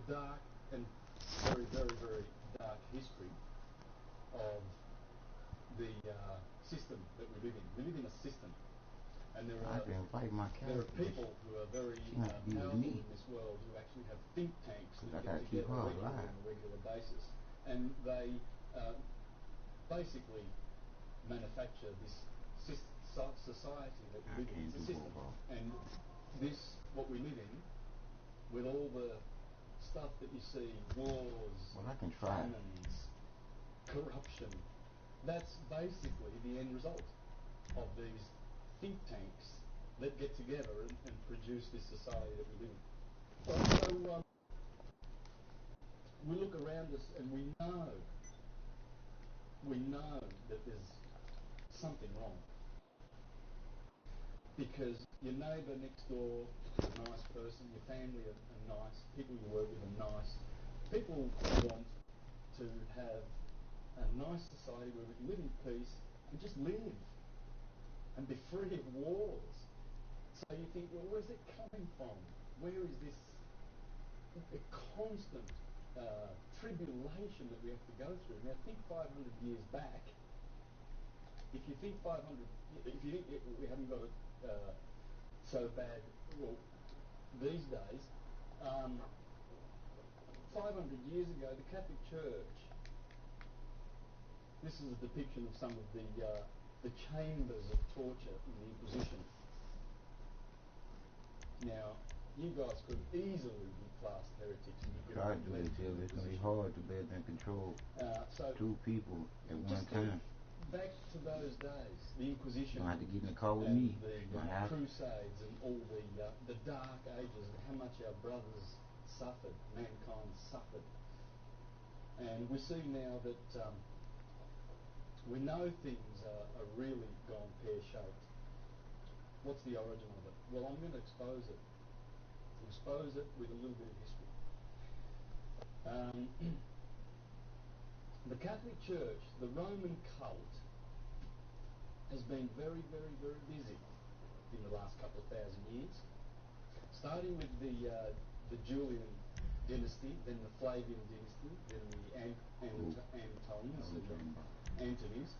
dark and very, very, very dark history of the system that we live in. We live in a system, and there are people who are very powerful in this world who actually have think tanks that get together on a regular basis, and they basically manufacture this society that we live in. It's a system, and this, what we live in, with all the stuff that you see, wars, famines, corruption, that's basically the end result of these think tanks that get together and produce this society that we live in. So we look around us and we know that there's something wrong. Because your neighbour next door is a nice person, your family are nice, people you work with are nice. People want to have a nice society where we can live in peace and just live and be free of wars. So you think, well, where's it coming from? Where is this constant tribulation that we have to go through? Now think 500 years back. If you think we haven't got it so bad, well, these days, 500 years ago, the Catholic Church, this is a depiction of some of the chambers of torture in the Inquisition. Now, you guys could easily be classed heretics. Try to do it, Jill. It's going to be hard to bear and control two people at one time. Back to those days, the Inquisition, you have to get in the car with me. The Crusades and all the Dark Ages, and how much our brothers suffered, mankind suffered. And we see now that we know things are really gone pear-shaped. What's the origin of it? Well, I'm going to expose it. Expose it with a little bit of history. The Catholic Church, the Roman cult, has been very, very, very busy in the last couple of thousand years. Starting with the Julian dynasty, then the Flavian dynasty, then the Antonians, Antonies.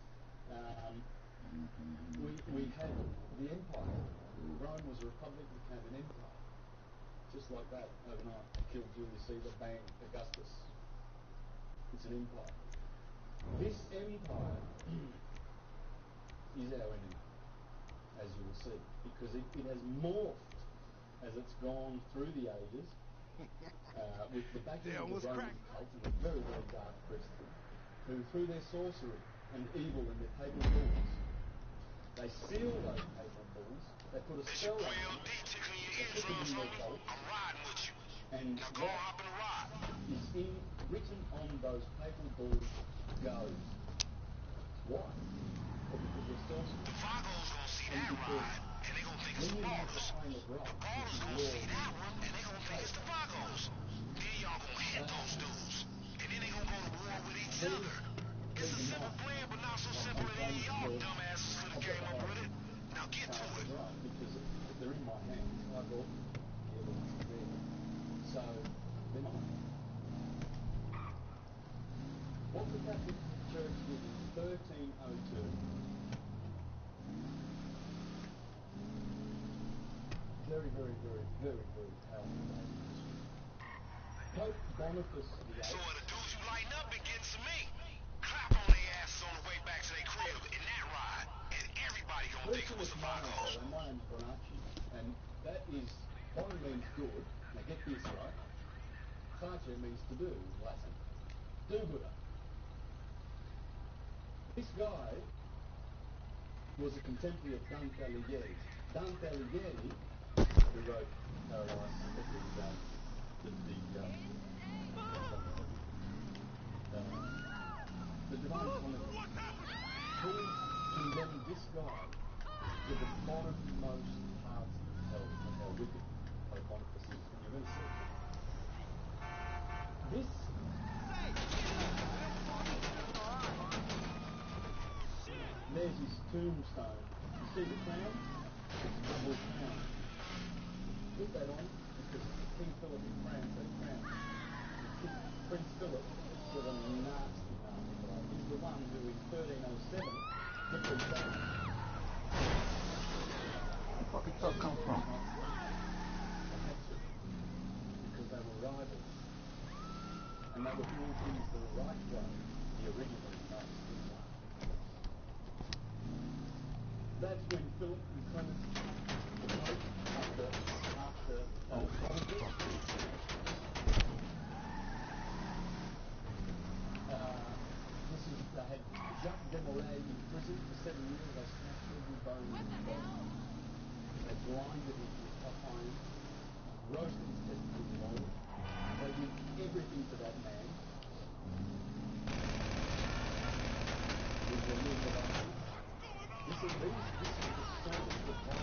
We had the empire. Rome was a republic, became an empire. Just like that, overnight. They killed Julius Caesar, bang, Augustus. It's an empire. This empire is our enemy, as you will see, because it has morphed as it's gone through the ages with the backing of the Roman cult and a very, very dark priesthood, who through their sorcery and evil and their papal bulls, they seal those papal bulls, they put a spell on them, they put them in their vault, and what is written on those papal bulls goes. Why? Well, because they're sorcery. The Vagos gonna see that ride, and they gonna think it's the Ballers. The Ballers gonna see that one, and they gonna think it's the Vagos. Then y'all gonna hit those dudes, and then they gonna go to war with each other. It's a simple plan, but not so simple that any of y'all dumbasses could have came up with it. Now get to it. Right, because they're in my hands. I bought the evidence there. So, they're mine. What the Catholic Church did in 1302, very, very, very, very, very powerful day in history. Pope Boniface VIII. So the dudes you lighten up and getting some meat. Clap on their asses on the way back to their crib in that ride, and everybody gonna think it was the Vagos. My name's Bonacci, and that is, Bon means good. Now get this right. Face means to do in Latin. Do-gooder. This guy was a contemporary of Dante Alighieri. Dante Alighieri, who wrote Paradise, the Divine Comedy, condemned this guy to the bottommost parts of hell, and how wicked Pope Boniface is. And you're going to see. This there's his tombstone. You see the crown? It's a double crown. Put that on because King Philip in France had a crown. Philip was a nasty guy. He's the one who in 1307 defeated them. Where the fuck did that come from? Because they were rivals. And they were doing things the right way, the original nasty way. That's when Philip and Clement broke after Boniface. They had Jacques Desmoulins in prison for 7 years. They smashed every bone in his body. They blinded him with hot iron, roasted his testicles in oil. They did everything to that man. With the news of iron. This is the service of that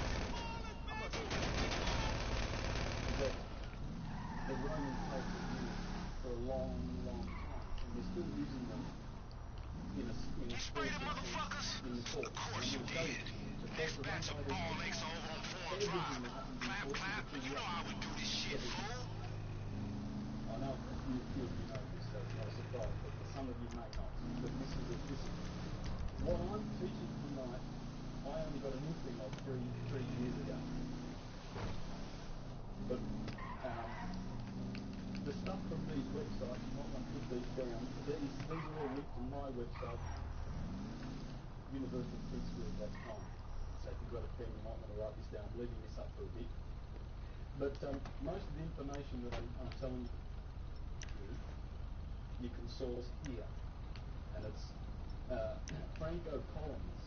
the Roman culture used for a long, long time. And they're still using them. You sprayed the motherfuckers? Of course you did. Next batch of ball legs over on Foreign Drive. Clap, clap. You know how we do this shit, fool. I know you know this, so it's not a surprise, but for some of you may not. But this is what I'm teaching tonight. I only got an inkling of three years ago. But the stuff from these websites, you might want to put these down. These are all linked to my website, universaltruthschool.com. So if you've got a pen, you might want to write this down. I'm leaving this up for a bit. But most of the information that I'm telling you can source here. And it's Franco Collins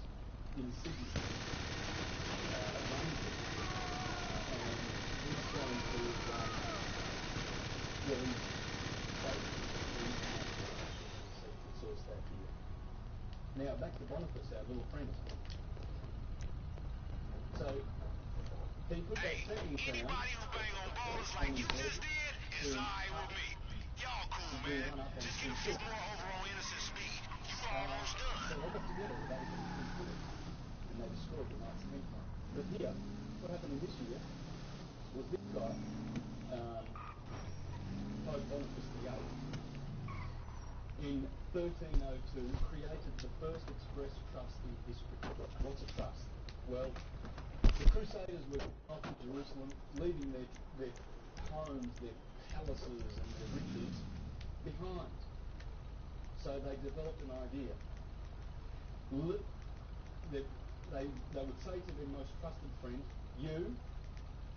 in Sydney. Runs it. And he's going to he's source that here. Now back to Boniface, our little friend. So he put that sentence down. Anybody who bang on ballers like you just did is alright with me. Y'all cool, man. Just get a few more over on innocent speed. You almost done. So they got together with 18 Philip and they destroyed the Knights Templar. But here, what happened in this year was this guy, Pope Boniface VIII, in 1302 created the first express trust in history. What's a trust? Well, the Crusaders were off to Jerusalem, leaving their homes, their palaces and their riches behind. So they developed an idea. They would say to their most trusted friend,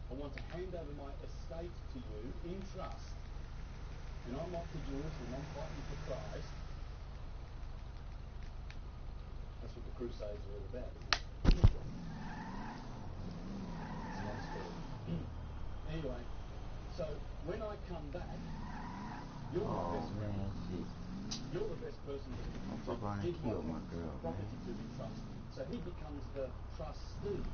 I want to hand over my estate to you in trust, and I'm off to Jerusalem, I'm fighting for Christ. That's what the Crusades are all about, isn't it? It's another story. Anyway, so when I come back, you're the best man. You're the best person to give my property to be trust. So he becomes the trustee.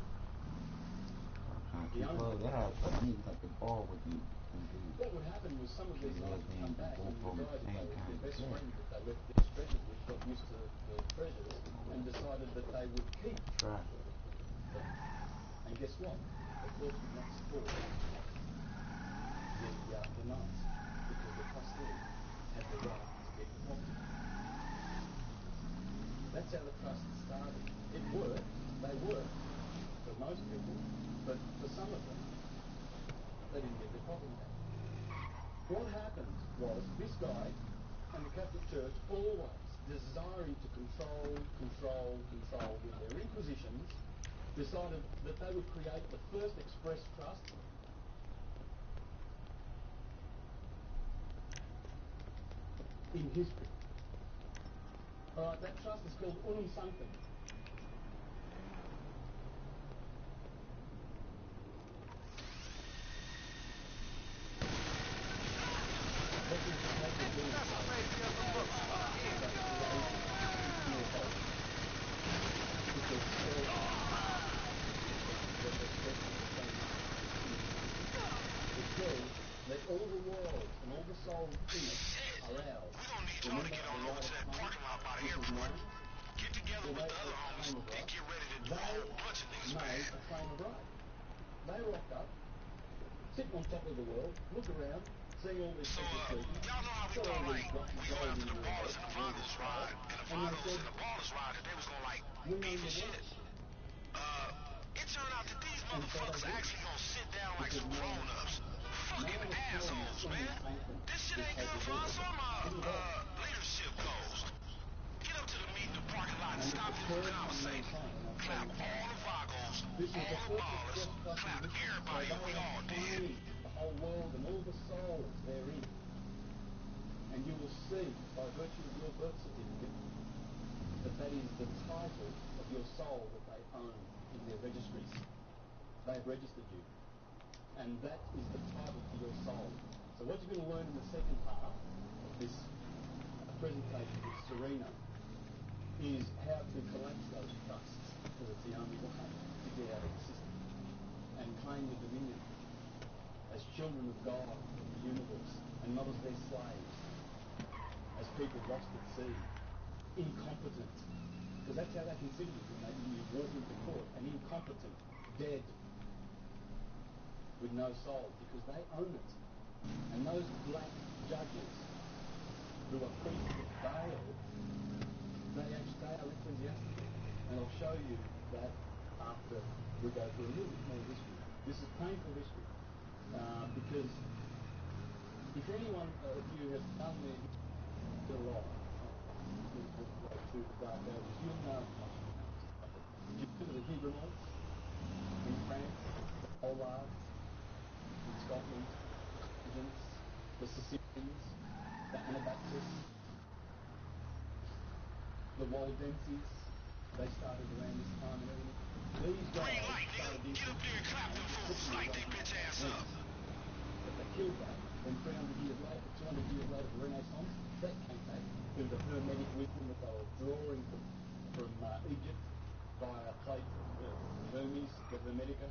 What would happen was some of these guys would come back and decide that their best friend that they left their treasures with got used to the treasures and decided that they would keep them. And guess what? The courts would not support the nuns because the trustee had the right to get the property. That's how the trust started. It worked. They worked for most people, but for some of them, they didn't get their property back. What happened was this guy and the Catholic Church, always desiring to control with their inquisitions, decided that they would create the first express trust in history. Alright, that trust is called Unum Sanctum. That all the world and all the souls in it are ours. We don't need y'all to get on over to that parking lot by the airport. Get together with the other homies and get ready to do a whole bunch of niggas made bad. a claim of right. They rocked up, sitting on top of the world, look around, seeing all these people sleeping. Y'all know how we you thought like we going after the ballers and the Vagos ride, and the Vagos and the ballers ride, that they was gonna like beef and shit. It turned out that these motherfuckers actually gonna sit down like some grown-ups. Fucking assholes, man. This shit ain't good for us or my leadership goals. Get up to the meeting in the parking lot and stop this conversation. Clap all the Vagos, all the ballers, clap everybody, and we all dead. The whole world and all the souls therein. And you will see, by virtue of your birth certificate, that is the title of your soul that they own in their registries. They have registered you. And that is the title to your soul. So what you're going to learn in the second half of this presentation with Serena is how to collapse those trusts, because it's the only way to get out of the system and claim the dominion as children of God of the universe, and not as their slaves, as people lost at sea, incompetent, because that's how they consider you when you walk into court, an incompetent, dead, with no soul, because they own it. And those black judges who are priests of Baal, they are ecclesiastical. And I'll show you that after we go through a little bit more history. This is painful history, because if anyone of you has done their life, through the dark ages, you'll know much about it. Do you remember the Huguenots in France, the Pollards in Scotland, the Sicilians, the Anabaptists, the Waldenses? They started around this time and everything. These guys started this. Get up there and clap them fools, light their bitch ass up. But they killed that. Then 300 years later, 200 years later, the Renaissance, that came back through the Hermetic wisdom that they were drawing from Egypt via plate Hermes, the Hermetica,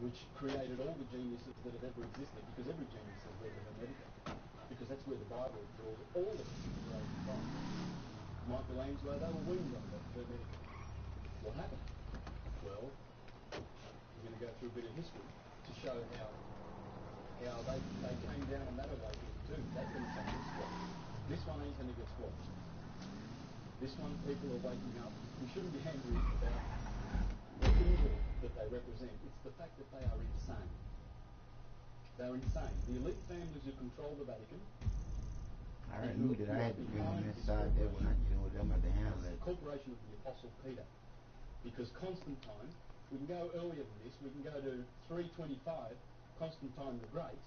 which created all the geniuses that have ever existed, because every genius has read the Hermetica, because that's where the Bible draws all of inspiration from. Michelangelo, they were weaned on the Hermetica. What happened? Well, we're going to go through a bit of history to show how they came down on that awakening too. That didn't get squashed. This one ain't going to get squashed. This one, people are waking up. We shouldn't be angry about the evil that they represent. It's the fact that they are insane. They're insane. The elite families who control the Vatican. I already knew that I had to be on that side there when I told them how to handle that. The corporation of the Apostle Peter. Because Constantine, we can go earlier than this, we can go to 325, Constantine the Great.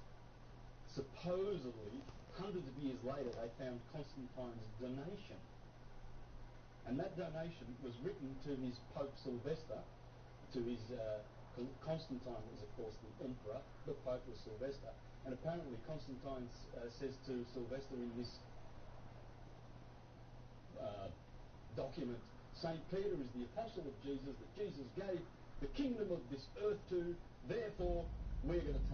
Supposedly, hundreds of years later, they found Constantine's donation. And that donation was written to his Pope Sylvester, to his... Constantine was, of course, the emperor. The Pope was Sylvester. And apparently Constantine says to Sylvester in this document, St. Peter is the apostle of Jesus, that Jesus gave the kingdom of this earth to, therefore we're going to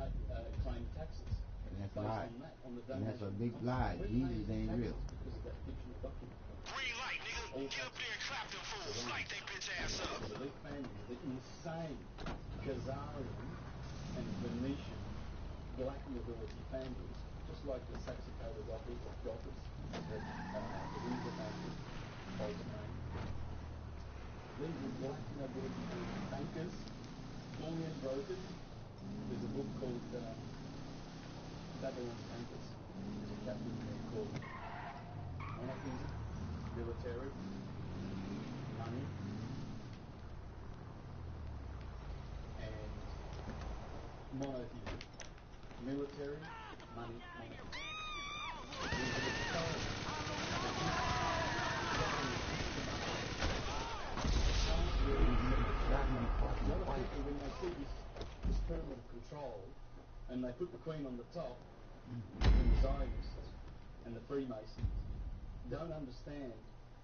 claim taxes. And that's based lie. on that, on the And that's a donation. big lie. Jesus ain't real. Because of that fictional document. Green light, nigga. Get up there and clap them fools. Light they bitch ass up. The elite families, the insane Khazarian and Venetian black nobility families, just like the Saxicated Gothers, the Windsor family, Baltimore. These are black nobility families, bankers, bullion brokers. There's a book called Babylon's Bankers. There's a chapter in there called Monarchism, Military, Money, and Monotheism. Military, money, monotheism. A lot of people, when they see this pyramid of control, and they put the Queen on the top, and the Zionists and the Freemasons, don't understand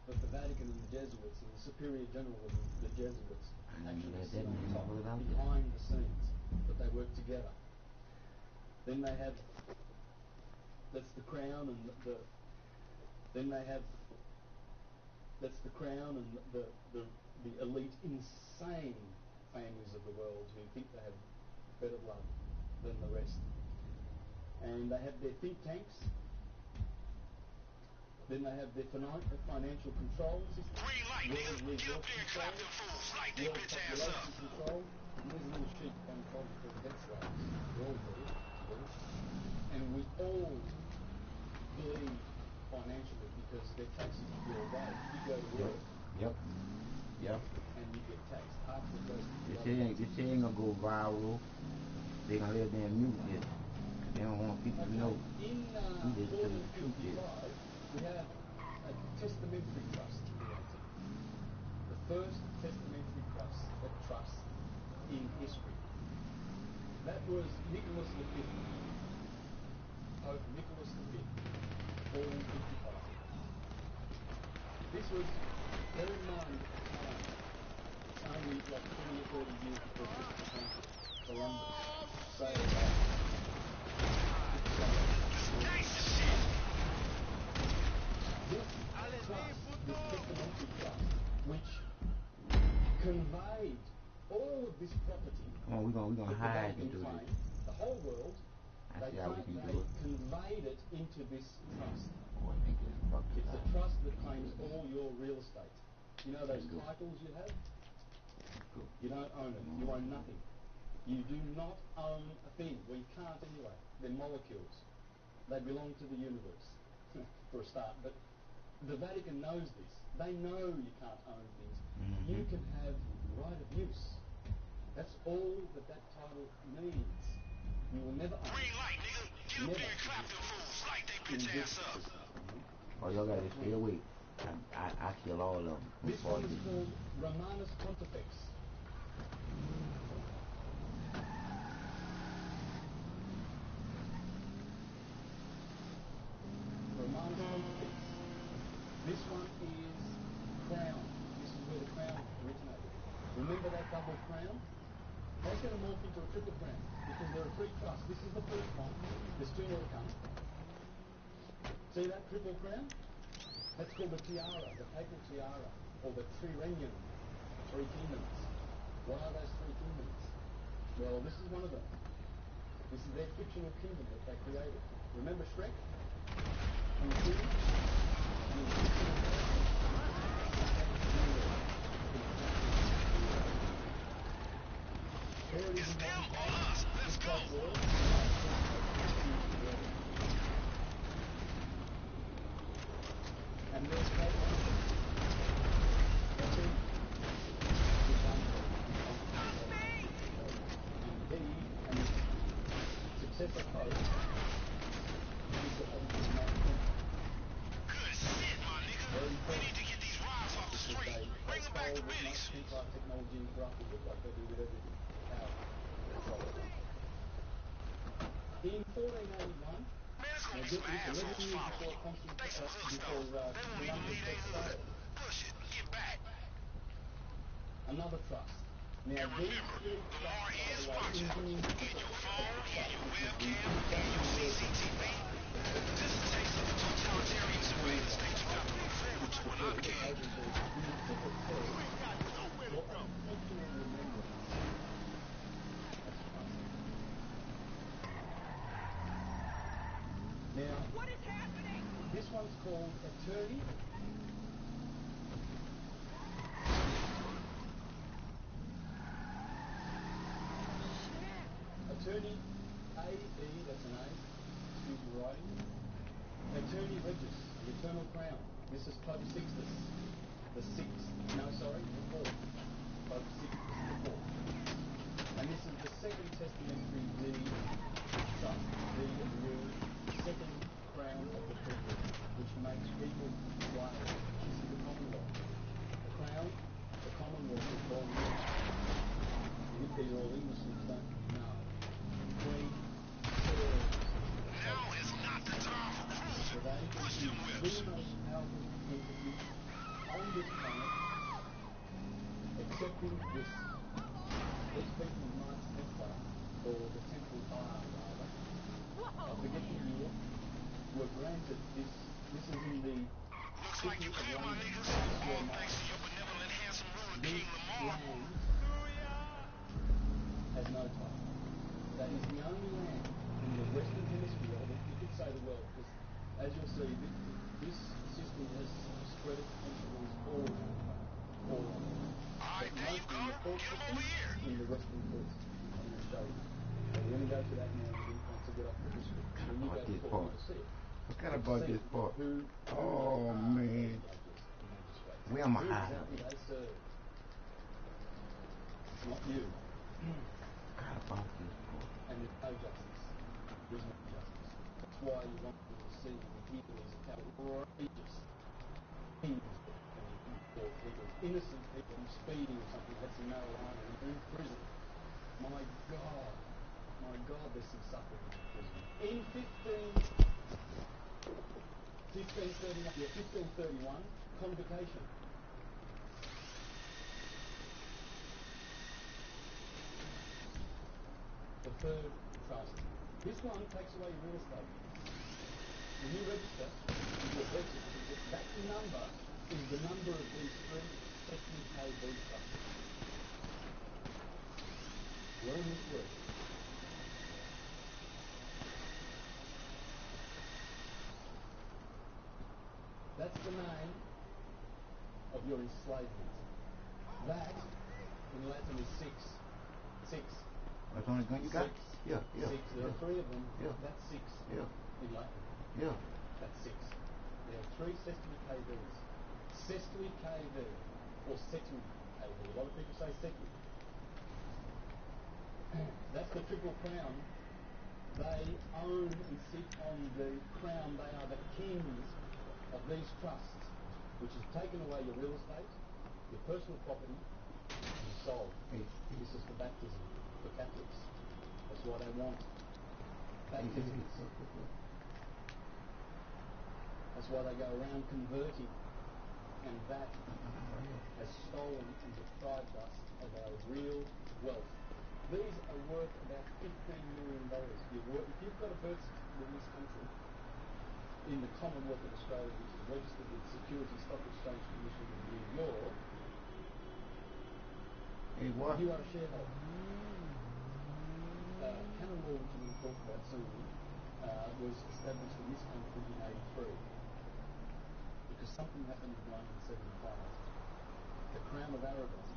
that the Vatican and the Jesuits and the Superior General of the Jesuits actually sit on top, behind the scenes, but they work together. Then they have, that's the crown and then they have, that's the crown and the elite, insane families of the world who think they have better blood than the rest. And they have their think tanks, Then they have their financial control system. Green light, world nigga. Get resource up there and clap control, them fools like they world bitch ass up. population control. And there's a little sheep on top because dead slaves. We're all dead together. And we all believe financially because their taxes are your wage. You go to work. Yep. And you get taxed. Half of it goes to This shit ain't gonna go viral. They gonna let them mute it. They don't want people to know. In who this the truth is. we have a testamentary trust created. The first testamentary trust in history. That was Nicholas V. Pope Nicholas V. 1455. This was very known at the time. It's only like 20 or 30 years before Christopher Columbus sailed out. This testamentary trust, which conveyed all of this property. Come on, we're gonna hide and do this. The whole world. I see how we can do it. Conveyed it into this trust. Oh, I think it's fucked. It's a trust that claims all your real estate. You know those titles you have? You don't own it. You own nothing. You do not own a thing. Well, you can't anyway. They're molecules. They belong to the universe, for a start. But the Vatican knows this. They know you can't own things. Mm-hmm. You can have right of use. That's all that title means. You will never own Green light, nigga. Get up there and clap them fools like they bitch ass up. Oh, y'all gotta stay awake. I kill all of them. This one is called Romanus Pontifex. Romanus Pontifex. This one is crown. This is where the crown originated. Remember that double crown? That's going to morph into a triple crown because there are three trusts. This is the first one. There's two more to come. See that triple crown? That's called the tiara, the papal tiara, or the triremium, three kingdoms. What are those three kingdoms? Well, this is one of them. This is their fictional kingdom that they created. Remember Shrek? And the king? And his fictional version? It's them or us. Let's go. And there's no and his successor pope is obviously not Good shit, my nigga. We need to get these rocks off the street. Bring them back to Biddies. Technology and corrupted it like they do with everything. In 1481, Man, it's gonna be some assholes following you. They some hooks, though. They won't even leave their wood. Push it. Get back. Another trust. Now, And remember, the more heads watching, in your phone, in your webcam, in your CCTV, this is a taste of the totalitarian surveillance state you got to look forward to in our game. Now, what is happening? This one's called attorney. Attorney A.E., that's an A, excuse me writing. Attorney Regis, the Eternal Crown. This is Pope Sixtus, the sixth, the fourth. Pope Sixtus the fourth. And this is the second testamentary deed trust, deed of will, second crown of the people, which makes people slaves. This is the Commonwealth. The crown, the Commonwealth is born here. You these all Englishmen don't know. Queen, Now is not the time for cruising. Push them the whips. most powerful entity on this planet, accepting this. These people in Knights Templar, or the Temple Bar rather, I forget the year, were granted this. This is in the Looks like you clear, my niggas. All thanks to your benevolent, handsome ruler, this King Lamar. land has no title. That is the only land in the Western Hemisphere, or you could say the world, because As you'll see, this system has spread its tentacles all but mostly in the port system in the western ports. I'm going to show you. So we're going to go to that now once I get off the history. When you go to port, you'll see it. Forget about this part. Oh man. Where am I hiding? It's not you. Forgot about this part. And there's no justice. There's no justice. That's why you want to see the people as outrageous things for people, innocent people speeding or something, that's in marijuana and in prison. My God, there's some suffering in prison. In 1531, convocation. The third trust. This one takes away your real estate. When you register, you do a birth certificate, that number is the number of these three kNOw trusts. Learn this word. That's the name of your enslavement. That, in Latin, is six. That's the only gun you got? Yeah. Six. There are three of them. Yeah. That's six. Yeah. In Latin. Yeah. That's six. There are three kVs. kV or kV. A lot of people say kV. That's the Triple Crown. They own and sit on the crown. They are the kings of these trusts, which has taken away your real estate, your personal property, and your soul. This is for baptism, for Catholics. That's why they want baptism. That's why they go around converting, and that has stolen and deprived us of our real wealth. These are worth about $15 million. If you've got a birth certificate in this country, in the Commonwealth of Australia, which is registered with the Securities Stock Exchange Commission in New York, you are a shareholder. kNOw, which we'll talk about soon, was established in this country in 83 because something happened in 1975. The Crown of Aragon,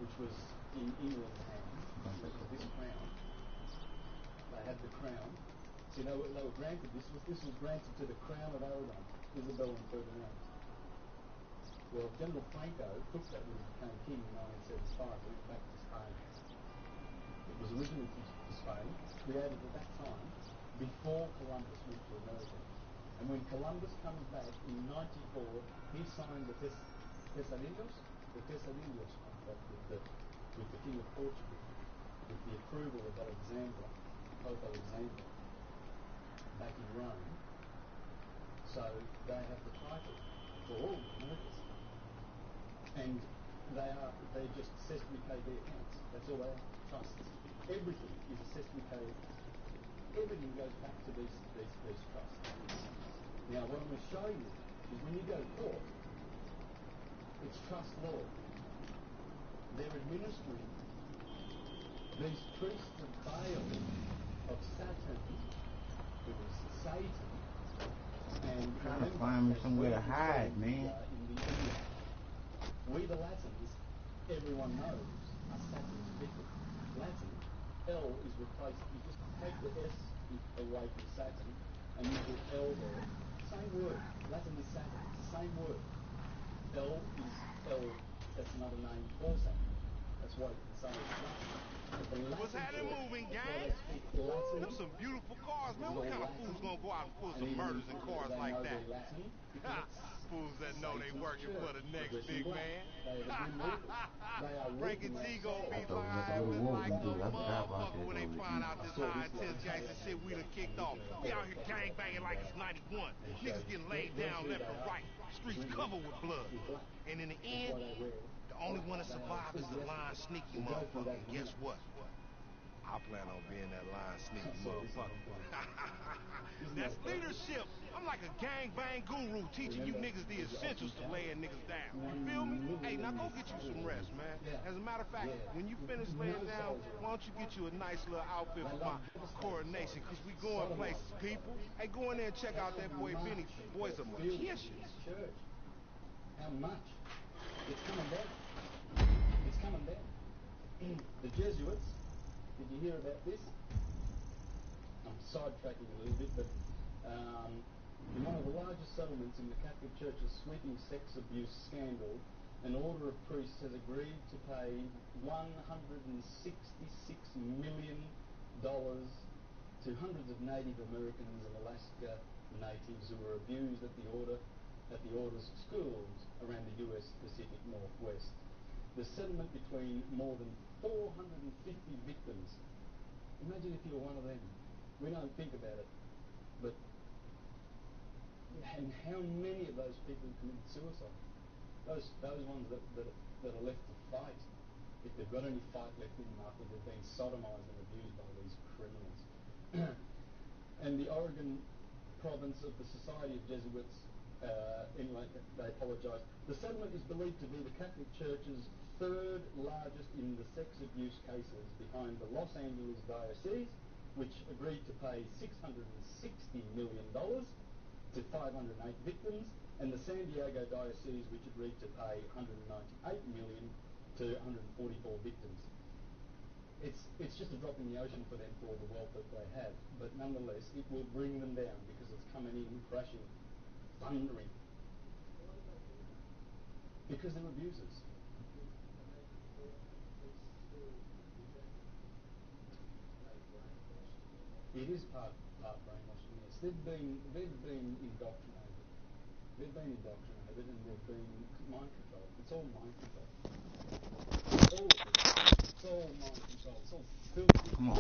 which was in England's hands, this crown, they had the crown. See, they were granted, this was granted to the Crown of Aragon, Isabel and Ferdinand. Well, General Franco took that when he became king in 1975, went back to Spain. It was originally to Spain, created at that time, before Columbus went to America. And when Columbus comes back in 94, he signed the Tesalinios contract with the King of Portugal, with the approval of Alexander, Pope Alexander, back in Rome. So they have the title for all the Americas. And they're just Sesame KV accounts. That's all they are, trusts. Everything is a Sesame KV. Everything goes back to these trusts. Now what I'm going to show you is when you go to court, it's trust law. They're administering these priests of Baal, of Saturn, who is Satan, and trying to find me somewhere to hide, man. We the Latins, everyone knows, are Saturn's people. Latin, L is replaced. You just take the S away from Saturn, and you put L there. Same word. Latin is Saturn. It's the same word. L is L. That's another name for Saturn. That's why you can say it's Latin. What's happening, moving gang? Them some beautiful cars, man. What kind of fools gonna go out and pull some murders in cars like that? Fools that know they working for the next big man. Frankie T gonna be lying like a motherfucker when they find out this high intense gangster shit we done kicked off. We out here gang banging like it's 91. Niggas getting laid down left and right. Streets covered with blood. And in the end, the only one that survived is the lying, sneaky motherfucker. And guess what? I plan on being that line sneaky motherfucker. That's leadership. I'm like a gangbang guru teaching you niggas the essentials to laying niggas down. You feel me? Hey, now go get you some rest, man. As a matter of fact, when you finish laying down, why don't you get you a nice little outfit for my coronation? Because we going places, people. Hey, go in there and check out that boy Benny. Boy's a magician. How much? It's coming down. It's coming down. The Jesuits, did you hear about this? I'm sidetracking a little bit, but in one of the largest settlements in the Catholic Church's sweeping sex abuse scandal, an order of priests has agreed to pay $166 million to hundreds of Native Americans and Alaska natives who were abused at the order's schools around the U.S. Pacific Northwest. The settlement between more than 450 victims. Imagine if you were one of them. We don't think about it, but and how many of those people committed suicide? Those ones that are left to fight, if they've got any fight left in them after they've been sodomized and abused by these criminals. And the Oregon province of the Society of Jesuits, anyway, they apologise. The settlement is believed to be the Catholic Church's third largest in the sex abuse cases, behind the Los Angeles Diocese, which agreed to pay $660 million to 508 victims, and the San Diego Diocese, which agreed to pay $198 million to 144 victims. It's just a drop in the ocean for them for all the wealth that they have, but nonetheless, it will bring them down because it's coming in crashing, thundering, because they're abusers. It is part brainwashing, yes. They've been indoctrinated. They've been indoctrinated and they've been mind controlled. It's all mind control. All of it. It's all mind control. It's all filthy. Come on.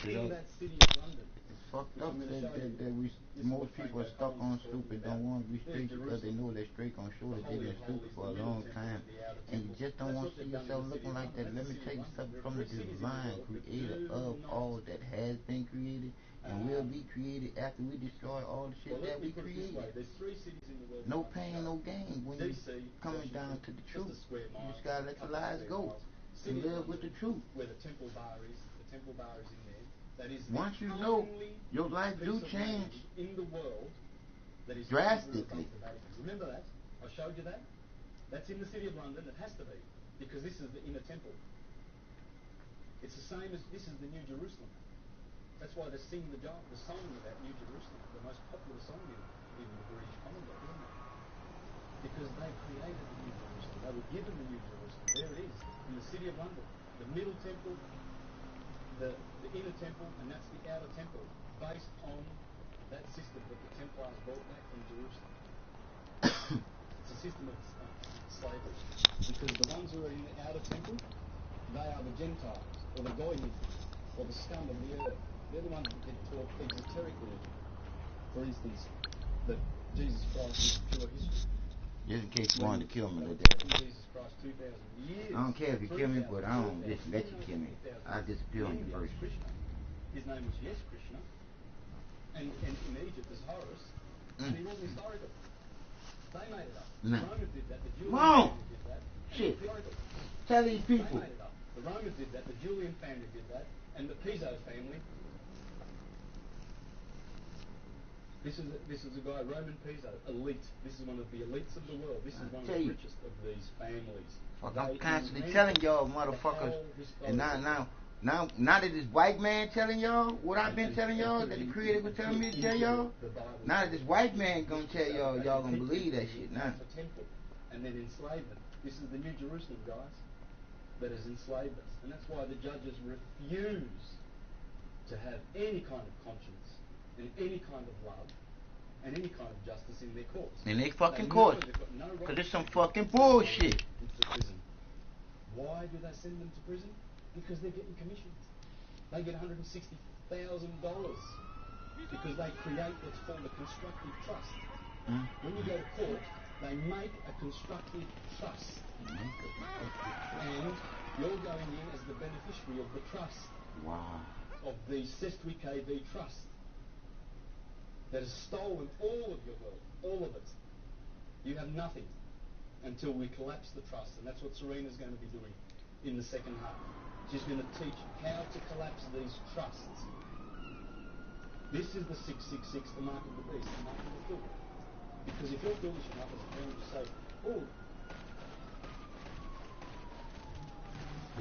In that city of London. It's fucked up that most people are stuck on stupid, don't want to be straight because they know they're straight on show that they've been stupid for a long time. And you just don't want to see yourself looking like that. Let me tell you something from the divine creator of all that has been created and will be created after we destroy all the shit that we created. No pain, no gain when you coming down to the truth. You just gotta let the lies go and live with the truth. Where the temple bar is in there. That is once you know, your life do change in the world that is drastically. Remember that? I showed you that? That's in the city of London. It has to be, because this is the inner temple. It's the same as this is the New Jerusalem. That's why they sing the song about New Jerusalem, the most popular song in the British Commonwealth, isn't it? Because they created the New Jerusalem. They were given the New Jerusalem. There it is, in the city of London. The middle temple, the inner temple, and that's the outer temple, based on that system that the Templars brought back from Jerusalem. It's a system of slavery, because the ones who are in the outer temple, they are the Gentiles, or the Goyim, or the scum of the earth. They're the ones that get taught exoterically. For instance, that Jesus Christ is pure history. Just in case you wanted to kill me like that. Jesus Christ 2,000 years. I don't care if you kill me, but I don't just let you kill me. I'll disappear on you first. His name was Yes Krishna. And in Egypt is Horus. And he wasn't historical. They made it up. No. The Romans did that. The Julian Mom! family did that. Shit. Empirical. Tell these people. They made it up. The Romans did that. The Julian family did that. And the Piso family. This is a guy, Roman Piso, elite. This is one of the elites of the world. This is one of the richest of these families. Fuck, I'm constantly telling y'all motherfuckers, and now that this white man telling y'all what I've been telling y'all, that the creator was telling me to tell y'all, now that this white man gonna tell y'all, y'all gonna believe that shit now. And then enslavement. This is the New Jerusalem, guys, that has enslaved us. And that's why the judges refuse to have any kind of conscience and any kind of love and any kind of justice in their courts. In their fucking courts. Because it's some fucking bullshit. Into prison. Why do they send them to prison? Because they're getting commissions. They get $160,000 because they create what's called a constructive trust. When you go to court, they make a constructive trust. And you're going in as the beneficiary of the trust. Wow. of the Sestwi KV Trust that has stolen all of your wealth, all of it. You have nothing until we collapse the trust, and that's what Serena's going to be doing in the second half. She's going to teach how to collapse these trusts. This is the 666, the mark of the beast, the mark of the fool. Because if you're foolish enough as a parent to say, oh,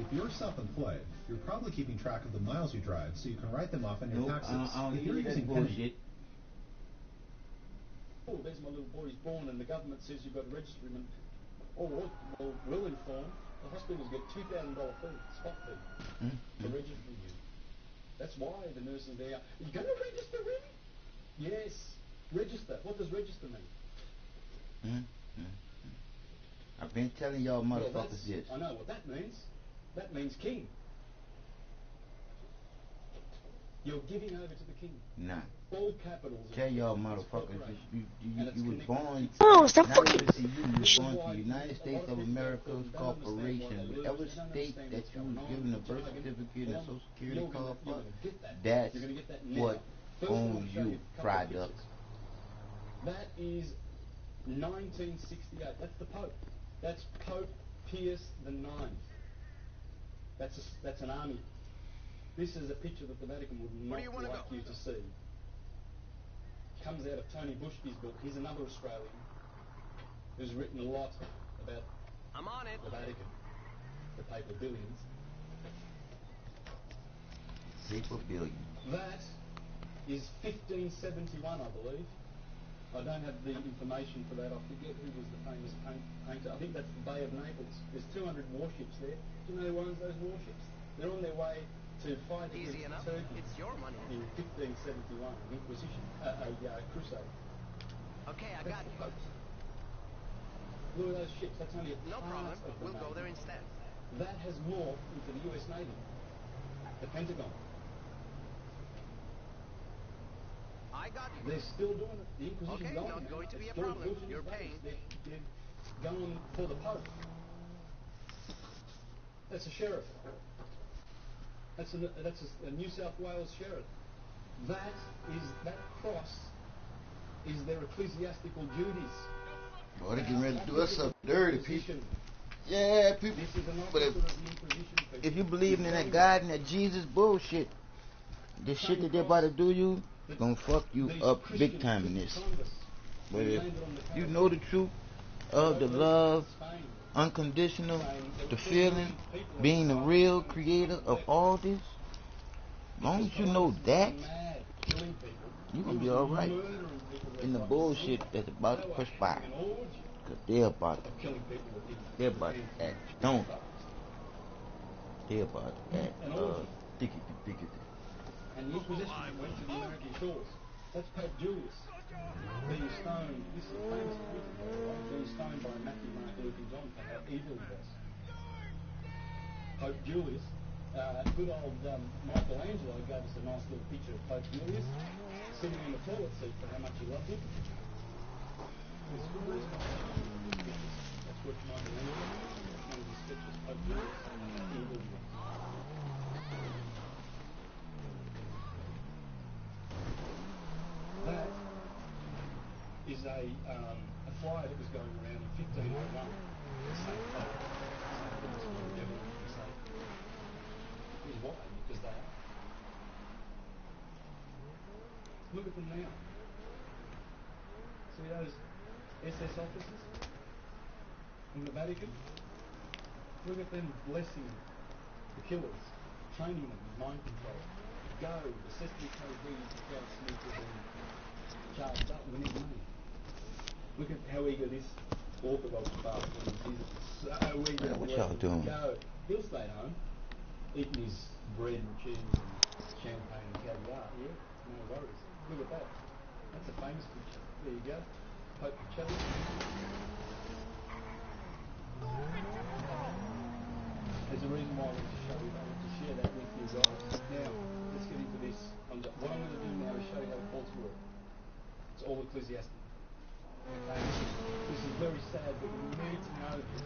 if you're self-employed, you're probably keeping track of the miles you drive so you can write them off on your taxes. If you're using bullshit. Oh, there's my little boy, he's born, and the government says you've got to register him. And, oh, well, we'll inform. The hospitals get $2,000 fee, spot fee, for registering you. That's why the nurses there, are you going to register him? Yes, register. What does register mean? I've been telling y'all motherfuckers this. I know what that means. That means king. You're giving over to the king. Nah. All capitals. Tell y'all motherfuckers, you was born. Oh, stop fucking. You was born to the United States of America's corporation. Whatever state that you was given a birth certificate and social security card for, that's what owns you, product. That is 1968. That's the Pope. That's Pope Pius the Ninth. That's an army. This is a picture that the Vatican would not like you to see. Comes out of Tony Bushby's book. He's another Australian who's written a lot about the Vatican, the papal billions. Papal billions. That is 1571, I believe. I don't have the information for that. I forget who was the famous painter. I think that's the Bay of Naples. There's 200 warships there. Do you know who owns those warships? They're on their way to fight against Turkey. It's your money. In 1571, an Inquisition, a crusade. Okay, I That's got the you. Popes. Look at those ships. That's only a No part problem. of the We'll go Navy. there instead. That has morphed into the US Navy, the Pentagon. I got you. They're still doing it. The Inquisition's Okay, going. not man. going to be It's a George problem. Bush and You're his paying. buddies. They're going for the Pope. That's a sheriff. That's a New South Wales sheriff. That cross is their ecclesiastical duties. Boy, they getting ready to do us up dirty, people. Yeah, people. This is an But officer of the Inquisition, people. if you believe in that God and that Jesus bullshit, the shit that they're about to do you, gonna fuck you up big time in this. But if you know the truth of the love, unconditional, the feeling, being the real creator of all this, as long as you know that, you're gonna be alright in the bullshit that's about to push by. Cause they're about to act stone. They're about to act thickety. And the Inquisition went to the American shores. That's Pope Julius being stoned. This is a famous painting, by the way, being stoned by Matthew, Mark, Luke, and John for how evil he was. Pope Julius, good old Michelangelo gave us a nice little picture of Pope Julius sitting in the toilet seat for how much he loved him. There's good reason why that's what Michelangelo, one of his sketches, Pope Julius, how evil he was. That is a flyer that was going around in 1501. The same Pope, same things for the devil and Satan. Here's why, because they are. Look at them now. See those SS officers in the Vatican? Look at them blessing the killers, training them in mind control. Go, the Sesame KV is the crowd sneakers and charged up, we need money. Look at how eager this Orthodox bastard is. He's so eager to What y'all doing? go. He'll stay at home, eating his bread and cheese and champagne and caviar. Yeah, no worries. Look at that. That's a famous picture. There you go. Pope Pacelli. There's a reason why I want to show you that. I want to share that with you guys. Now, let's get into this. What I'm going to do now is show you how the courts work. It's all ecclesiastic. Okay? This is very sad, but you need to know this.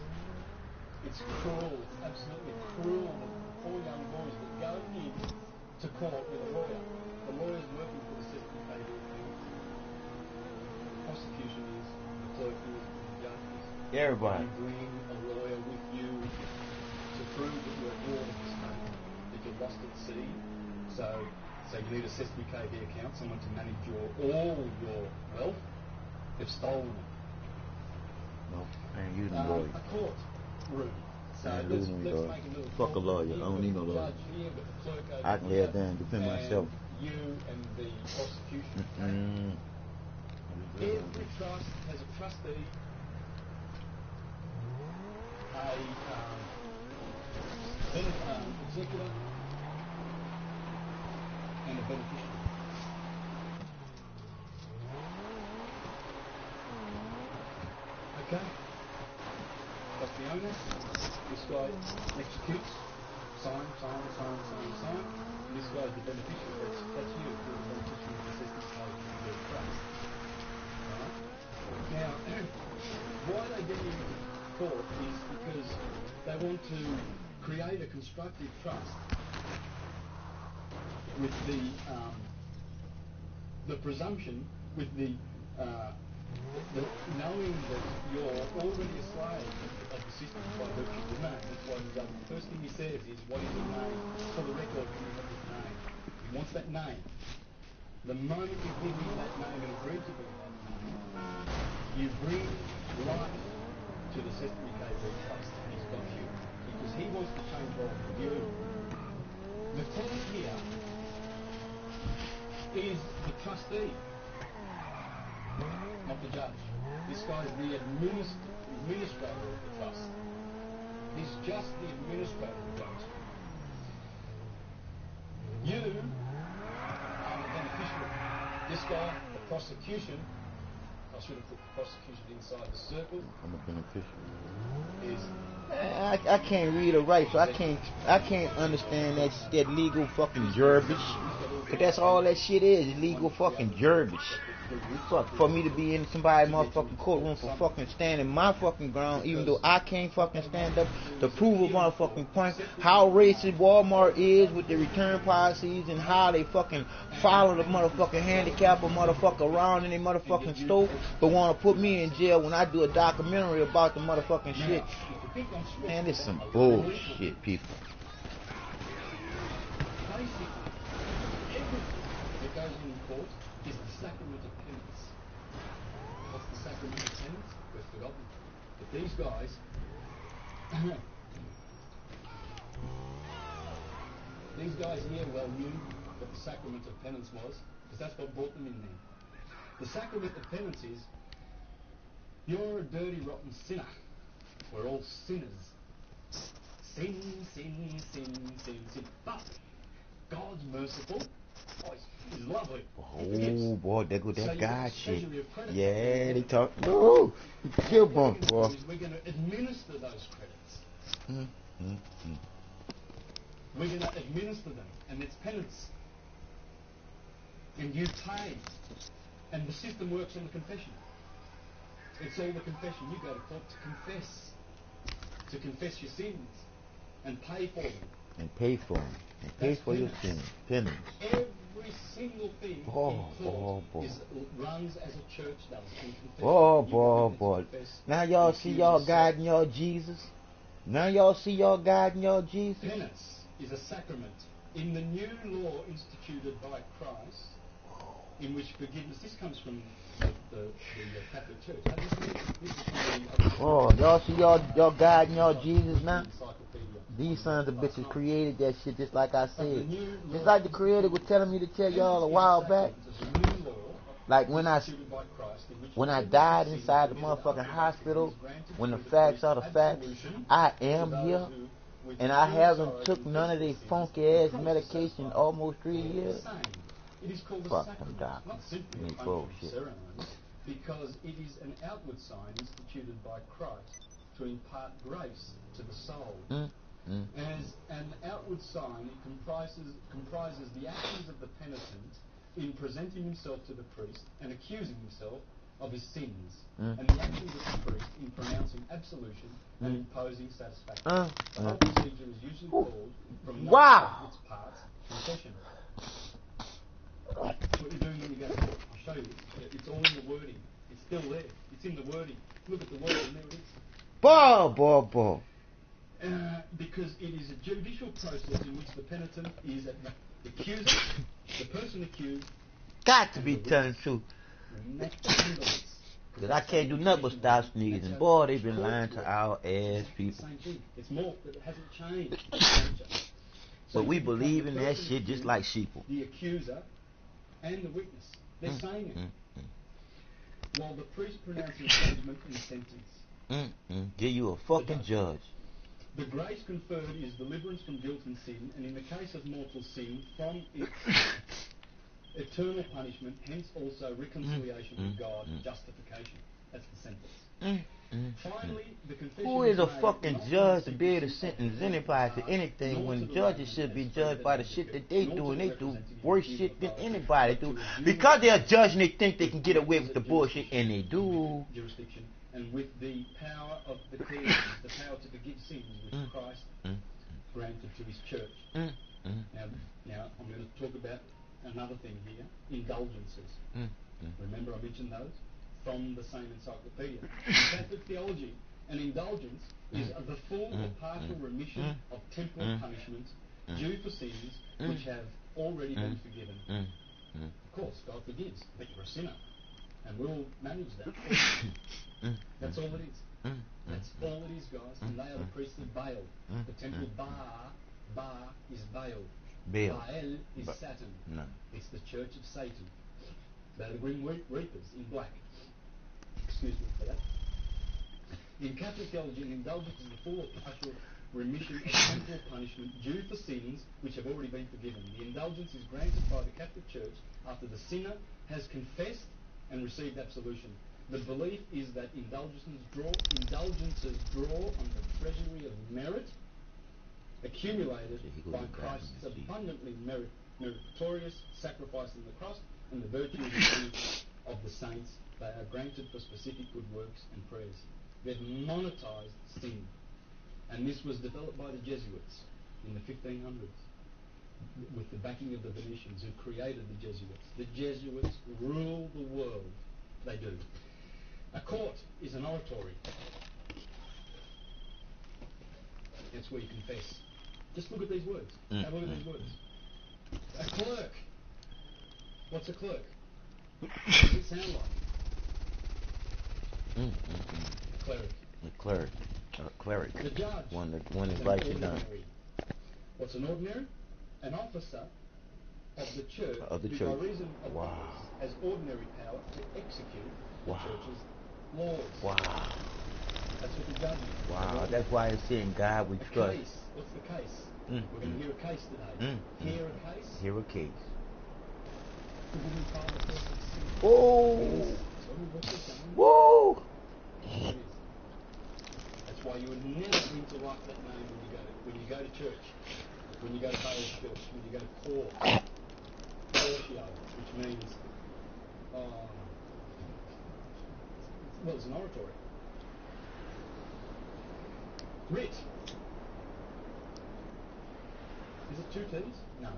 It's cruel. It's absolutely cruel that four young boys that go in to court with a lawyer. The lawyer's working for the system to pay the accounts. The prosecution is, the clerk is, the judge is. Everybody. You bring a lawyer with you to prove that you're fraud of this money, that you're lost at sea. So you need a sesame KB account, someone to manage all your wealth. They've stolen it. No, I ain't using a lawyer. A court room. So I ain't let's losing make a a lawyer. little Fuck a lawyer. I don't need no lawyer. I can lay it down and defend myself. You and the prosecution. Every trust has a trustee, a executor, and a beneficiary. Okay? That's the owner. This guy executes. Sign. This guy's the beneficiary. That's you. You're the beneficiary of the system of the trust. Right? Now, why they get into court is because they want to create a constructive trust with the presumption, with the knowing that you're already a slave of the system by virtue of the name. That's why the first thing he says is, what is your name? For the record, can you have this name? He wants that name. The moment you give him that name and agree to give him that name, you bring life to the Sesame KB Trust, and he's got you. Because he wants to change roles with you. The tenant here is the trustee, not the judge. This guy's the administrator of the trust. He's just the administrator of the trust. You are the beneficiary. This guy, the prosecution, I should have put the prosecution inside the circle. I'm a beneficiary. Is I can't read or write, so I can't understand that legal fucking verbiage. Cause that's all that shit is legal fucking verbiage. Fuck, for me to be in somebody's motherfucking courtroom for fucking standing my fucking ground, even though I can't fucking stand up to prove a motherfucking point. How racist Walmart is with the return policies and how they fucking follow the motherfucking handicapper motherfucker around in their motherfucking store, but want to put me in jail when I do a documentary about the motherfucking shit. Man, this is some bullshit, people. That goes on in court is the sacrament of penance. What's the sacrament of penance? We've forgotten. But these guys, here well knew what the sacrament of penance was, because that's what brought them in there. The sacrament of penance is, you're a dirty, rotten sinner. We're all sinners. Sin. But God's merciful. Oh, he's lovely. Oh boy, there go that guy shit. Yeah, they talk. Oh, kill bump, boy. We're going to administer those credits. We're going to administer them, and it's penance. And you pay. And the system works on the confession. It's all the confession. You go to court to confess your sins and pay for them. And pay for them. And pay for your sins. Penance. Every single thing in court runs as a church does. Boy. Now y'all see y'all guiding y'all Jesus? Now y'all see y'all guiding y'all Jesus? Penance is a sacrament in the new law instituted by Christ, in which forgiveness, this comes from the Catholic Church. Oh, y'all see y'all guiding y'all Jesus now? These sons of bitches created that shit just like I said. It's like the creator was telling me to tell y'all a while back. Like when I died inside the motherfucking hospital, when the facts are the facts, I am here, and I haven't took none of these funky ass medication almost 3 years. It is called Fuck a them sacrament, doctors. not simply a functional ceremony, because it is an outward sign instituted by Christ to impart grace to the soul. As an outward sign, it comprises the actions of the penitent in presenting himself to the priest and accusing himself of his sins and the actions of the priest in pronouncing absolution and imposing satisfaction. The whole procedure is usually called, from its parts, confession. What you're doing when you go to court, I'll show you. It's all in the wording. It's still there. It's in the wording. Look at the wording, there it is. Because it is a judicial process in which the penitent is the accuser, the person accused, got to be telling the truth. Because I can't do nothing but stop sneezing. Boy, they've been lying to our ass people. Same thing. It's more, but it hasn't changed. But we believe in that shit just like sheeple. The accuser and the witness. They're saying it. While the priest pronounces judgment and sentence. Give you a fucking judge. The grace conferred is deliverance from guilt and sin, and in the case of mortal sin, from its eternal punishment, hence also reconciliation with God, justification. That's the sentence. Finally, the confession. Who is a fucking judge to be able to sentence anybody to anything when judges should be judged by the shit that they do, and they do worse shit than anybody do? Because they're judging, they think they can get away with the bullshit, and they do. Jurisdiction, and with the power of the cleansing, the power to forgive sins, which Christ granted to his church. Now I'm going to talk about another thing here, indulgences. Remember I mentioned those? From the same encyclopedia. In Catholic theology, an indulgence is the full or partial remission of temporal punishments due for sins which have already been forgiven. Of course, God forgives, but you're a sinner, and we'll manage that. That's all it is. That's all it is, guys. And they are the priestly veil. The temple bar is veil. Baal is Saturn. No. It's the church of Satan. They're the Grim Reapers in black. Excuse me for that. In Catholic theology, an indulgence is the full or partial remission of temporal punishment due for sins which have already been forgiven. The indulgence is granted by the Catholic Church after the sinner has confessed and received absolution. The belief is that indulgences draw on the treasury of merit accumulated by Christ's abundantly meritorious sacrifice on the cross and the virtues of the saints. They are granted for specific good works and prayers. They've monetized sin. And this was developed by the Jesuits in the 1500s with the backing of the Venetians who created the Jesuits. The Jesuits rule the world. They do. A court is an oratory. That's where you confess. Just look at these words. Have a look at these words. A clerk. What's a clerk? What does it sound like? A cleric. A cleric. A cleric. The judge. One that writes it down. What's an ordinary? An officer of the church, Of the who church. by reason of office has ordinary power to execute the church's laws. Wow. That's what the judge is. Wow. That's why it's saying God we trust. Case. What's the case? We're going to hear a case today. Hear a case? Hear a case. Oh! Whoa! That's why you would never need to write that name when you go to church, when you go to Bail's church, when you go to court. Portio, which means, well, it's an oratory. Writ. Is it two T's? No.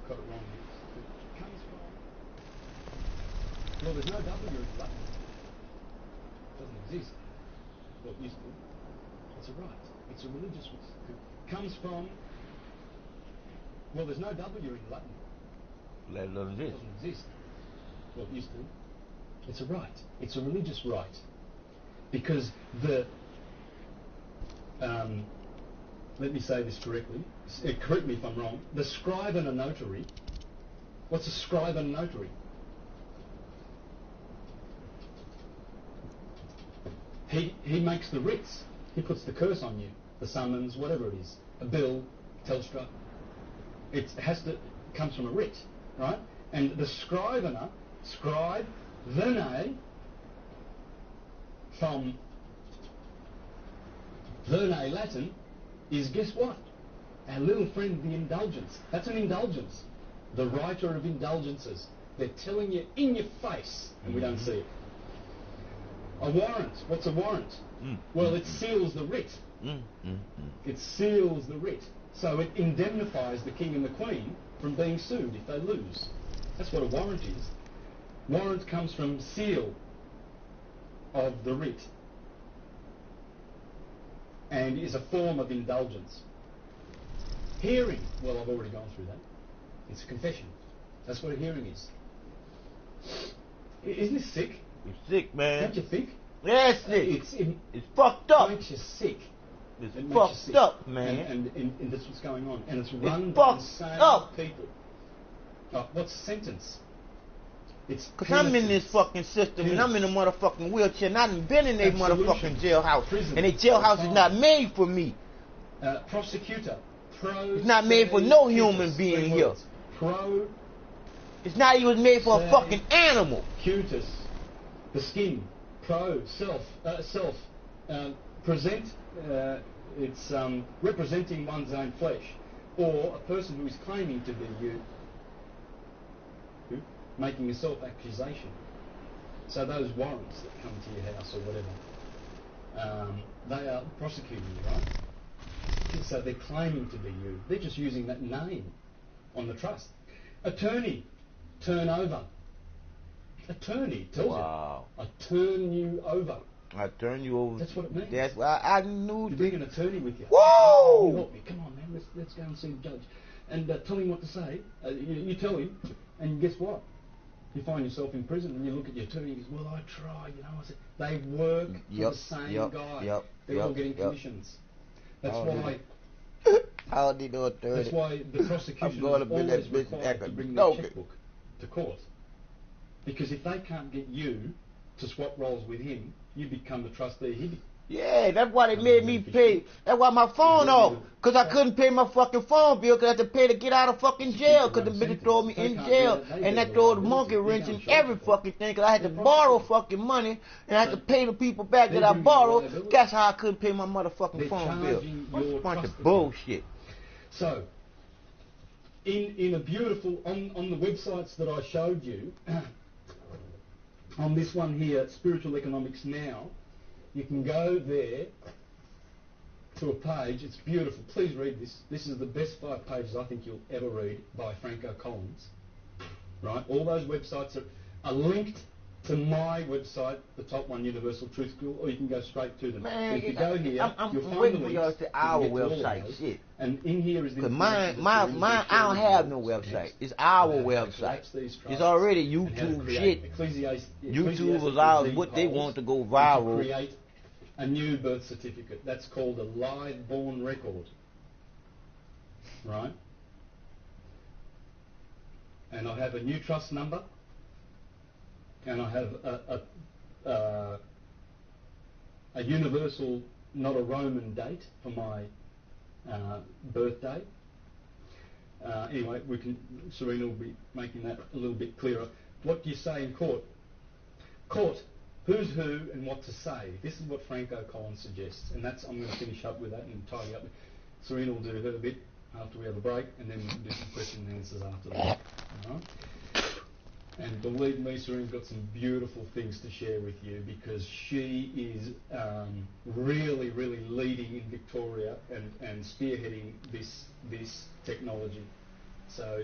Got it wrong here. It comes from... Well, there's no W in Latin. It doesn't exist. Well, it used to. It's a right. It's a religious right. It comes from... Well, there's no W in Latin. It doesn't exist. It doesn't exist. Well, it used to. It's a right. It's a religious right. Because the... let me say this correctly. Correct me if I'm wrong. The scribe and a notary. What's a scribe and a notary? He makes the writs. He puts the curse on you. The summons, whatever it is. A bill, Telstra. It comes from a writ, right? And the scrivener, scribe, verne, from verne Latin, is, guess what? Our little friend, the indulgence. That's an indulgence. The writer of indulgences. They're telling you in your face, and we don't see it. A warrant. What's a warrant? Well, it seals the writ. It seals the writ. So it indemnifies the king and the queen from being sued if they lose. That's what a warrant is. Warrant comes from seal of the writ and is a form of indulgence. Hearing, well, I've already gone through that. It's a confession. That's what a hearing is. Isn't this sick? It's sick, man. Don't you think? Yeah, it's sick. It's fucked up. It makes you sick. It's fucked up, man. And that's what's going on. And it's run It's by the fucked same up. people. Oh, what's the sentence? It's Cause I'm in this fucking system and I'm in a motherfucking wheelchair and I done been in a motherfucking jailhouse. Prison. And a jailhouse is not made for me. Prosecutor. It's not made for no human being here. It's not even made for a fucking animal. Cutis. The skin. Present. It's representing one's own flesh. Or a person who is claiming to be you. Making a self-accusation. So those warrants that come to your house or whatever, they are prosecuting you, right? So they're claiming to be you. They're just using that name on the trust. Attorney, turn over. Attorney tells you, I turn you over. I turn you over. That's what it means. That's why I knew. You bring an attorney with you. Whoa! You help me. Come on, man. Let's go and see the judge, and tell him what to say. You tell him, and guess what? You find yourself in prison and you look at your attorney and he goes, well, I tried, you know. I said, they work for the same guy. They're all getting commissions. That's why... How did you attorney? That's why the prosecution is always required to bring their checkbook to court. Because if they can't get you to swap roles with him, you become the trustee. Yeah, that's why they made me pay. That's why my phone off. Because I couldn't pay my fucking phone bill because I had to pay to get out of fucking jail. Because the bitch throw me in jail. And that throw the monkey wrench in every fucking thing. Because I had to borrow fucking money. And I had to pay the people back that I borrowed. That's how I couldn't pay my motherfucking phone bill. What's a bunch of bullshit. So, in a beautiful, on the websites that I showed you, on this one here, Spiritual Economics Now, you can go there to a page. It's beautiful. Please read this. This is the best 5 pages I think you'll ever read by Franco Collins. Right? All those websites are linked to my website, the top one, Universal Truth School, or you can go straight to them. Man, if you go here, you'll find waiting the for y'all to our website. Shit. And in here is the mine, I don't have no website. It's our website. It's already YouTube shit. YouTube allows what they want to go viral. To create a new birth certificate. That's called a live born record. Right? And I have a new trust number. And I have a universal, not a Roman date for my birthday. Anyway, Serena will be making that a little bit clearer. What do you say in court? Court, who's who and what to say. This is what Franco Collins suggests, and I'm going to finish up with that and tidy up. Serena will do her bit after we have a break, and then we'll do some question and answers after that. All right? And believe me, Serena's got some beautiful things to share with you because she is really, really leading in Victoria and spearheading this technology. So,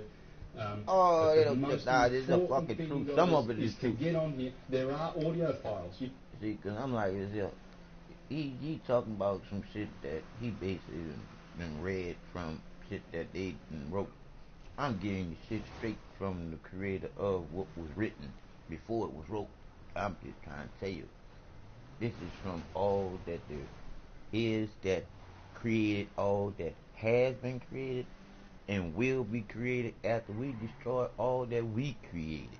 they don't get that. It's the fucking truth. Some of it is to get on here. There are audio files. See, because I'm like, he talking about some shit that he basically been read from shit that they wrote. I'm getting the shit straight from the creator of what was written before it was wrote. I'm just trying to tell you. This is from all that there is that created, all that has been created, and will be created after we destroy all that we created.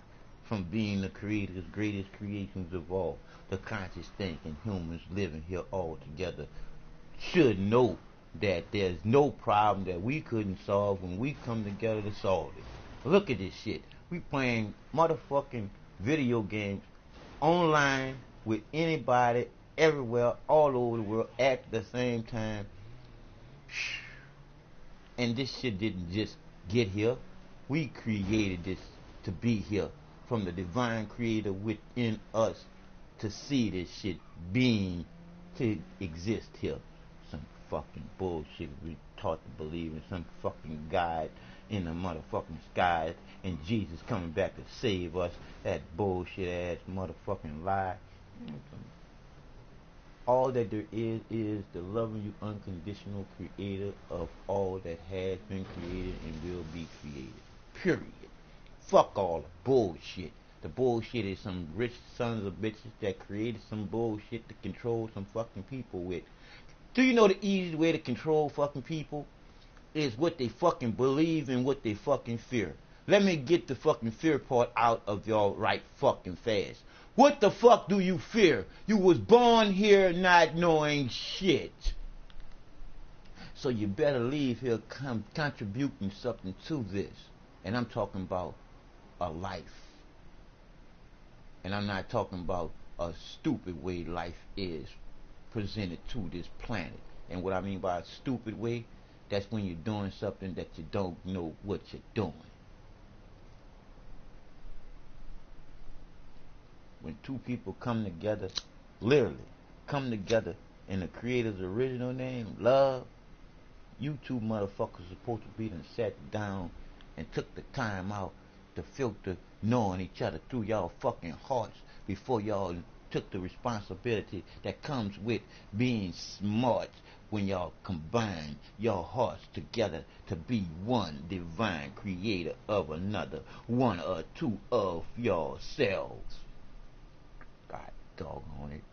From being the creator's greatest creations of all. The conscious thinking humans living here all together should know that there's no problem that we couldn't solve when we come together to solve it. Look at this shit. We playing motherfucking video games online with anybody, everywhere, all over the world at the same time. And this shit didn't just get here. We created this to be here, from the divine creator within us to see this shit being to exist here. Some fucking bullshit. We taught to believe in some fucking God in the motherfucking sky and Jesus coming back to save us. That bullshit ass motherfucking lie. All that there is the loving you unconditional creator of all that has been created and will be created. Period. Fuck all the bullshit. The bullshit is some rich sons of bitches that created some bullshit to control some fucking people with. Do you know the easiest way to control fucking people is what they fucking believe and what they fucking fear? Let me get the fucking fear part out of y'all right fucking fast. What the fuck do you fear? You was born here not knowing shit. So you better leave here contributing something to this. And I'm talking about a life. And I'm not talking about a stupid way life is presented to this planet. And what I mean by a stupid way, that's when you're doing something that you don't know what you're doing. When two people come together, literally come together in the creator's original name, love, you two motherfuckers are supposed to be done sat down and took the time out to filter knowing each other through y'all fucking hearts before y'all took the responsibility that comes with being smart when y'all combine your hearts together to be one divine creator of another, one or two of yourselves. God doggone it.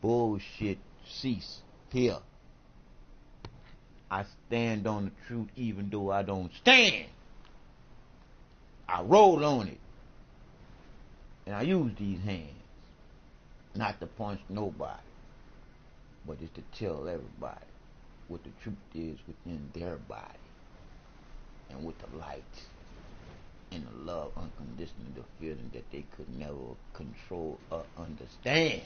Bullshit cease here. I stand on the truth even though I don't stand. I roll on it. And I use these hands. Not to punch nobody. But it's to tell everybody what the truth is within their body. And with the light. And the love unconditional, the feeling that they could never control or understand.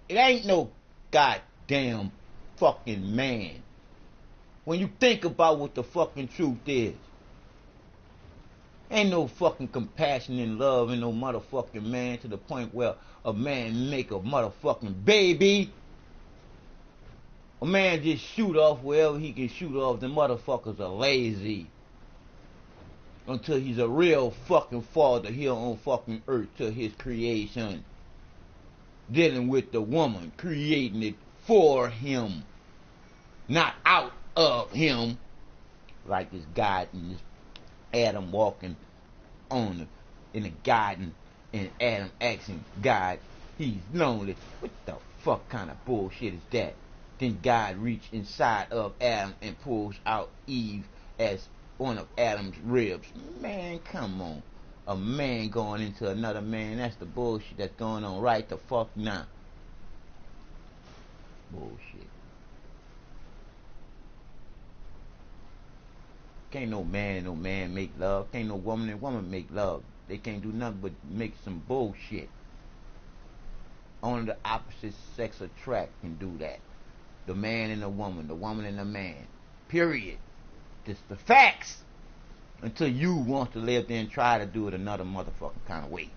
It ain't no goddamn fucking man. When you think about what the fucking truth is, ain't no fucking compassion and love in no motherfucking man to the point where a man make a motherfucking baby. A man just shoot off wherever he can shoot off. The motherfuckers are lazy. Until he's a real fucking father here on fucking earth to his creation. Dealing with the woman, creating it for him. Not out of him. Like this God and this Adam walking in the garden and Adam asking God, he's lonely. What the fuck kind of bullshit is that? Then God reached inside of Adam and pulls out Eve as one of Adam's ribs. Man, come on. A man going into another man, that's the bullshit that's going on right the fuck now. Bullshit. Can't no man and no man make love. Can't no woman and woman make love. They can't do nothing but make some bullshit. Only the opposite sex attract can do that. The man and the woman and the man. Period. Just the facts. Until you want to live there and try to do it another motherfucking kind of way.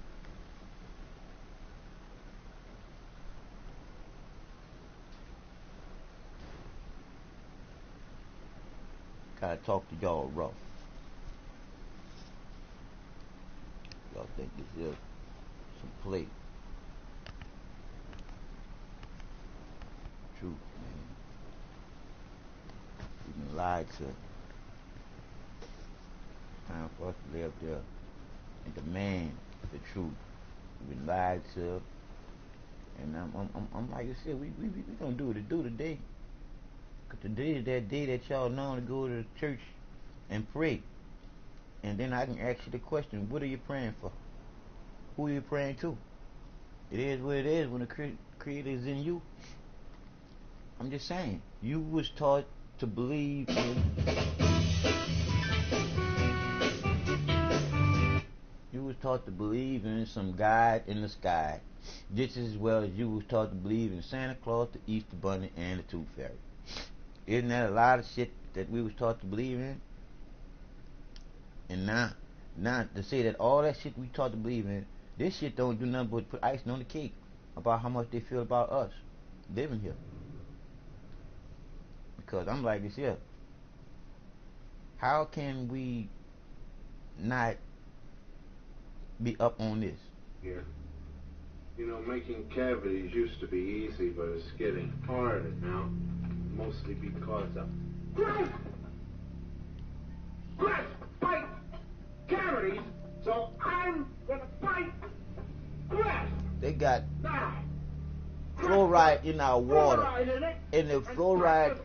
Gotta talk to y'all rough. Y'all think this is some play. Truth, man. We've been lied to. Time for us to live there and demand the truth. We've been lied to. And I'm like I said, we gonna do today. Cause today is that day that y'all know to go to the church and pray. And then I can ask you the question, what are you praying for? Who are you praying to? It is what it is when the Creator is in you. I'm just saying, you was taught to believe in... You was taught to believe in some God in the sky. Just as well as you was taught to believe in Santa Claus, the Easter Bunny, and the Tooth Fairy. Isn't that a lot of shit that we was taught to believe in? And now to say that all that shit we taught to believe in, this shit don't do nothing but put icing on the cake about how much they feel about us living here. Because I'm like this here. How can we not be up on this? Yeah. You know, making cavities used to be easy, but it's getting harder now. Mostly because of... Chris, fight cavities, so I'm gonna fight Chris. They got fluoride in our water, and the fluoride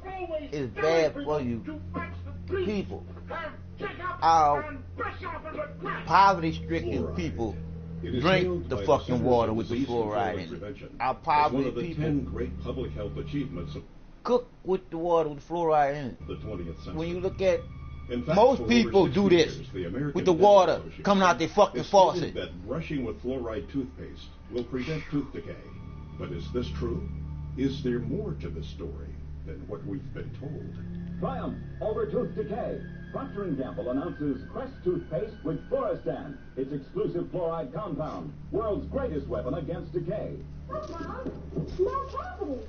is bad for you people. Our poverty-stricken people drink the fucking water with the fluoride in it. Our poverty people 10 great public health achievements of cook with the water with fluoride in it. the 20th century. When you look at In fact, most for people over 60 do this years, the American with the Dental water Association coming out their fucking has stated faucet. that brushing with fluoride toothpaste will prevent tooth decay. But is this true? Is there more to the story than what we've been told? Triumph over tooth decay. Procter & Gamble announces Crest toothpaste with Fluorestan, its exclusive fluoride compound, world's greatest weapon against decay. Look, Mom, small cavities.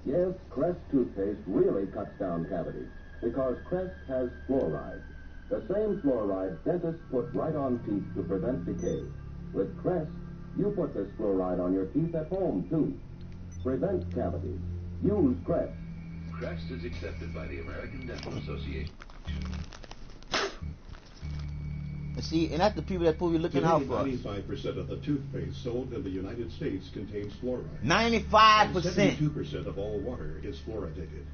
Yes, Crest toothpaste really cuts down cavities because Crest has fluoride. The same fluoride dentists put right on teeth to prevent decay. With Crest, you put this fluoride on your teeth at home, too. Prevent cavities. Use Crest. Crest is accepted by the American Dental Association. See, and that's the people that's supposed to be looking out for us. 95% of the toothpaste sold in the United States contains fluoride. 95%. 72% of all water is fluoridated.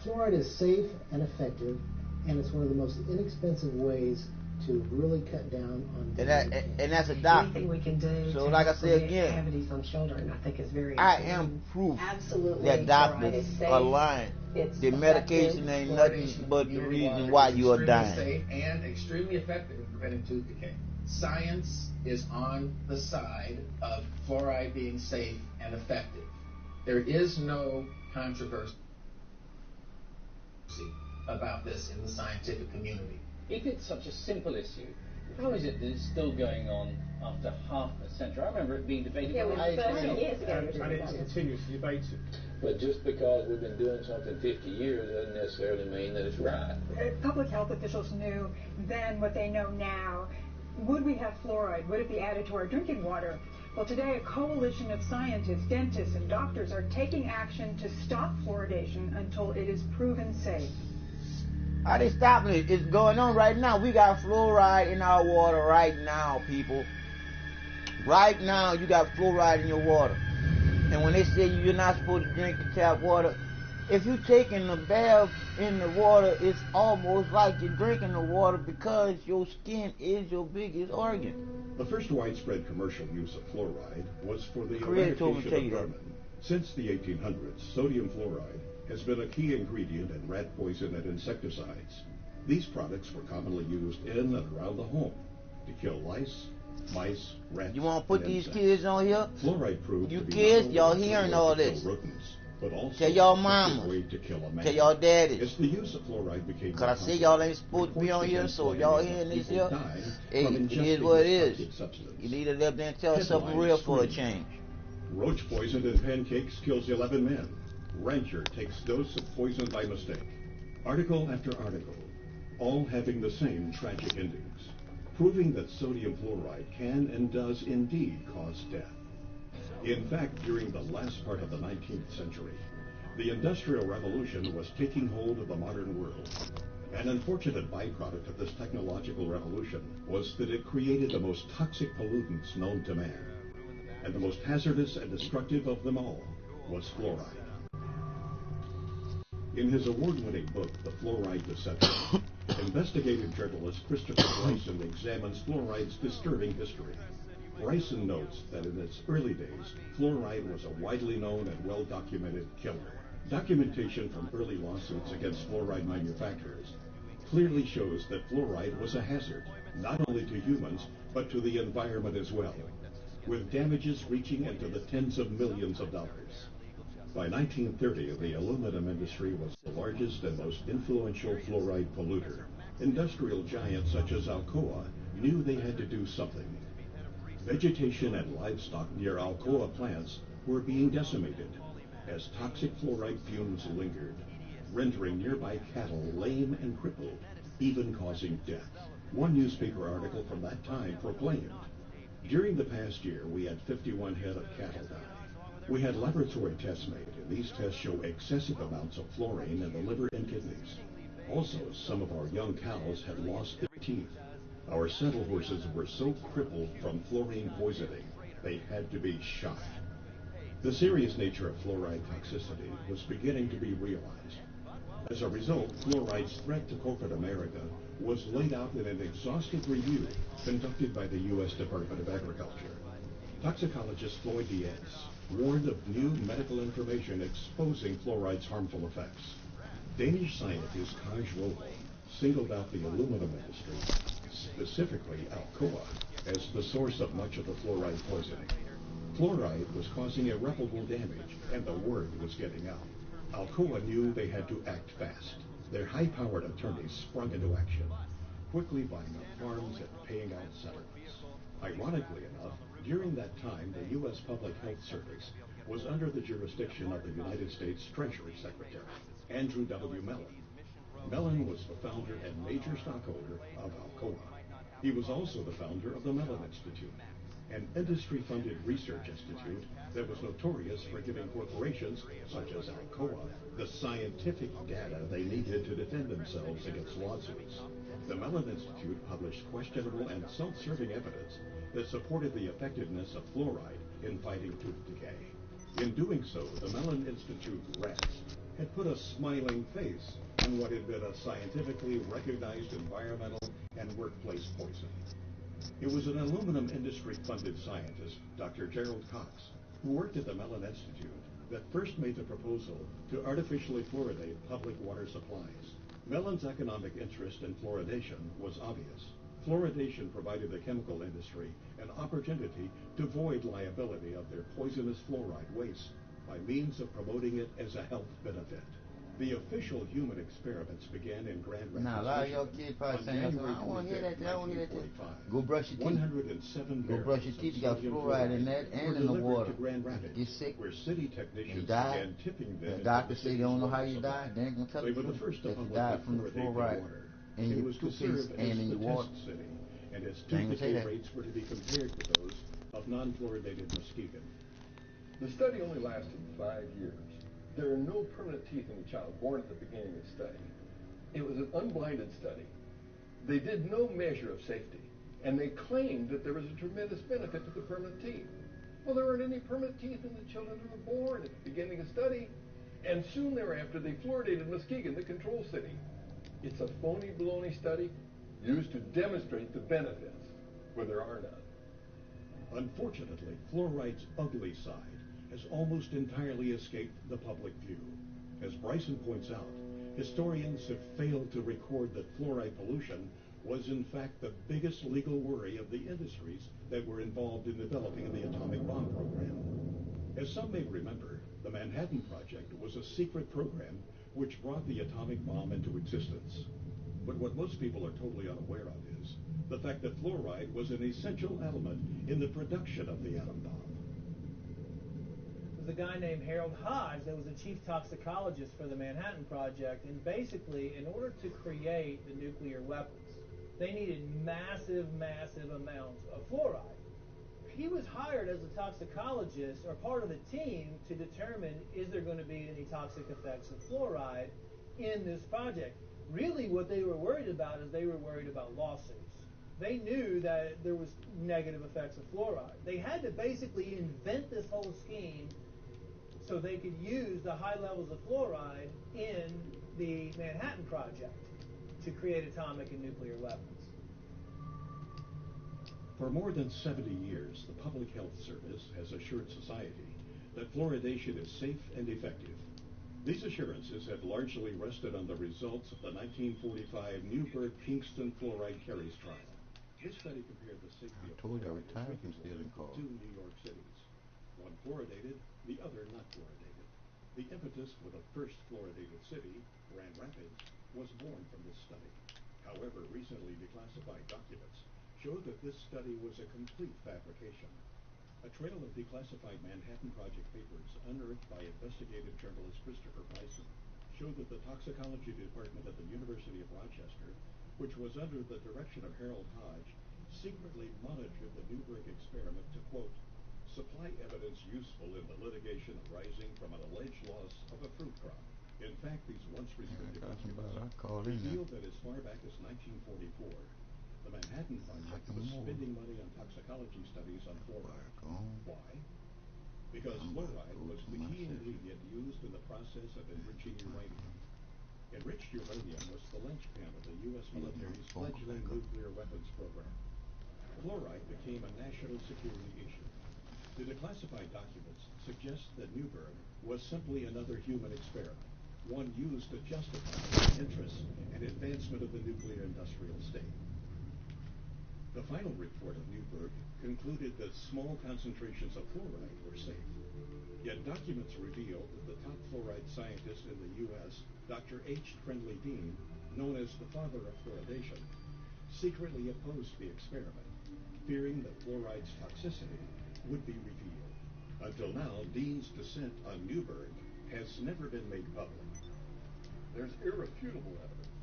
Fluoride is safe and effective, and it's one of the most inexpensive ways to really cut down on and that's a doctor. Anything we can do so to like I said again, cavities on children, I think is very I important. am proof Absolutely that doctors are lying. The medication ain't nothing but the reason why you are dying. Safe and extremely effective in preventing tooth decay. Science is on the side of fluoride being safe and effective. There is no controversy about this in the scientific community. If it's such a simple issue, how is it that it's still going on after half a century? I remember it being debated Yeah, for it was 30 years ago. and it's continuously debated. But just because we've been doing something 50 years doesn't necessarily mean that it's right. Public health officials knew then what they know now. Would we have fluoride? Would it be added to our drinking water? Well, today a coalition of scientists, dentists, and doctors are taking action to stop fluoridation until it is proven safe. How they stopping it? It's going on right now. We got fluoride in our water right now, people. Right now, you got fluoride in your water. And when they say you're not supposed to drink the tap water, if you're taking a bath in the water, it's almost like you're drinking the water because your skin is your biggest organ. The first widespread commercial use of fluoride was for the Creator told me to tell eradication you of that. vermin. Since the 1800s, sodium fluoride has been a key ingredient in rat poison and insecticides. These products were commonly used in and around the home to kill lice, mice, rats. You want to put and these insects. kids on here? Fluoride proved You to be kids, not y'all only a hearing way all to kill this. rodents, but also Tell y'all an effective mamas. way to kill a man. Tell y'all daddies. As the use of fluoride became Cause I say y'all ain't supposed to be on here, so y'all hearing this here. Hey, it is what it is. You need to live there and tell something real for a change. Roach poisoned in pancakes kills 11 men. Rancher takes dose of poison by mistake. Article after article, all having the same tragic endings, proving that sodium fluoride can and does indeed cause death. In fact, during the last part of the 19th century, the Industrial Revolution was taking hold of the modern world. An unfortunate byproduct of this technological revolution was that it created the most toxic pollutants known to man. And the most hazardous and destructive of them all was fluoride. In his award-winning book, The Fluoride Deception, investigative journalist Christopher Bryson examines fluoride's disturbing history. Bryson notes that in its early days, fluoride was a widely known and well-documented killer. Documentation from early lawsuits against fluoride manufacturers clearly shows that fluoride was a hazard, not only to humans, but to the environment as well, with damages reaching into the tens of millions of dollars. By 1930, the aluminum industry was the largest and most influential fluoride polluter. Industrial giants such as Alcoa knew they had to do something. Vegetation and livestock near Alcoa plants were being decimated as toxic fluoride fumes lingered, rendering nearby cattle lame and crippled, even causing death. One newspaper article from that time proclaimed, "During the past year, we had 51 head of cattle die. We had laboratory tests made, and these tests show excessive amounts of fluorine in the liver and kidneys. Also, some of our young cows had lost their teeth. Our saddle horses were so crippled from fluorine poisoning, they had to be shot." The serious nature of fluoride toxicity was beginning to be realized. As a result, fluoride's threat to corporate America was laid out in an exhaustive review conducted by the U.S. Department of Agriculture. Toxicologist Floyd Diaz warned of new medical information exposing fluoride's harmful effects. Danish scientist Kaj Rogel singled out the aluminum industry, specifically Alcoa, as the source of much of the fluoride poisoning. Fluoride was causing irreparable damage, and the word was getting out. Alcoa knew they had to act fast. Their high-powered attorneys sprung into action, quickly buying up farms and paying out settlements. Ironically enough, during that time, the U.S. Public Health Service was under the jurisdiction of the United States Treasury Secretary, Andrew W. Mellon. Mellon was the founder and major stockholder of Alcoa. He was also the founder of the Mellon Institute, an industry-funded research institute that was notorious for giving corporations such as Alcoa the scientific data they needed to defend themselves against lawsuits. The Mellon Institute published questionable and self-serving evidence that supported the effectiveness of fluoride in fighting tooth decay. In doing so, the Mellon Institute rats had put a smiling face on what had been a scientifically recognized environmental and workplace poison. It was an aluminum industry-funded scientist, Dr. Gerald Cox, who worked at the Mellon Institute, that first made the proposal to artificially fluoridate public water supplies. Mellon's economic interest in fluoridation was obvious. Fluoridation provided the chemical industry an opportunity to void liability of their poisonous fluoride waste by means of promoting it as a health benefit. The official human experiments began in Grand Rapids. Now, a lot of y'all kids probably saying, I don't want to hear that. I don't want to hear that. Go brush your teeth. 107 Go brush your teeth. You got fluoride in that and in the water. Get sick. Where city technicians die. began tipping them. The doctor say they don't know how you died. They ain't going to tell you that you died from the fluoride in your toothpaste and in your water. City, and its tooth decay rates were to be compared with those of non-fluoridated Muskegon. The study only lasted 5 years. There are no permanent teeth in the child born at the beginning of the study. It was an unblinded study. They did no measure of safety, and they claimed that there was a tremendous benefit to the permanent teeth. Well, there weren't any permanent teeth in the children who were born at the beginning of the study, and soon thereafter they fluoridated Muskegon, the control city. It's a phony baloney study used to demonstrate the benefits, where there are none. Unfortunately, fluoride's ugly side has almost entirely escaped the public view. As Bryson points out, historians have failed to record that fluoride pollution was in fact the biggest legal worry of the industries that were involved in developing the atomic bomb program. As some may remember, the Manhattan Project was a secret program which brought the atomic bomb into existence. But what most people are totally unaware of is the fact that fluoride was an essential element in the production of the atom bomb. There's a guy named Harold Hodge that was the chief toxicologist for the Manhattan Project, and basically, in order to create the nuclear weapons, they needed massive amounts of fluoride. He was hired as a toxicologist or part of the team to determine is there going to be any toxic effects of fluoride in this project. Really what they were worried about is they were worried about lawsuits. They knew that there was negative effects of fluoride. They had to basically invent this whole scheme so they could use the high levels of fluoride in the Manhattan Project to create atomic and nuclear weapons. For more than 70 years, the Public Health Service has assured society that fluoridation is safe and effective. These assurances have largely rested on the results of the 1945 Newburgh-Kingston fluoride carries trial. This study compared the safety of fluoride in two New York cities, one fluoridated, the other not fluoridated. The impetus for the first fluoridated city, Grand Rapids, was born from this study. However, recently declassified documents show that this study was a complete fabrication. A trail of declassified Manhattan Project papers unearthed by investigative journalist Christopher Bison showed that the toxicology department at the University of Rochester, which was under the direction of Harold Hodge, secretly monitored the Newberg experiment to, quote, supply evidence useful in the litigation arising from an alleged loss of a fruit crop. In fact, these once restricted documents reveal that as far back as 1944, the Manhattan Project was spending money on toxicology studies on fluoride. Why? Because fluoride was the key ingredient used in the process of enriching uranium. Enriched uranium was the linchpin of the U.S. military's fledgling nuclear weapons program. Fluoride became a national security issue. The declassified documents suggest that Newberg was simply another human experiment, one used to justify the interests and advancement of the nuclear industrial state. The final report of Newberg concluded that small concentrations of fluoride were safe. Yet documents reveal that the top fluoride scientist in the U.S., Dr. H. Trendley Dean, known as the father of fluoridation, secretly opposed the experiment, fearing that fluoride's toxicity would be revealed. Until now, Dean's dissent on Newberg has never been made public. There's irrefutable evidence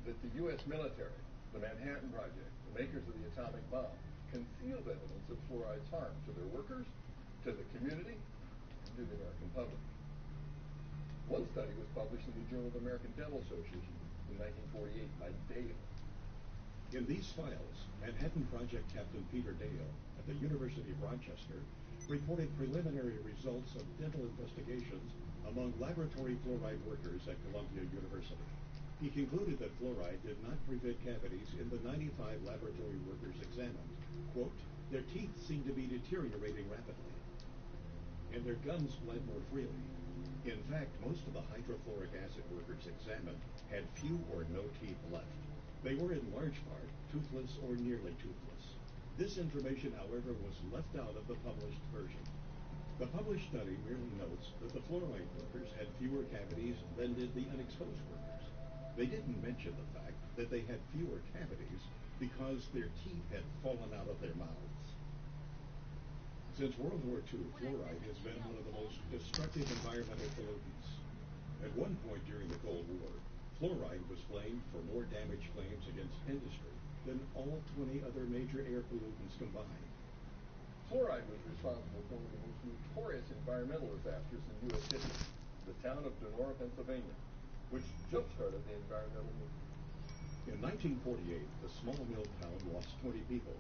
that the U.S. military, the Manhattan Project, the makers of the atomic bomb, concealed evidence of fluoride's harm to their workers, to the community, and to the American public. One study was published in the Journal of the American Dental Association in 1948 by Dale. In these files, Manhattan Project Captain Peter Dale at the University of Rochester reported preliminary results of dental investigations among laboratory fluoride workers at Columbia University. He concluded that fluoride did not prevent cavities in the 95 laboratory workers examined. Quote, their teeth seemed to be deteriorating rapidly, and their gums bled more freely. In fact, most of the hydrofluoric acid workers examined had few or no teeth left. They were in large part toothless or nearly toothless. This information, however, was left out of the published version. The published study merely notes that the fluoride workers had fewer cavities than did the unexposed workers. They didn't mention the fact that they had fewer cavities because their teeth had fallen out of their mouths. Since World War II, fluoride has been one of the most destructive environmental pollutants. At one point during the Cold War, fluoride was blamed for more damage claims against industry than all 20 other major air pollutants combined. Fluoride was responsible for one of the most notorious environmental disasters in U.S. history, the town of Donora, Pennsylvania, which jump-started the environmental movement. In 1948, the small mill town lost 20 people,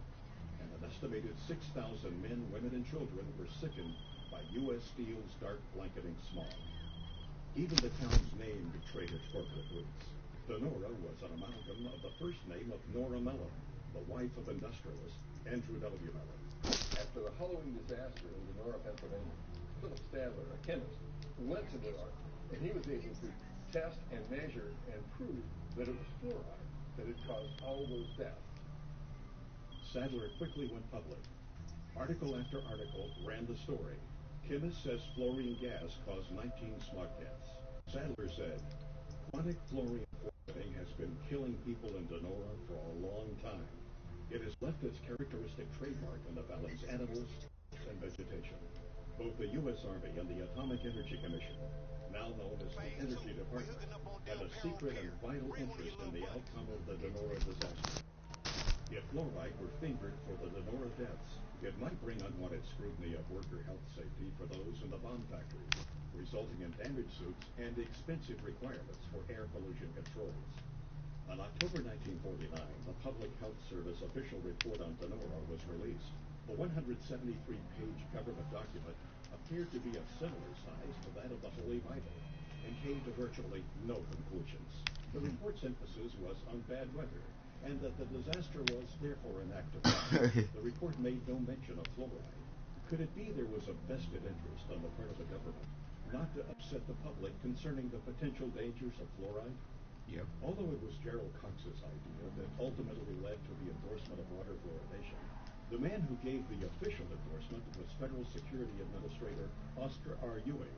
and an estimated 6,000 men, women, and children were sickened by U.S. Steel's dark blanketing smog. Even the town's name betrayed its corporate roots. Donora was an amalgam of the first name of Nora Mellon, the wife of industrialist Andrew W. Mellon. After the Halloween disaster in Donora, Pennsylvania, Philip Stadler, a chemist, went to Donora, and he was able to test and measure and prove that it was fluoride that had caused all those deaths. Sadler quickly went public. Article after article ran the story. Chemist says fluorine gas caused 19 smog deaths. Sadler said, chronic fluorine poisoning has been killing people in Donora for a long time. It has left its characteristic trademark on the valley's animals and vegetation. Both the U.S. Army and the Atomic Energy Commission, now known as the Energy Department, had a secret and vital interest in the outcome of the Donora disaster. If fluoride were fingered for the Donora deaths, it might bring unwanted scrutiny of worker health safety for those in the bomb factories, resulting in damage suits and expensive requirements for air pollution controls. On October 1949, the Public Health Service official report on Donora was released. The 173-page government document appeared to be of similar size to that of the Holy Bible and came to virtually no conclusions. The report's emphasis was on bad weather and that the disaster was therefore an act of God. The report made no mention of fluoride. Could it be there was a vested interest on the part of the government not to upset the public concerning the potential dangers of fluoride? Yep. Although it was Gerald Cox's idea that ultimately led to the endorsement of water fluoridation, the man who gave the official endorsement was Federal Security Administrator Oscar R. Ewing,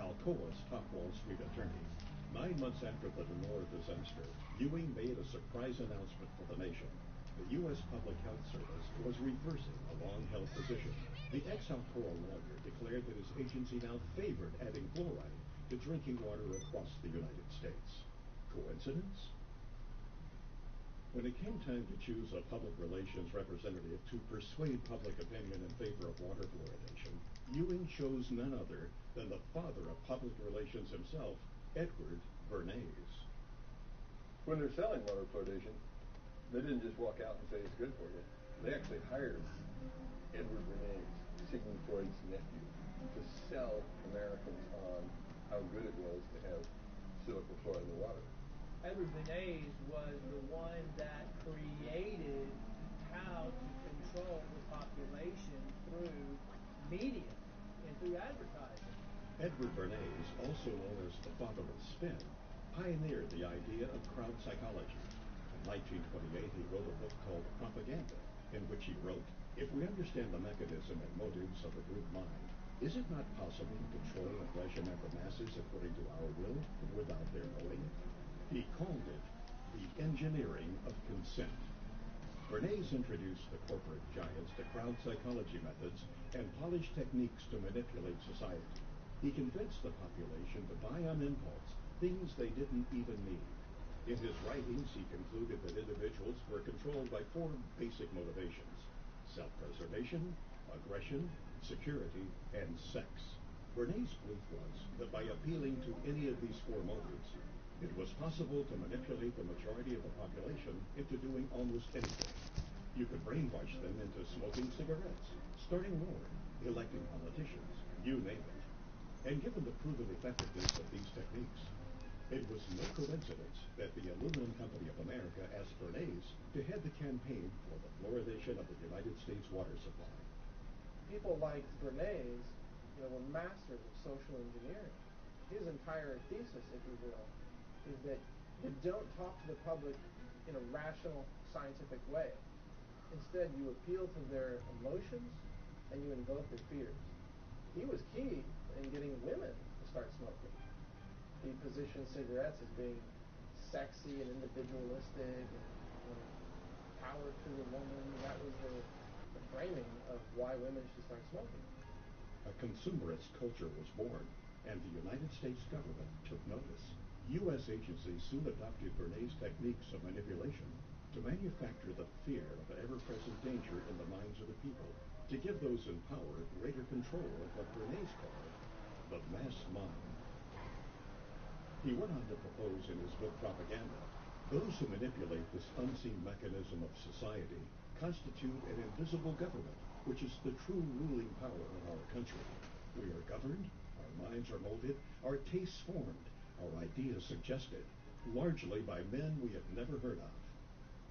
Alcoa's top Wall Street attorney. 9 months after the Denora disaster, Ewing made a surprise announcement for the nation. The U.S. Public Health Service was reversing a long-held position. The ex-Alcoa lawyer declared that his agency now favored adding fluoride to drinking water across the United States. Coincidence? When it came time to choose a public relations representative to persuade public opinion in favor of water fluoridation, Ewing chose none other than the father of public relations himself, Edward Bernays. When they're selling water fluoridation, they didn't just walk out and say it's good for you. They actually hired Edward Bernays, Sigmund Freud's nephew, to sell Americans on how good it was to have silica fluoride in the water. Edward Bernays was the one that created how to control the population through media and through advertising. Edward Bernays, also known as the father of spin, pioneered the idea of crowd psychology. In 1928, he wrote a book called Propaganda, in which he wrote, "If we understand the mechanism and motives of the group mind, is it not possible to control and regiment the masses according to our will without their knowing?" He called it the engineering of consent. Bernays introduced the corporate giants to crowd psychology methods and polished techniques to manipulate society. He convinced the population to buy on impulse things they didn't even need. In his writings, he concluded that individuals were controlled by 4 basic motivations: self-preservation, aggression, security, and sex. Bernays' belief was that by appealing to any of these 4 motives, it was possible to manipulate the majority of the population into doing almost anything. You could brainwash them into smoking cigarettes, starting war, electing politicians, you name it. And given the proven effectiveness of these techniques, it was no coincidence that the Aluminum Company of America asked Bernays to head the campaign for the fluoridation of the United States water supply. People like Bernays, were masters of social engineering. His entire thesis, if you will, is that you don't talk to the public in a rational, scientific way. Instead, you appeal to their emotions and you invoke their fears. He was key in getting women to start smoking. He positioned cigarettes as being sexy and individualistic and power to the woman. That was the framing of why women should start smoking. A consumerist culture was born, and the United States government took notice. U.S. agencies soon adopted Bernays' techniques of manipulation to manufacture the fear of the ever-present danger in the minds of the people, to give those in power greater control of what Bernays called the mass mind. He went on to propose in his book Propaganda, those who manipulate this unseen mechanism of society constitute an invisible government, which is the true ruling power of our country. We are governed, our minds are molded, our tastes formed, our ideas suggested, largely by men we have never heard of.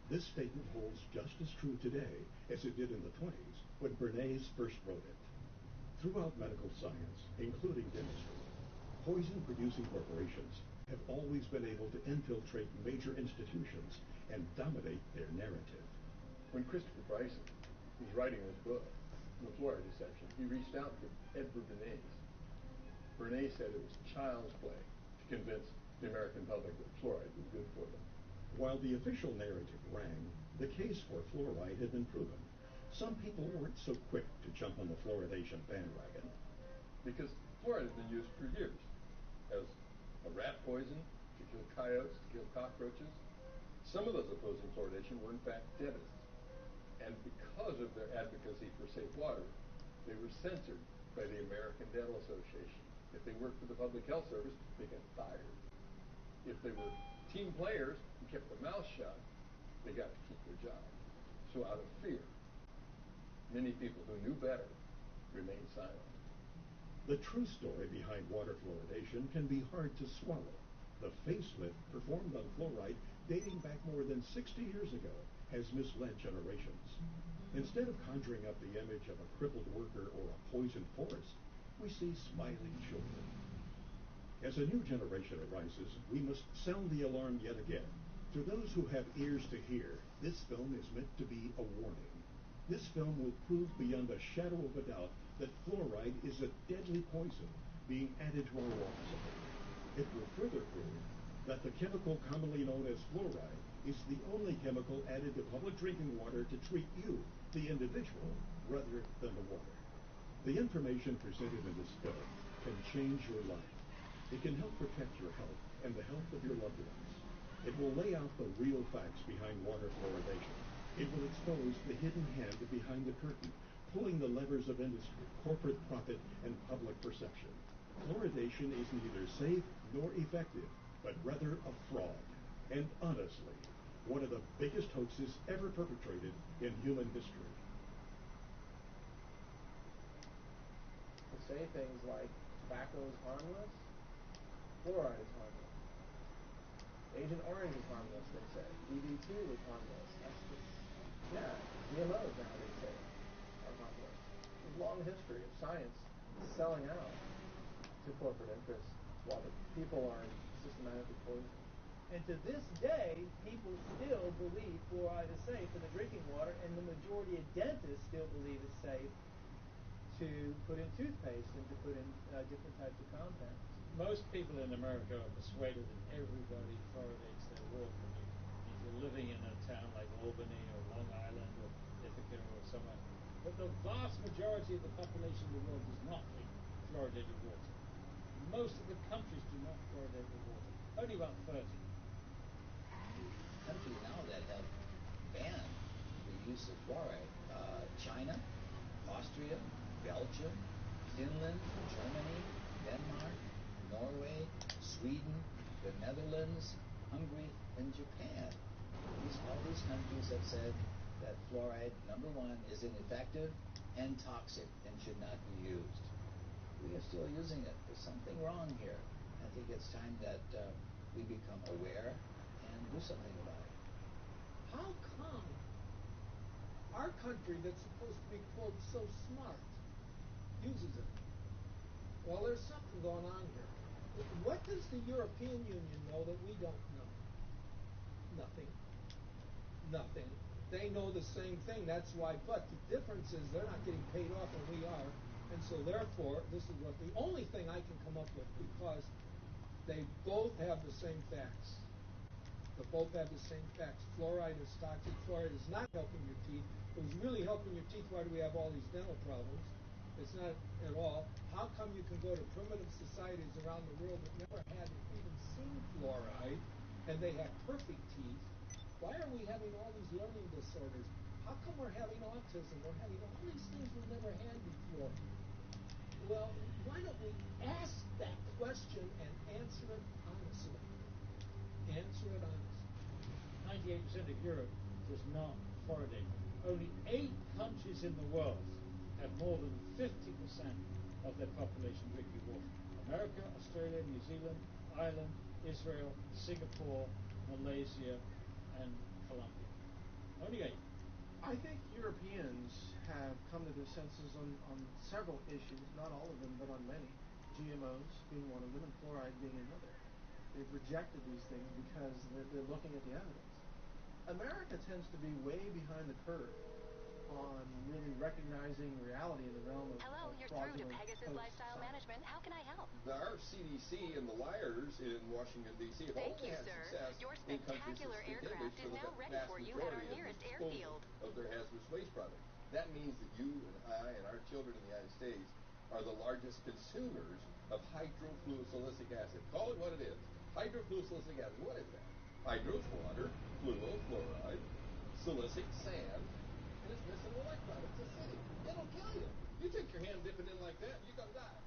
This statement holds just as true today as it did in the 20s when Bernays first wrote it. Throughout medical science, including dentistry, poison-producing corporations have always been able to infiltrate major institutions and dominate their narrative. When Christopher Bryson was writing his book, The Fluoride Deception, he reached out to Edward Bernays. Bernays said it was child's play to convince the American public that fluoride was good for them. While the official narrative rang, the case for fluoride had been proven. Some people weren't so quick to jump on the fluoridation bandwagon. Because fluoride has been used for years as a rat poison, to kill coyotes, to kill cockroaches. Some of those opposing fluoridation were in fact dentists. And because of their advocacy for safe water, they were censored by the American Dental Association. If they worked for the Public Health Service, they got fired. If they were team players who kept their mouth shut, they got to keep their job. So out of fear, many people who knew better remained silent. The true story behind water fluoridation can be hard to swallow. The facelift performed on fluoride dating back more than 60 years ago has misled generations. Instead of conjuring up the image of a crippled worker or a poisoned forest, we see smiling children. As a new generation arises, we must sound the alarm yet again. To those who have ears to hear, this film is meant to be a warning. This film will prove beyond a shadow of a doubt that fluoride is a deadly poison being added to our water supply. It will further prove that the chemical commonly known as fluoride is the only chemical added to public drinking water to treat you, the individual, rather than the water. The information presented in this film can change your life. It can help protect your health and the health of your loved ones. It will lay out the real facts behind water fluoridation. It will expose the hidden hand behind the curtain, pulling the levers of industry, corporate profit, and public perception. Fluoridation is neither safe nor effective, but rather a fraud. And honestly, one of the biggest hoaxes ever perpetrated in human history. To say things like tobacco is harmless, fluoride is harmless. Agent Orange is harmless, they say. DD2 is harmless. GMOs now, they say, are harmless. There's a long history of science selling out to corporate interests while the people are systematically poisoned. And to this day, people still believe fluoride is safe in the drinking water, and the majority of dentists still believe it's safe to put in toothpaste and to put in different types of compounds. Most people in America are persuaded that everybody fluoridates their water. If you're living in a town like Albany or Long Island or Ithaca or somewhere. But the vast majority of the population of the world does not drink fluoridated water. Most of the countries do not fluoridate their water. Only about 30. Countries now that have banned the use of fluoride: China, Austria, Belgium, Finland, Germany, Denmark, Norway, Sweden, the Netherlands, Hungary, and Japan. All these countries have said that fluoride, number one, is ineffective and toxic and should not be used. We are still using it. There's something wrong here. I think it's time that we become aware and do something about it. How come our country that's supposed to be, quote, so smart, uses it? Well, there's something going on here. What does the European Union know that we don't know? Nothing. Nothing. They know the same thing. That's why. But the difference is they're not getting paid off, and we are. And so, therefore, this is what the only thing I can come up with, because they both have the same facts. They both have the same facts. Fluoride is toxic. Fluoride is not helping your teeth. If it was really helping your teeth, why do we have all these dental problems? It's not at all. How come you can go to primitive societies around the world that never had even seen fluoride, and they have perfect teeth? Why are we having all these learning disorders? How come we're having autism? We're having all these things we've never had before. Well, why don't we ask that question and answer it honestly? Answer it honestly. 98% of Europe does not fluoridate. Only 8 countries in the world have more than 50% of their population drinking water. America, Australia, New Zealand, Ireland, Israel, Singapore, Malaysia, and Colombia. Only 8. I think Europeans have come to their senses on several issues, not all of them, but on many. GMOs being one of them, and fluoride being another. They've rejected these things because they're looking at the evidence. America tends to be way behind the curve on really recognizing reality in the realm of Hello, you're through to Pegasus Lifestyle Management. How can I help? Our CDC and the liars in Washington, D.C. have Thank only you, had sir. success Your in countries spectacular that speak aircraft English is now for the ready vast for you at our majority nearest of the airfield. of their hazardous waste product. That means that you and I and our children in the United States are the largest consumers of hydrofluosilicic acid. Call it what it is. Hydrofluosilicic acid. What is that? Hydro's water, fluo, fluoride, silicic, sand, and it's missing an electron. It's acidic. It'll kill you. You take your hand, dip it in like that, you're going to die.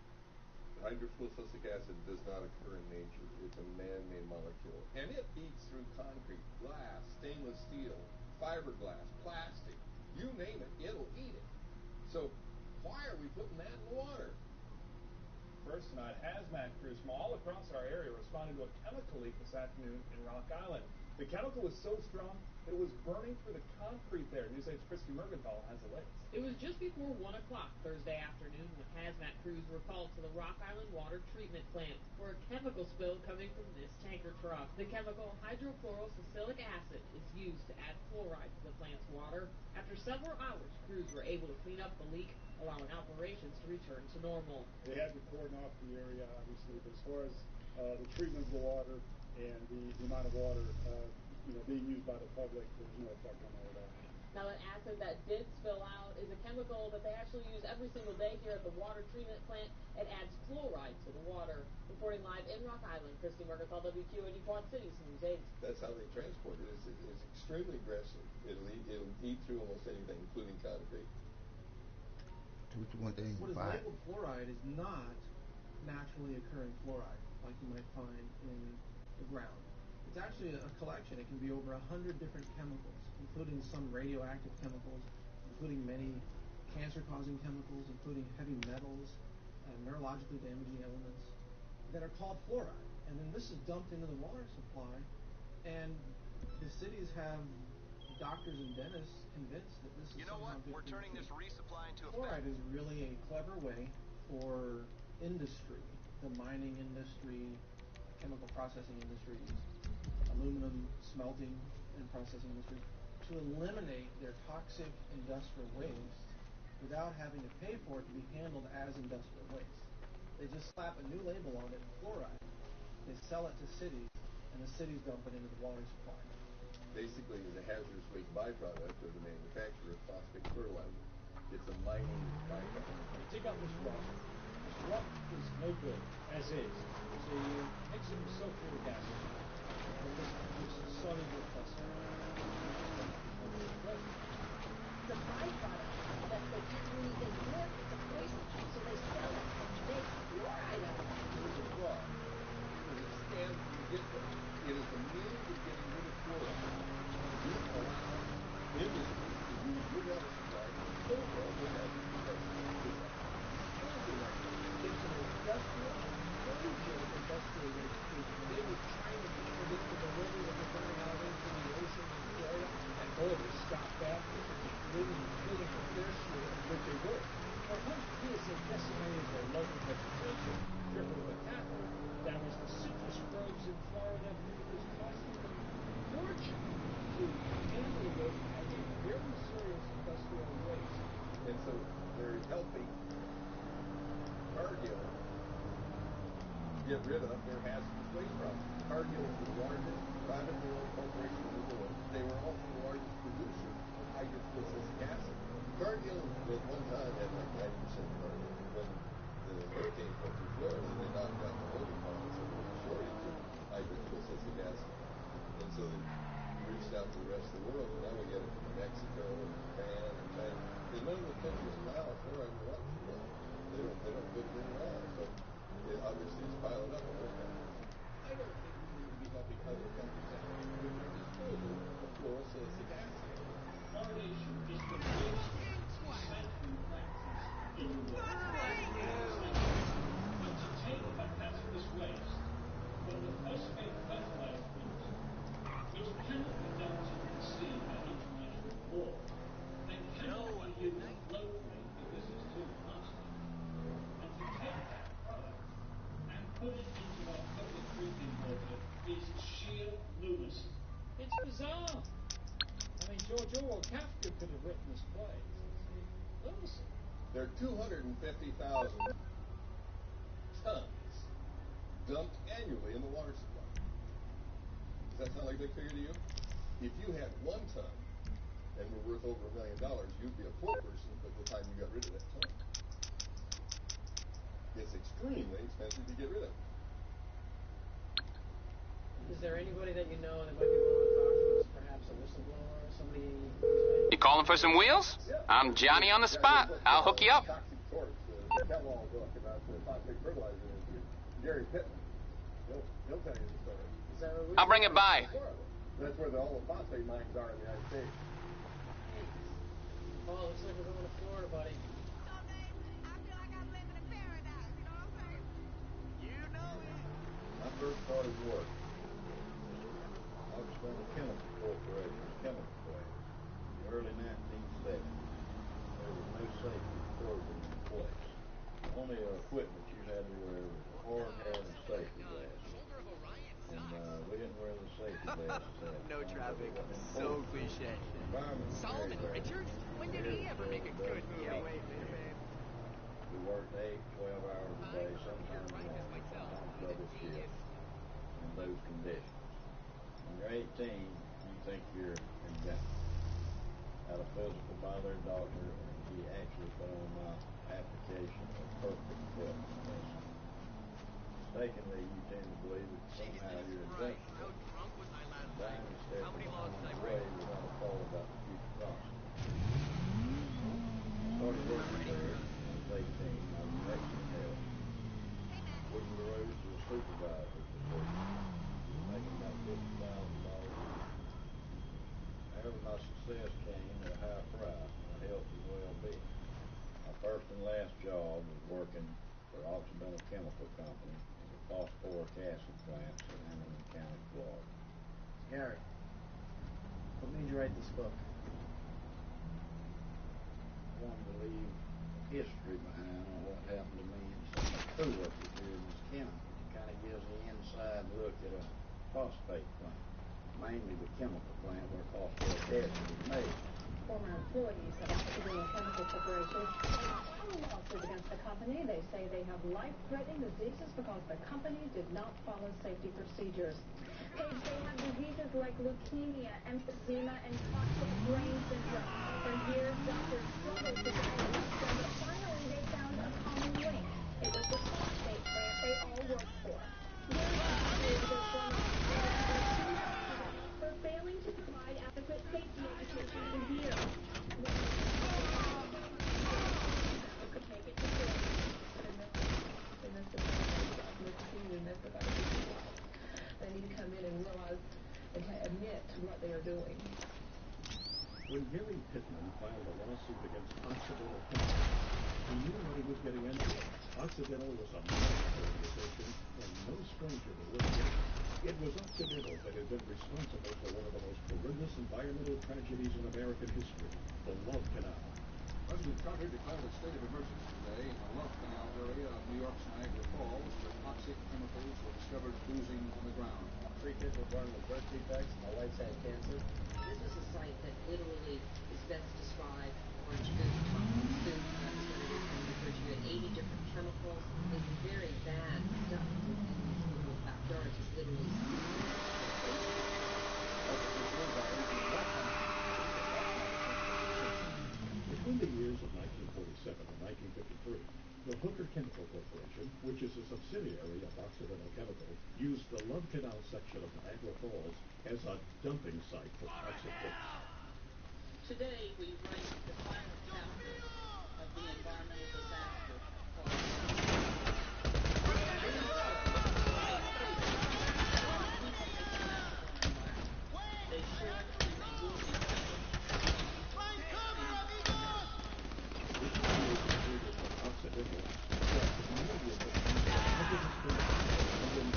Hydrofluosilicic acid does not occur in nature. It's a man-made molecule. And it eats through concrete, glass, stainless steel, fiberglass, plastic. You name it, it'll eat it. So why are we putting that in the water? First tonight, hazmat crews from all across our area responded to a chemical leak this afternoon in Rock Island. The chemical was so strong, It was burning through the concrete there. News 8's Christy Mergenthal has the latest. It was just before 1 o'clock Thursday afternoon when hazmat crews were called to the Rock Island Water Treatment Plant for a chemical spill coming from this tanker truck. The chemical hydrochlorosilicic acid is used to add fluoride to the plant's water. After several hours, crews were able to clean up the leak, allowing operations to return to normal. They had to cordon off the area, obviously, but as far as the treatment of the water and the amount of water being used by the public, there's no effect on that at all. Now, that acid that did spill out is a chemical that they actually use every single day here at the water treatment plant. It adds fluoride to the water. Reporting live in Rock Island, Christy Mergenthal, WQAD Quad Cities News 8. That's how they transport it. It's extremely aggressive. It'll eat through almost anything, including concrete. What is labeled fluoride is not naturally occurring fluoride like you might find in the ground. It's actually a collection. It can be over 100 different chemicals, including some radioactive chemicals, including many cancer-causing chemicals, including heavy metals, neurologically damaging elements that are called fluoride. And then this is dumped into the water supply, and the cities have doctors and dentists convinced that this is somehow good. We're turning this resupply into a fluoride is really a clever way for industry, the mining industry, chemical processing industries, aluminum smelting and processing industries, to eliminate their toxic industrial waste without having to pay for it to be handled as industrial waste. They just slap a new label on it, fluoride. They sell it to cities, and the cities dump it into the water supply. Basically, it's a hazardous waste byproduct of the manufacture of phosphate fertilizer. It's a mining byproduct. Take out this rock. This rock is no good, as is. So you mix it with sulfuric acid. Which is soluble phosphate. The byproduct that they can't really ignore. It's a poison, so they sell it and make fluoride out of it. It's a fraud. It stands from the get-go. It is the means of getting rid of fluoride. You allow industry to use your water supply to dispose of the hazardous waste. It's an industrial, major industrial waste. They were trying to turn it into the river that they're going out into the ocean in Florida, and they stopped that. Living for their share, which they were. Well, once PSA decimated their local vegetation, crippled the cattle, damaged the citrus groves in Florida, it was costing them a fortune to handle this as a very serious industrial waste. And so they're helping Cargill get rid of their hazardous waste problem. Cargill is the largest privately owned corporation in the world. They were also the largest producer of hydrochloric acid. Cargill at one time had like 90% of Cargill. When the hurricanes went through Florida, they knocked out the holding ponds, so there was a shortage of hydrochloric acid. And so they reached out to the rest of the world, and now we get it from Mexico and Japan and China. And none of the countries allow fluoride in the water supply. They don't put it in at all. But it obviously is piling up in other countries. I don't think we need to be helping other countries out with their disposal of fluorosilicic acid. Fluoridation is the most recycling practice in the world. But to take that hazardous waste from the phosphate fertilizer industry, which cannot be dumped into the sea by international law, and cannot be used locally because it's too costly, and to take that product and put it into our public drinking water is sheer lunacy. It's bizarre. I mean, George Orwell, Kafka could have written this play. It's lunacy. There are 250,000 tons dumped annually in the water supply. Does that sound like a big figure to you? If you had 1 ton and were worth over $1 million, you'd be a poor person by the time you got rid of that ton. It's extremely expensive to get rid of. Is there anybody that you know that might be willing to talk to us? Perhaps a whistleblower or somebody? You calling for some wheels? I'm Johnny on the spot. I'll hook you up. Toxic torch, the tell-all book about the phosphate fertilizer industry. Gary Pittman. He'll tell you the story. Is that what I'll bring it by. That's where all the phosphate mines are in the United States. Oh, looks like we're going to Florida, buddy. My first thought is war. Occidental Chemical Corporation, chemical plant, early 1970s. There was no safety program in place. The only equipment you had to wear was a hard hat and safety glasses. And we didn't wear the safety glasses. No traffic. So cliche. Solomon Richards? When did he ever make a good movie? Yeah, wait, man. We worked 8, 12 hours a day, sometimes sometimes double shift in those conditions. When you're 18, you think you're inventive. Had a physical by their doctor, and he actually put on my application a perfect fit test. Mistakenly, you tend to believe that somehow you're inventive. How drunk was I last night? Dying instead How of many miles did I way break? without a thought about the future prospects. Started working there when I was 18. I was in excellent health. Wouldn't the road to a supervisor for 3 years. Making about $50,000 a year. However, my success came at a high price, my health and well-being. My first and last job was working for Occidental Chemical Company in the phosphoric acid plants in Hamilton County, Florida. Gary, what made you write this book? I wanted to leave history behind on what happened to me and some of my co-workers here in this county. It kind of gives the inside look at a phosphate plant, mainly the chemical plant where phosphoric acid is made. Former employees of Occidental Chemical Corporation filed a lawsuit against the company. They say they have life-threatening diseases because the company did not follow safety procedures. Paige, they have diseases like leukemia, emphysema, and toxic brain syndrome. For years, doctors struggled to diagnose them, but finally they found a common link. It was the phosphate plant they all worked for. For failing to provide adequate safety education for years. Could make it to court. They missed it. They missed it. They need to come in and realize and to admit to what they are doing. When Gary Pittman filed a lawsuit against Occidental Chemical, he knew what he was getting into. Occidental was a massive organization and no stranger to litigation. It was Occidental that had been responsible for one of the most horrendous environmental tragedies in American history, the Love Canal. President Carter declared a state of emergency today in the Love Canal area of New York's Niagara Falls, where toxic chemicals were discovered oozing on the ground. 3 kids were born with birth defects, my wife's had cancer. This is a site that literally is best described orange food, toxic soup, that's what it is referred to at 80 different chemicals. It's very bad stuff in these people's backyards. It's literally Between the years of 1947 and 1953, the Hooker Chemical Corporation, which is a subsidiary of Occidental Chemical, used the Love Canal section of Niagara Falls as a dumping site for toxic waste. Today, we write the final chapter of the environmental disaster They should and they will be Occidental cost millions of tons of hazardous waste and then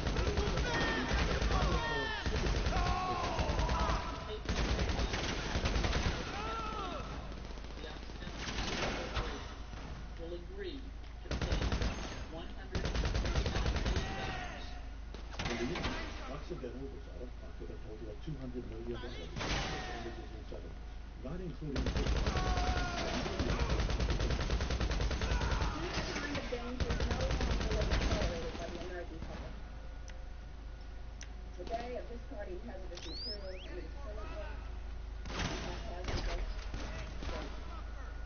will agree to pay $150 million. In the end, Occidental was out of pocket a total of $200 million in damages and settlements, not including the The day of discarding hazardous materials indiscriminately and hazardous.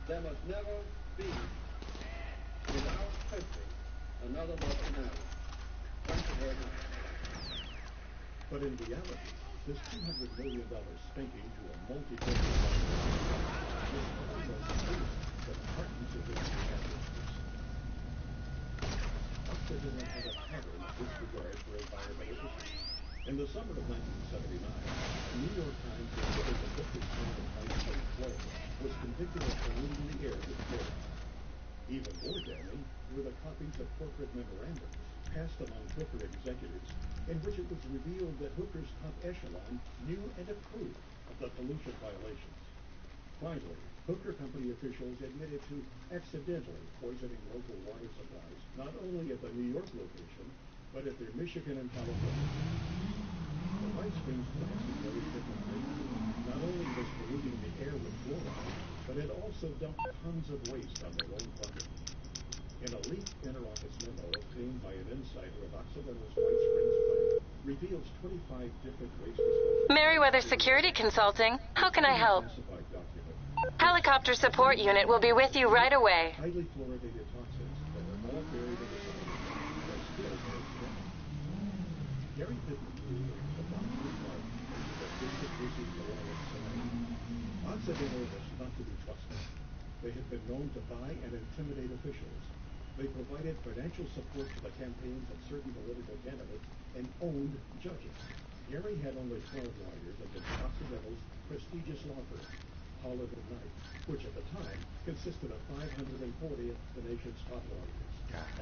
There must never be in our country another Love Canal. Thank you very much. But in reality, this $200 million spanking to a multi-billion-dollar was almost free for tons of hazardous. Occidental had a pattern of disregard for environmental issues. In the summer of 1979, the New York Times reported that Victor's town in White Plains, Florida, was convicted of polluting the air with fluoride. Even more damning were the copies of corporate memorandums passed among Hooker executives in which it was revealed that Hooker's top echelon knew and approved of the pollution violations. Finally, Hooker Company officials admitted to accidentally poisoning local water supplies, not only at the New York location, but at their Michigan and California. The White Springs plant in very different places not only was polluting the air with fluoride, but had also dumped tons of waste on their own property. In a leaked interoffice memo obtained by an insider of Occidental's White Springs plant reveals 25 different waste disposal. Meriwether Security Consulting. How can I help? Helicopter support unit will be with you right away. Highly fluoridated toxins that are all buried in the soil are still very strong. Gary Pittman knew the bottom was dark that this produces the oil of cyanide. Occidental was not to be trusted. They had been known to buy and intimidate officials. They provided financial support to the campaigns of certain political candidates and owned judges. Gary had only 12 lawyers against Occidental's prestigious law firm, Holland & Knight, which at the time consisted of 540 of the nation's top lawyers.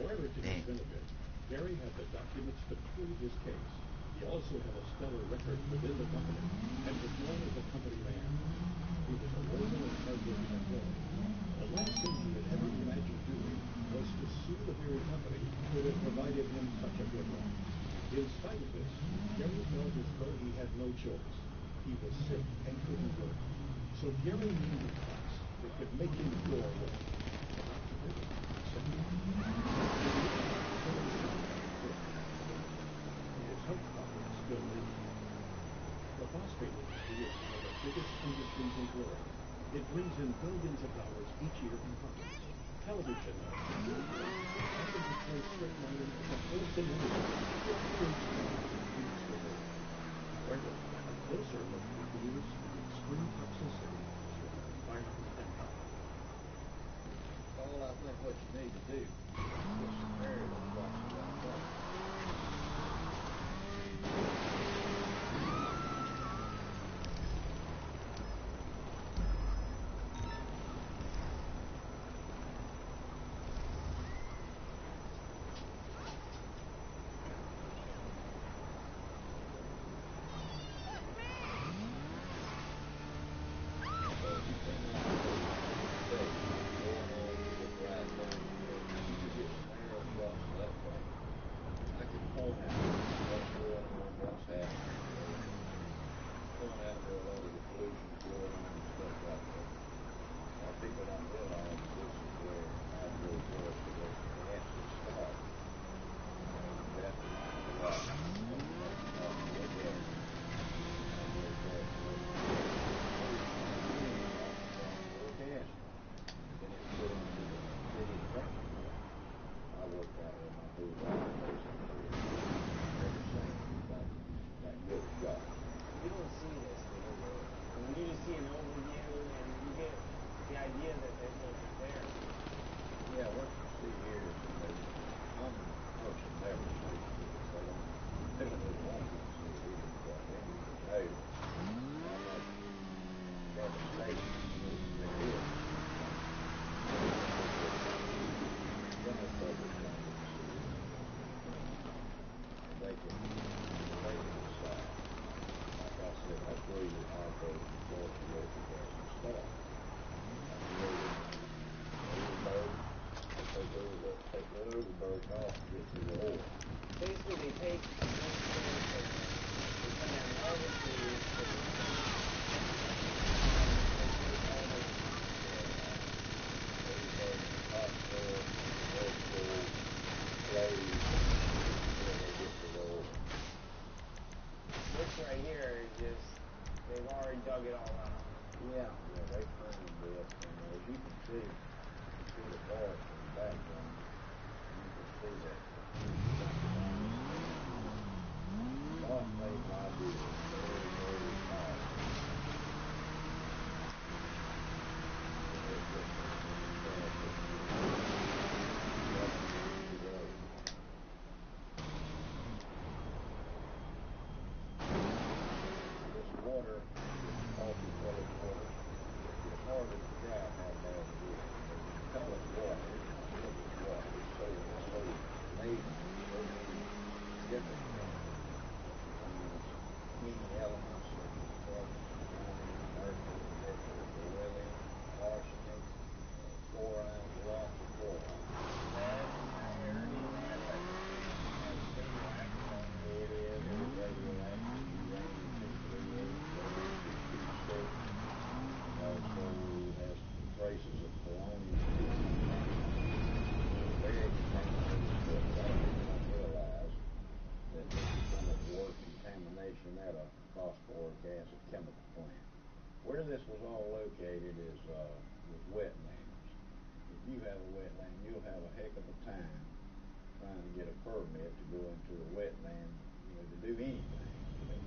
However, to his benefit, Gary had the documents to prove his case. He also had a stellar record within the company and was known as a company man. He was a loyal and hard-working employee. The last thing he had ever imagined doing was to sue the very company that had provided him such a good run. In spite of this, Gary felt as though he had no choice. He was sick and couldn't work. So Gary needed a class that could make him go away. His health problem still leaking. The phosphate industry is one of the biggest industries in Florida. It brings in billions of dollars each year in profits. Television often portrays strip mining as a wholesome industry. However, a closer look reveals the extreme toxicity to our environment and health. Well, I think what you need to do is get some variables right around that. Basically, they take these things, they come in all the trees, phosphoric acid chemical plant. Where this was all located is wetlands. If you have a wetland, you'll have a heck of a time trying to get a permit to go into a wetland, to do anything.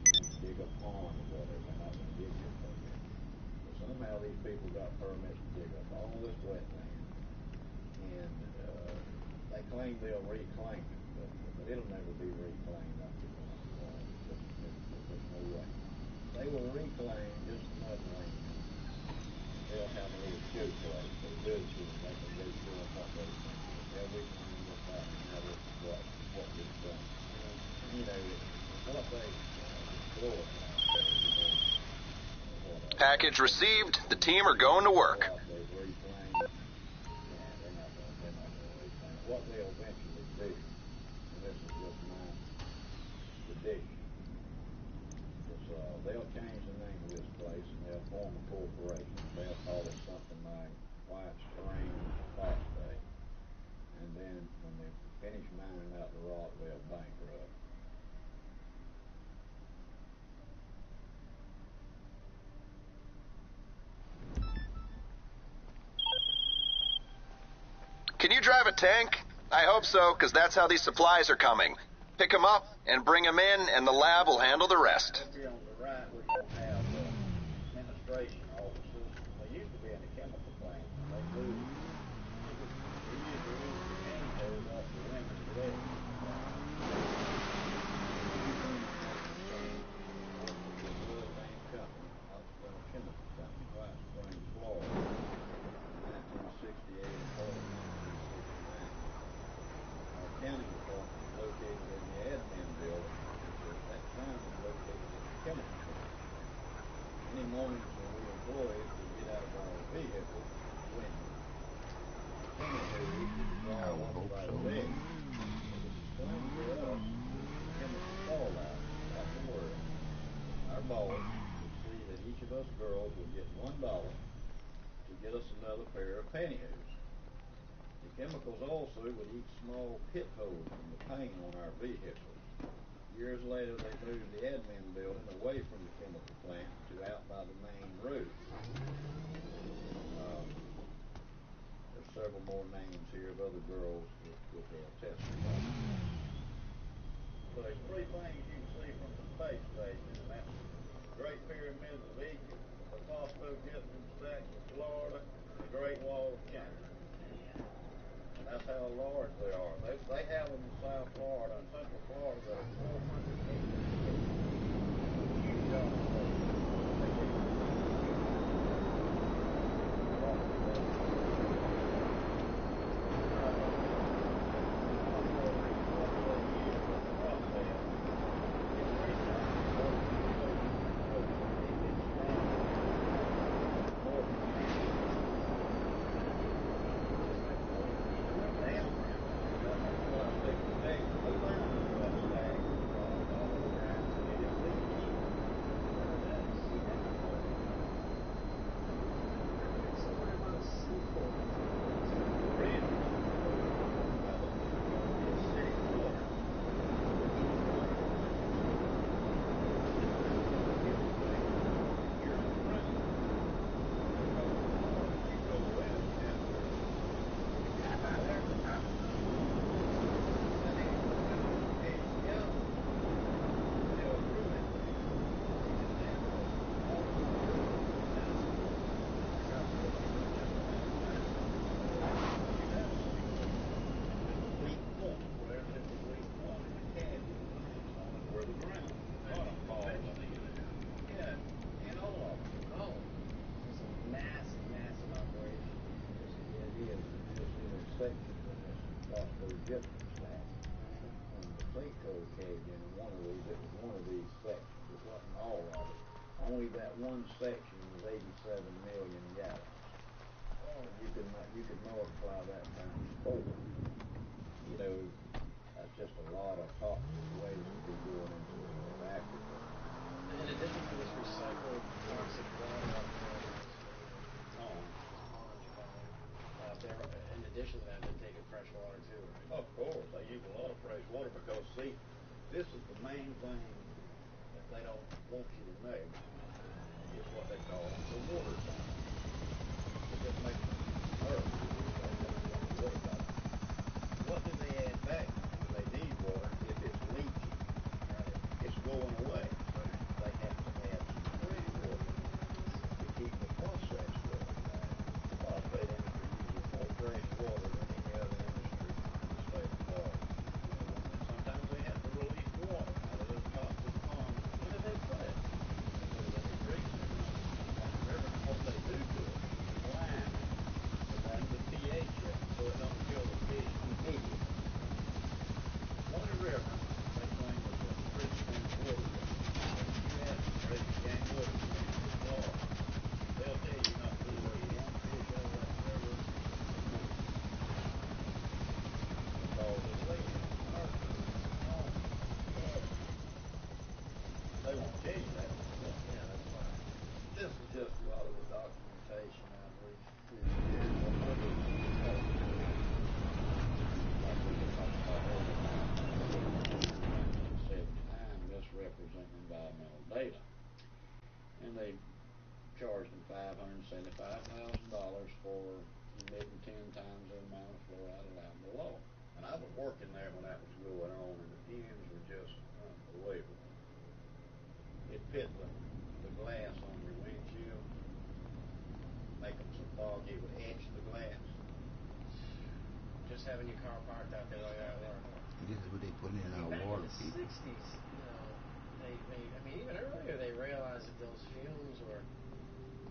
You dig a pond or whatever, they're not going to give you a permit. But somehow these people got permits to dig up all this wetland, and they claim they'll reclaim it, but it'll never be reclaimed up to there's no way. They will reclaim just enough land. They'll have a little show place for visitors, and they can go show them what they've done. They'll reclaim this out, and now this is what we've done. What they destroyed out there, Package received. The team are going to work. What they'll eventually do, and this is just my prediction, is they'll change the name of this place and they'll form a corporation. They'll call it something like White Springs Phosphate. And then when they finish mining out the rock, they'll bankrupt. Can you drive a tank? I hope so, because that's how these supplies are coming. Pick them up and bring them in, and the lab will handle the rest. Up here on the right, we're going to have administration offices. They used to be in the chemical plant. They moved. They used to move the chemicals off the women today. Chemical company, White Springs, Florida, 1968 and 1969. Our county department is located in the admin building, which at that time was located in the chemical plant. Any mornings when we employees would get out of our vehicles when chemicals would fall up by the leg. It was explained to us the chemical fallout out the world. Our boss would see that each of us girls would get $1 to get us another pair of pantyhose. The chemicals also would eat small pit holes in the paint on our vehicles. Years later, they moved the admin building away from the chemical plant to out by the main road. There's several more names here of other girls with testify. So there's three things you can see from the space station, and that's the Great Pyramids of Egypt, the phosphogypsum stacks of Florida, and the Great Wall of China. And that's how large they are. They have them in South Florida and Central Florida that are 400 acres. Huge operation. Gypsum stack. When the sinkhole caved in one of these, it was one of these sections. It wasn't all of it. Only that one section was 87 million gallons. You could multiply that times 4. That's just a lot of toxic waste to be going into the aquifer. In addition to this recycled toxic water up there, in addition to that, they're taking fresh water too, right? Of course, they use a lot of fresh water because, see, this is the main thing that they don't want you to know is what they call the water fountain. It just makes them nervous. What do they add back when they need water if it's leaking? It's going away. So they have to add some fresh water to keep the process going. The phosphate industry uses more fresh water than any other industry in the state of Florida. Sometimes they have to release water out of those toxic ponds. What do they put it? They put it in the creeks and on the river. What they do to it is lime to bring the pH up so it don't kill the fish immediately. On the river, they claim it's a pristine water. If you ask them where they gain water in Florida, they'll tell you not to weigh one fish out of that river a month. Because it's leaking on the earth. They won't tell you that. Yeah, that's fine. This is just a lot of the documentation out of these years. Misrepresent environmental data. And they charged them $575,000 for emitting 10 times the amount of fluoride allowed below. And I was working there when that was going on, and the fumes were just unbelievable. It fit the glass on your windshield, make them so foggy it would etch the glass. Just having your car parked out there like that worked. This is what they put in our water, people. In the 60s, I mean, even earlier, they realized that those fumes were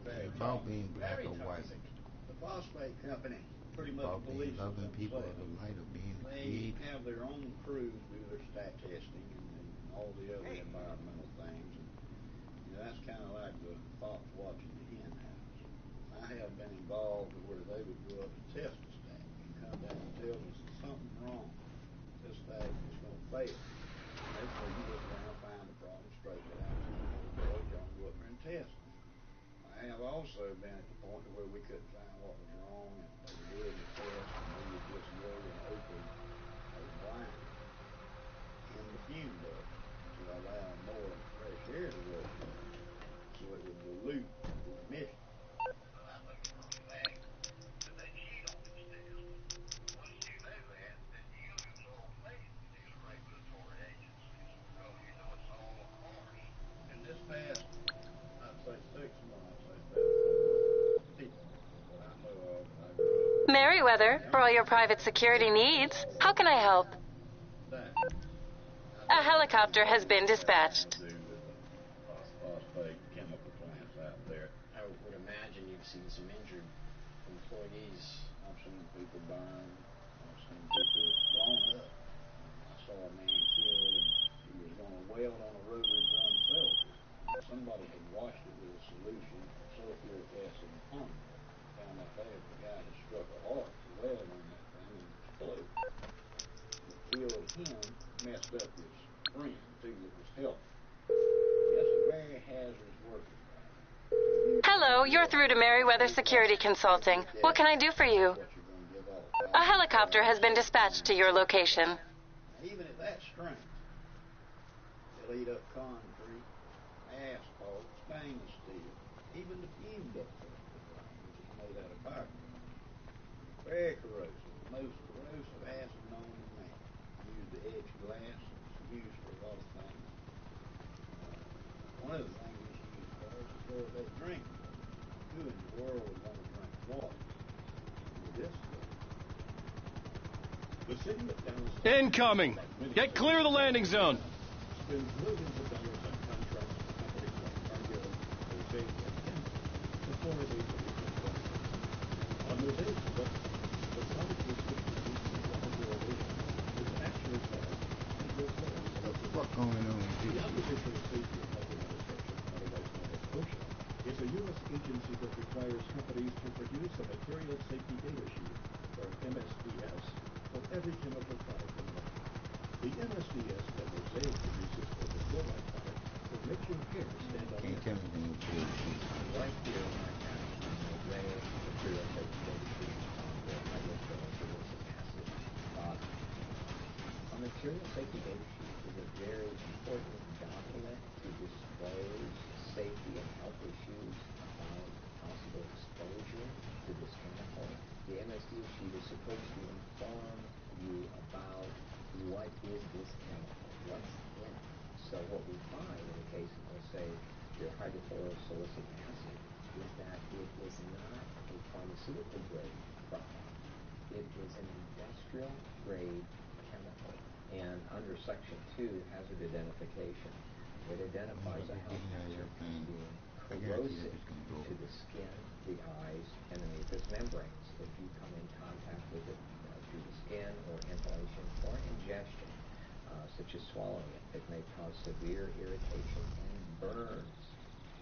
It's all being black or white. The phosphate company pretty much believes loving people of the light of being they have their own crews do their stat testing and all the other environmental things. And that's kind of like the fox watching the hen house. I have been involved where they would go up and test the stack and come down and tell us there's something wrong. This stack is going to fail. And they say you look around, find the problem, straighten it out. Y'all go up there and test it. I have also been at the point where we couldn't find what was wrong, and they were doing the test, and we would just go and open a blind in the fume duct to allow more fresh air to go through, so it would dilute the emission. In this past, I'd say 6 months, Merriweather, for all your private security needs. How can I help? A helicopter has been dispatched. Phosphate chemical plants out there. I would imagine you've seen some injured employees. I've seen people burn. I've seen people blown up. I saw a man killed, and he was going to weld on a rotary drum filter. Somebody had washed it with a solution of sulfuric acid and ammonia. Found out later the guy had struck a heart to weld on that thing and exploded. What killed him messed up his friend, too, that was helping. That's a very hazardous work environment. Hello, you're through to Merriweather Security Consulting. What can I do for you? A helicopter has been dispatched to your location. Even at that strength, they'll eat up concrete, asphalt, stainless steel, even the fume duct, which is made out of carbon. Very corrosive, the most corrosive acid known to man. Used to etch glass, it's used for a lot of things. One of the things it's used for is to fluoridate drinking water. Who in the world would want to drink water with this stuff? The city of Dallas Incoming! Get clear of the landing zone! spends millions of dollars on contracts for companies like Cargill, Jose, and Kent to fluoridate the liquid water. On Jose's website, the product description used in water fluoridation is actually called hydrofluorous. What the fuck going on The here? Occupational Safety and Health Administration, otherwise known as OSHA, is a U.S. agency that requires companies to produce a material safety data sheet, or MSDS, for every chemical product in the market. The MSDS that Mosaic produces for the fluoride product will make your hair stand on Can't tell me they ain't killed shit. Right here in our county, Mosaic material safety data sheet for hydrofluorous acid. A material safety data sheet is a very important document to supposed to inform you about what is this chemical, what's in it. So what we find in the case of, let's say, your hydrofluorosilicic acid is that it is not a pharmaceutical grade product. It is an industrial grade chemical. And under Section 2, hazard identification, it identifies a health hazard as being corrosive to the skin, the eyes, and the mucous membranes. If you come in contact with it through the skin or inhalation or ingestion, such as swallowing it, it may cause severe irritation and burns.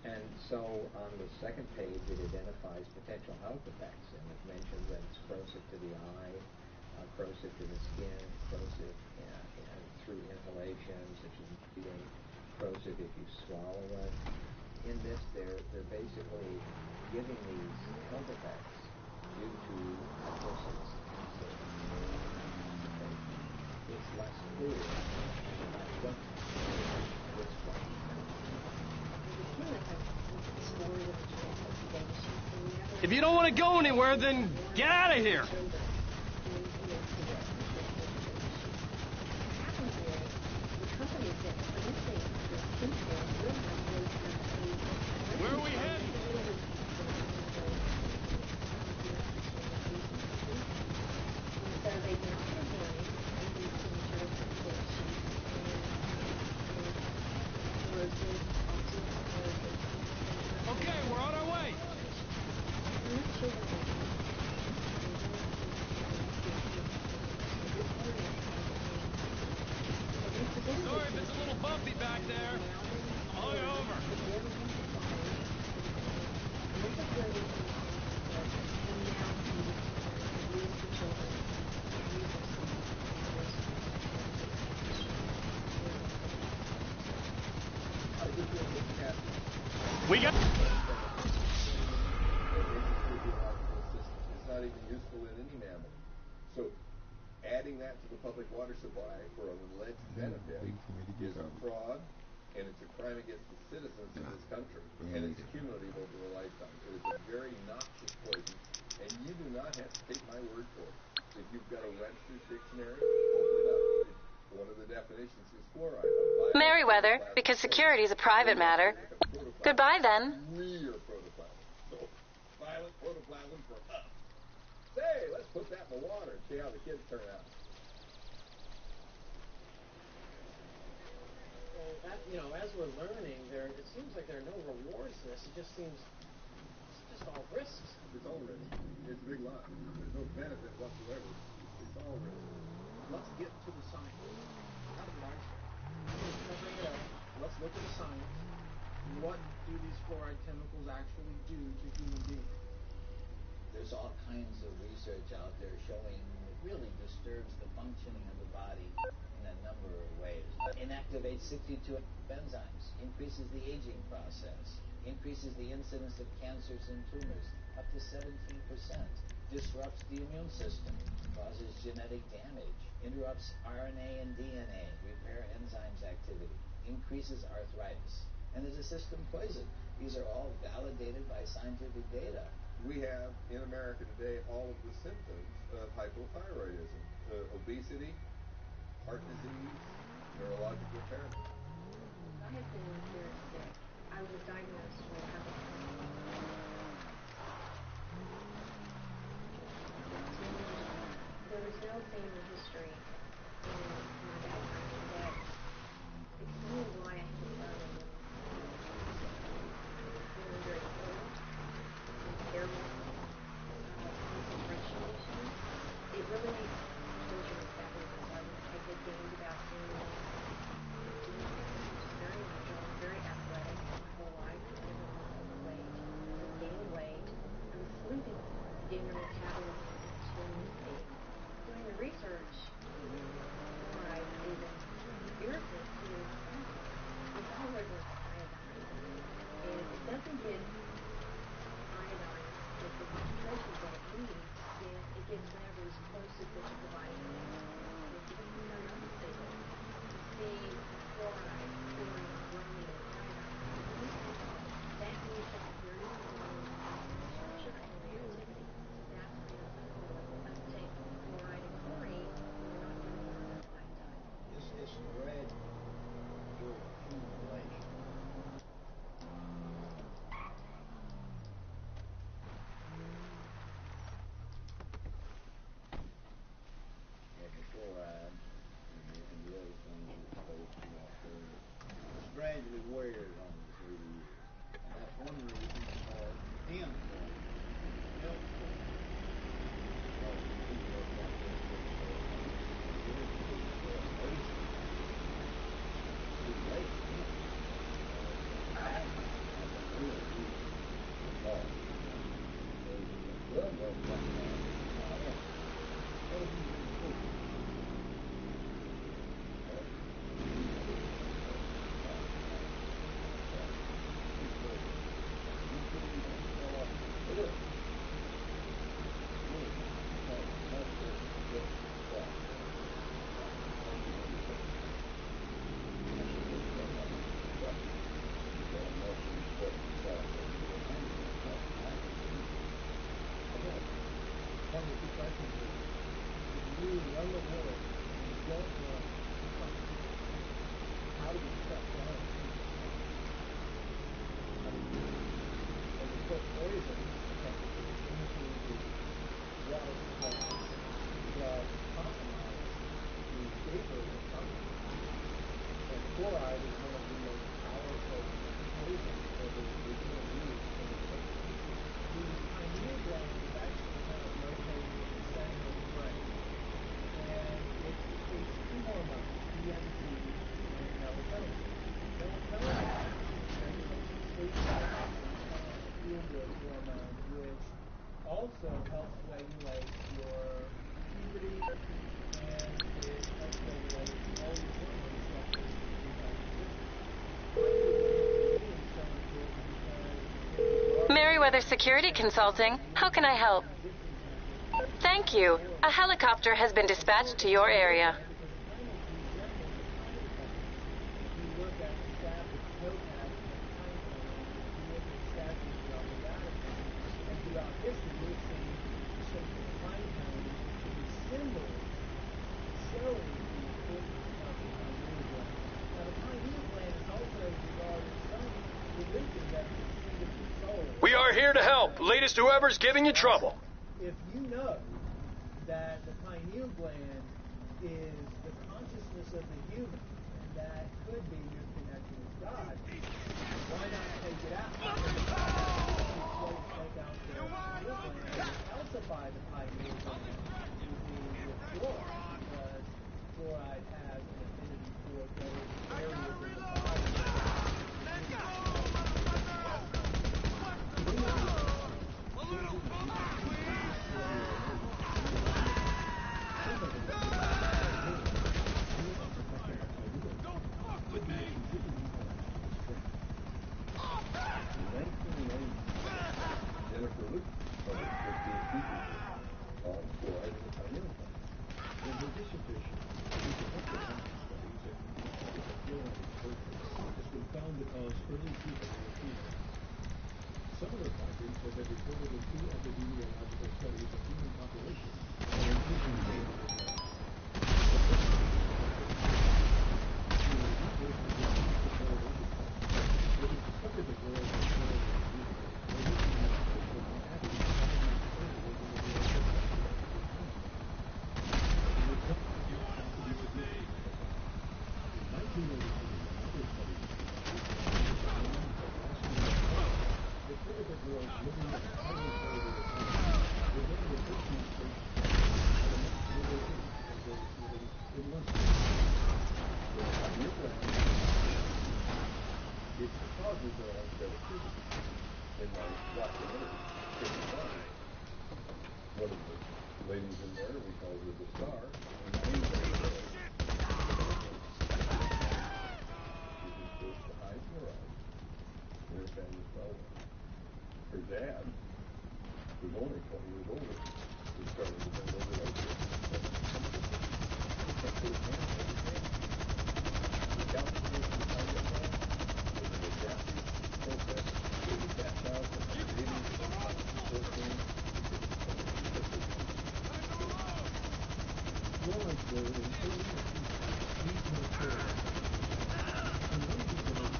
And so on the second page, it identifies potential health effects, and it mentions that it's corrosive to the eye, corrosive to the skin, corrosive through inhalation, such as breathing, corrosive if you swallow it. In this, they're basically giving these health effects due to hydrosilicic acid. It's less clear about what it's from. If you don't want to go anywhere, then get out of here. Where are we heading? Okay, we're on our way. Sorry if it's a little bumpy back there. Hung over. We got. It's not even useful in any mammal. So adding that to the public water supply for an alleged benefit is a fraud, and it's a crime against the citizens of this country, and it's cumulative over a lifetime. It is a very noxious poison, and you do not have to take my word for it. If you've got a Webster's dictionary, open it up. One of the definitions is fluoride. Merriweather, because security is a private matter. Goodbye, then. Rear protoplasm. So, violent protoplasm for us. Say, let's put that in the water and see how the kids turn out. Well, as we're learning, it seems like there are no rewards to this. It just seems it's just all risks. It's all risk. It's a big lie. There's no benefit whatsoever. It's all risk. Let's get to the science. How did I say? Covering it up. Let's look at the science. What do these fluoride chemicals actually do to human beings? There's all kinds of research out there showing it really disturbs the functioning of the body in a number of ways. It inactivates 62 enzymes, increases the aging process, increases the incidence of cancers and tumors up to 17%, disrupts the immune system, causes genetic damage, interrupts RNA and DNA, repair enzymes activity, increases arthritis, and is a system poison. These are all validated by scientific data. We have, in America today, all of the symptoms of hypothyroidism, obesity, heart disease, neurological impairment. I have been very sick. I was diagnosed with there was no family history in my background that explained why I had to start over. Feeling very ill, impairment, concentration issues. It really shows your metabolism. I get gained about 10 just very natural, very athletic my whole life. I never been overweight. I was gaining weight. I was sleeping, getting my metabolism extremely steep. Doing the research, fluoride is an irritant to the body. It's all regular iodine. And it doesn't get iodine with the concentrations that it needs, then it gets whatever is closest that you're providing it. And if you look at periodic table, you see chloride, chlorine, bromine, and iodine. That means that very strong structure and reactivity. That's the level of uptake Fluoride is one of the most powerful poisons for the human use in the system. The pineal gland is actually kind of located in the center of the brain, and it secretes two hormones, DMT and melatonin. Melatonin actually regulates sleep patterns and feel-good hormones, which also helps regulate your puberty, and it helps regulate all your hormones. Meriwether Security Consulting. How can I help? Thank you. A helicopter has been dispatched to your area. We are here to help. Latest whoever's giving you trouble. If you know that the pineal gland is the consciousness of the human, and that could be your connection with God, why not take it out? Take out the pineal gland and calcify the pineal gland with fluoride, because fluoride has an affinity for those areas in the body. Her dad, who's only 20 years older, is starting to bend over like this. He can't put his hands on his head. The calcification of the pineal gland is an adaptive process that we pass down from our babies to our 14 Fluoride's role in early acute needs no fluoride. And many people don't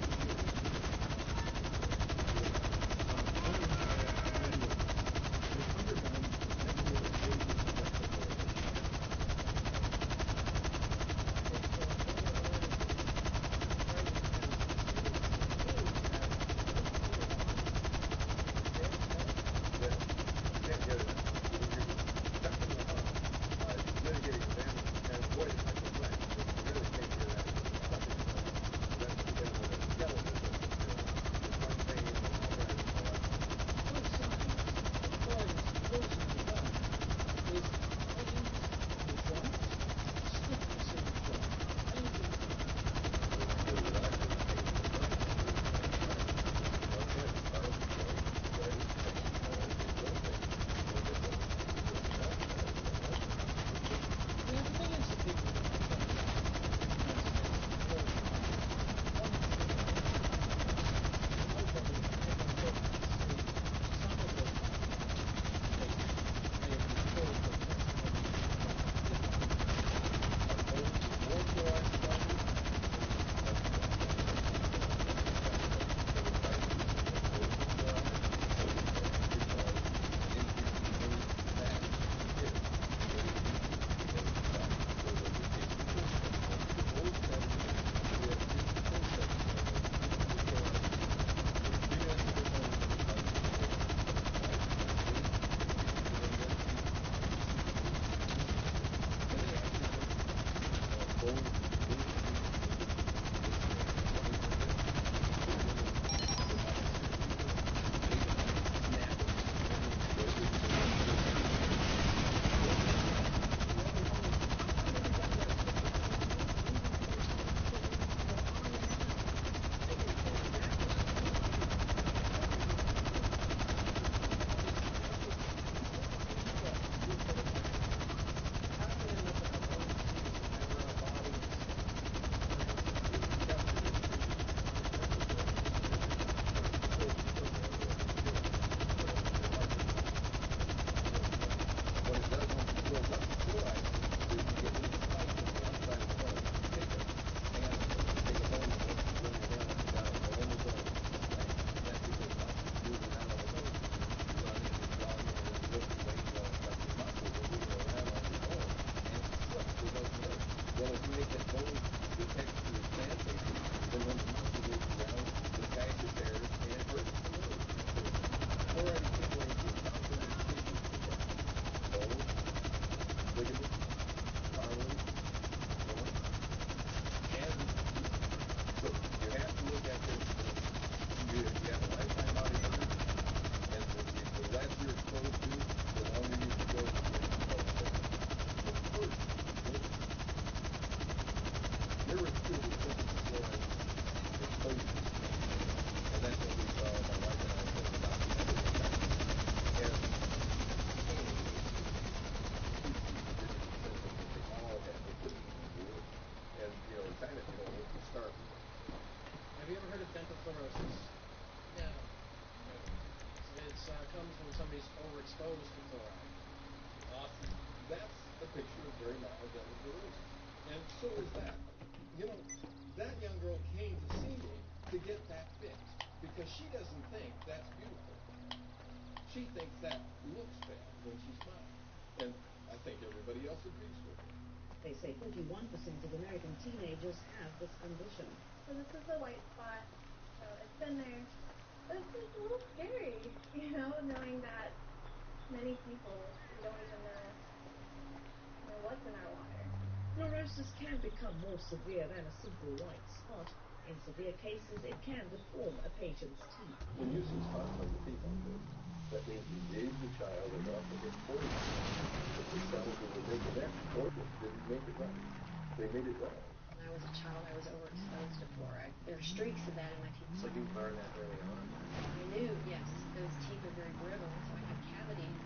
overexposed to fluoride. Awesome. That's a picture of very mild dental fluorosis. And so is that. You know, that young girl came to see me to get that fixed because she doesn't think that's beautiful. She thinks that looks bad when she smiles. And I think everybody else agrees with her. They say 41% of American teenagers have this condition. So this is the white spot. So it's been there. But it's a little scary, knowing that many people don't even know what's in our water. Fluorosis can become more severe than a simple white spot. In severe cases, it can deform a patient's teeth. When you see spots on the teeth like this, that means you gave the child enough of this poison that the cells that were making that poison didn't make it right. They made it wrong. When I was a child, I was overexposed to fluoride. There are streaks of that in my teeth. So you learned that early on? I knew, yes, those teeth are very brittle, so I have cavities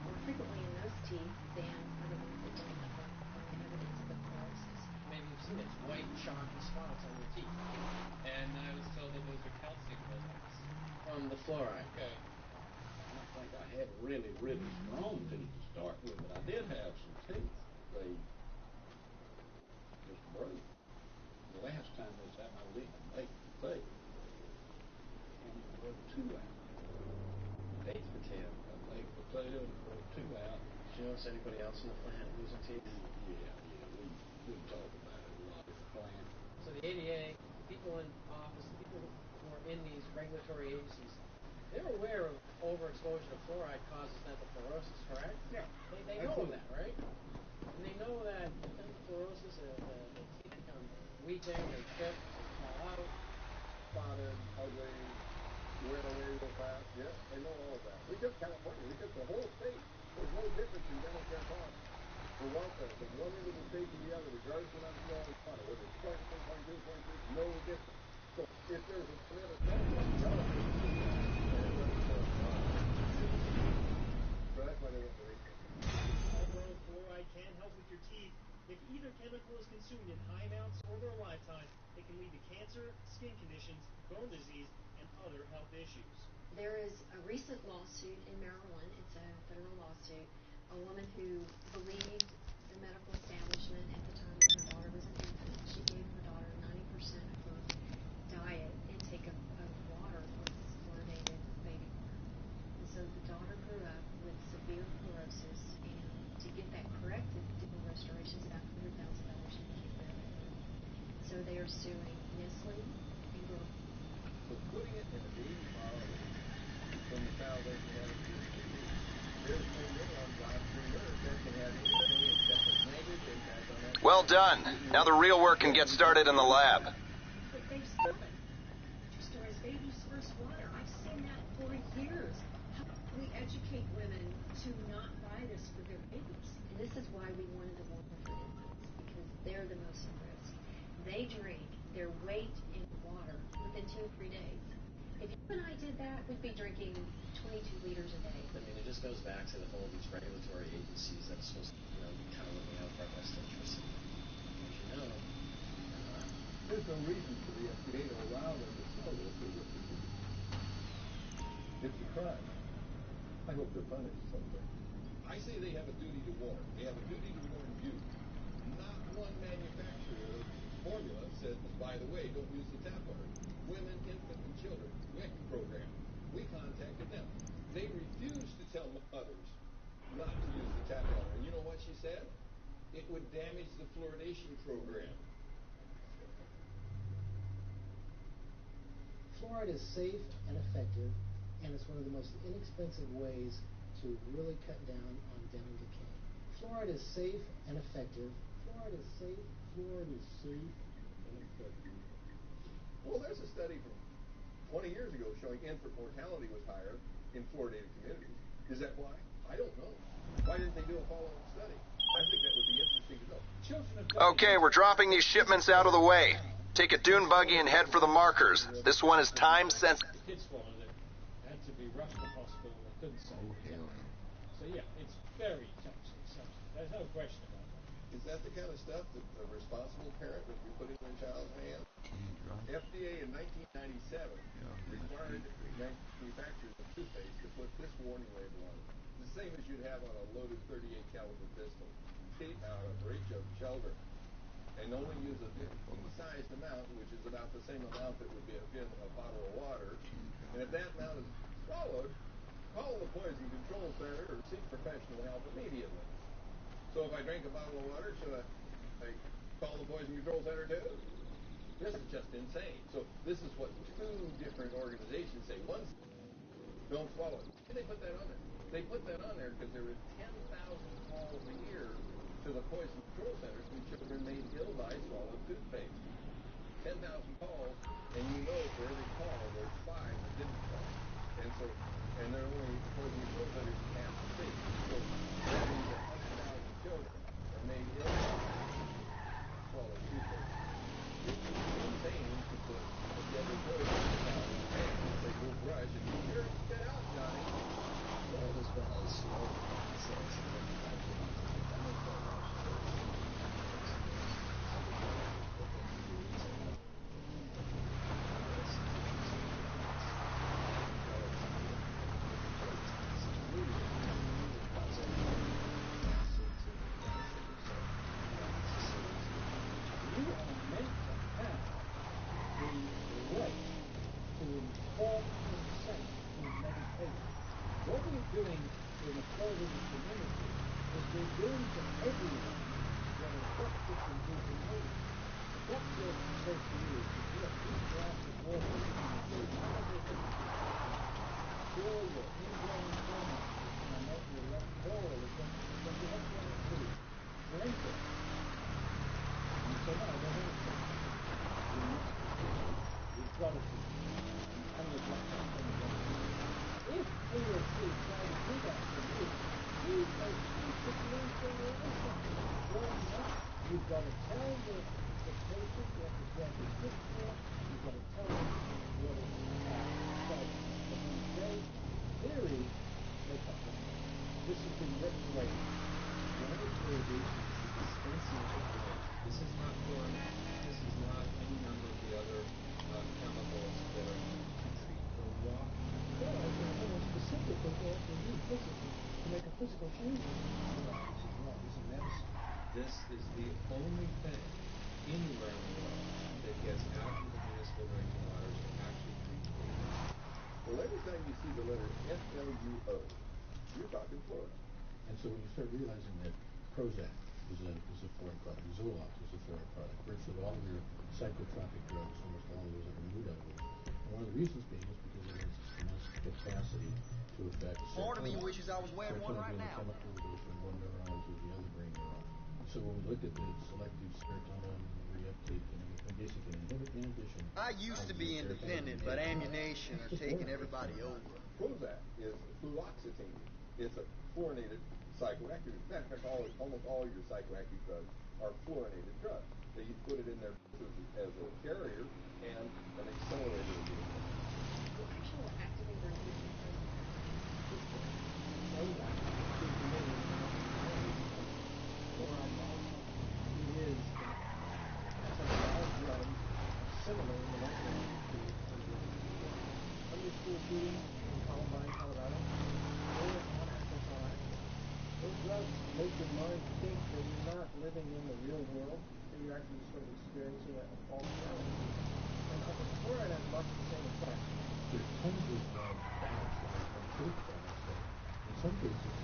more frequently in those teeth than other ones that don't have the evidence of the fluorosis. Maybe you've seen it, white chalky spots on your teeth. And I was told that those are calcium buildups. From the fluoride. Okay. I don't think I had really, really strong teeth to start with, but I did have some teeth. They just broke. The last time this happened, I was eating a baked potato. And it broke two out. Baked potato. A baked potato and it broke two out. Did you notice anybody else in the plant losing teeth? Yeah, we talk about it a lot at the plant. So the ADA, people in office, people who are in these regulatory agencies, they're aware of overexposure to fluoride causes dental fluorosis, correct? Yeah. They know that, right? And they know that dental fluorosis, the teeth become weakened, they chip, they fall out, Spotted, ugly, wear away real fast. Yeah, they know all of that. We took California. We took the whole state. There's no difference in dental care costs for welfare from one end of the state to the other, regardless of how much you want it. Whether it's 0.2, 0.3, no difference. So if there's a tremendous benefit, tell us. So that's why they want to rate it. Although fluoride can help with your teeth, if either chemical is consumed in high amounts over their lifetime, it can lead to cancer, skin conditions, bone disease, and other health issues. There is a recent lawsuit in Maryland, it's a federal lawsuit, a woman who believed the medical establishment at the time when her daughter was an infant. She gave her daughter 90% of her diet intake of water was fluoridated baby water. And so the daughter grew up with severe fluorosis, and to get that corrected, dental restoration is about $100,000 and they can't bear that burden. So they are suing Nestle and Girl. So putting it in a baby bottle when the child doesn't have a tooth, there's no limit on God's free nerve that can have anything except a negative impact on that. Well done. Now the real work can get started in the lab. But they've stopped. Just as baby's first water. I've seen that for years. How can we educate women to not buy this for their babies? And this is why we wanted the warmer for infants, because they're the most at risk. They drink their weight in water within 2 or 3 days. If you and I did that, we'd be drinking 22 liters a day. I mean, it just goes back to the whole these regulatory agencies that are supposed to, be kind of looking out for our best interests. As you know, There's no reason for the FDA to allow them to sell this as a food. It's a crime. I hope they're punished someday. I say they have a duty to warn. They have a duty to warn you. Not one manufacturer of formula said, by the way, don't use the tap water. Women, infant, and children, WIC program. We contacted them. They refused to tell others not to use the tap water. And you know what she said? It would damage the fluoridation program. Fluoride is safe and effective, and it's one of the most inexpensive ways to really cut down on dental decay. Fluoride is safe and effective. Fluoride is safe. Fluoride is safe and effective. Well, there's a study from 20 years ago showing infant mortality was higher in fluoridated communities. Is that why? I don't know. Why didn't they do a follow-up study? I think that would be interesting to know. Okay, we're dropping these shipments out of the way. Take a dune buggy and head for the markers. This one is time sensitive. The kids swallowed it. It had to be rushed to hospital. They couldn't save it. So yeah, it's very toxic substance. There's no question about that. Is that the kind of stuff that a responsible parent would be putting in their child's hands? FDA in 1997 required manufacturers of toothpaste to put this warning label on it. you'd have on a loaded 38 caliber pistol. Keep out of reach of children. And only use a pea-sized amount, which is about the same amount that would be in a bottle of water. And if that amount is swallowed, call the poison control center or seek professional help immediately. So if I drink a bottle of water, should I call the poison control center too? This is just insane. So this is what two different organizations say. One, don't swallow it. Why did they put that on there? They put that on there because there were 10,000 calls a year to the poison control centers when children made ill by swallowed toothpaste. 10,000 calls, and you know for every call there's 5 that didn't call. And so, and they're only, the poison control centers in half the state. So that means 100,000 children are made ill by swallowed toothpaste. It's insane to put a deadly poison down in your hand and say, go brush, and you hear it spit out, Johnny. Well, this one is slow. So it's what we're doing in the television community is we're doing to everyone what a doctor can do to me. A doctor says to you, look, this glass of water is going to do everything. Cure your ingrown trauma and make your left ball against what you have to do. Drink it. And you say, no, I don't want to. You've got to do it. And you've got to do it. If he or she tries to do that to you, he's basically putting in for your license. You've got to tell the patient what the drug is good for. You've got to tell them what it's so, but when they theory, they cut them. This has been written later. Whatever fluoridation is dispensing of blood. This is not chlorine. This is not any number of the other chemicals that are used to treat the raw. Specifically what we need physically to make a physical change. This is medicine. This is the only thing anywhere in the world that gets after the municipal drinking waters to actually treat fluoride. Well, every time you see the letter FLUO, you're talking fluoride. And so when you start realizing that Prozac is a fluoride product, Zoloft is a fluoride product, virtually all of your psychotropic drugs, almost all of those that are made out of it. And one of the reasons being is because it has tremendous capacity to affect Part of me wishes I was wearing one right now. Chemical that goes from one neuron to the other brain neuron. So when we look at the selective serotonin reuptake and basically inhibition. I used to be independent, but ammunition are taking everybody over. Prozac is fluoxetine. It's a fluorinated psychoactive. In fact, almost all your psychoactive drugs are fluorinated drugs. They put it in there as a carrier and an accelerator. The actual activator of this similar in the underschool shooting in Columbine, Colorado, or on Alcohol. Those drugs make your mind think that you're not living in the real world, that you're actually sort of experiencing a false reality. And I think fluoride has much the same effect. There's tons of balance that are approved products that, in some cases,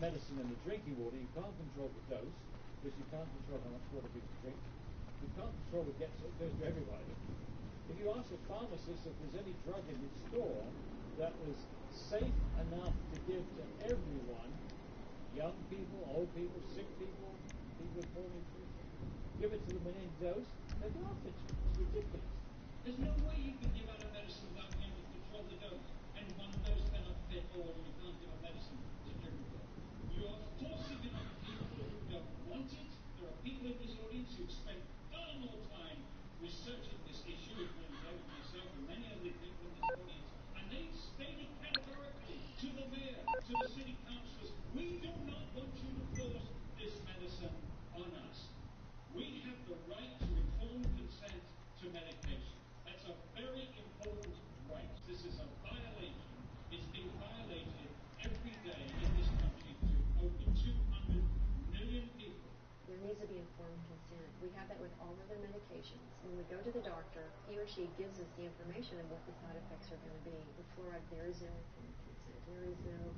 medicine in the drinking water, you can't control the dose, because you can't control how much water people drink. You can't control it goes to everybody. If you ask a pharmacist if there's any drug in his store that was safe enough to give to everyone, young people, old people, sick people, people with poor nutrition, give it to them in any dose, they'd laugh at you. It's ridiculous. There's no way you can give out a medicine without being able to control the dose. And one dose cannot fit all. You can't give a medicine to everybody. You are forcing it on people who don't want it. There are people in this audience who've spent far more time researching this issue, including David, myself, and many other people in this audience. And they stated categorically to the mayor, to the city councillors, we do not want you to force this medicine on us. We have the right to informed consent to medication. That's a very important right. This is a violation. It's being violated every day in this country to over 200 million people. There needs to be informed consent. We have that with all other medications. When we go to the doctor, he or she gives us the information of what the side effects are going to be. With fluoride, there is no informed consent. There is no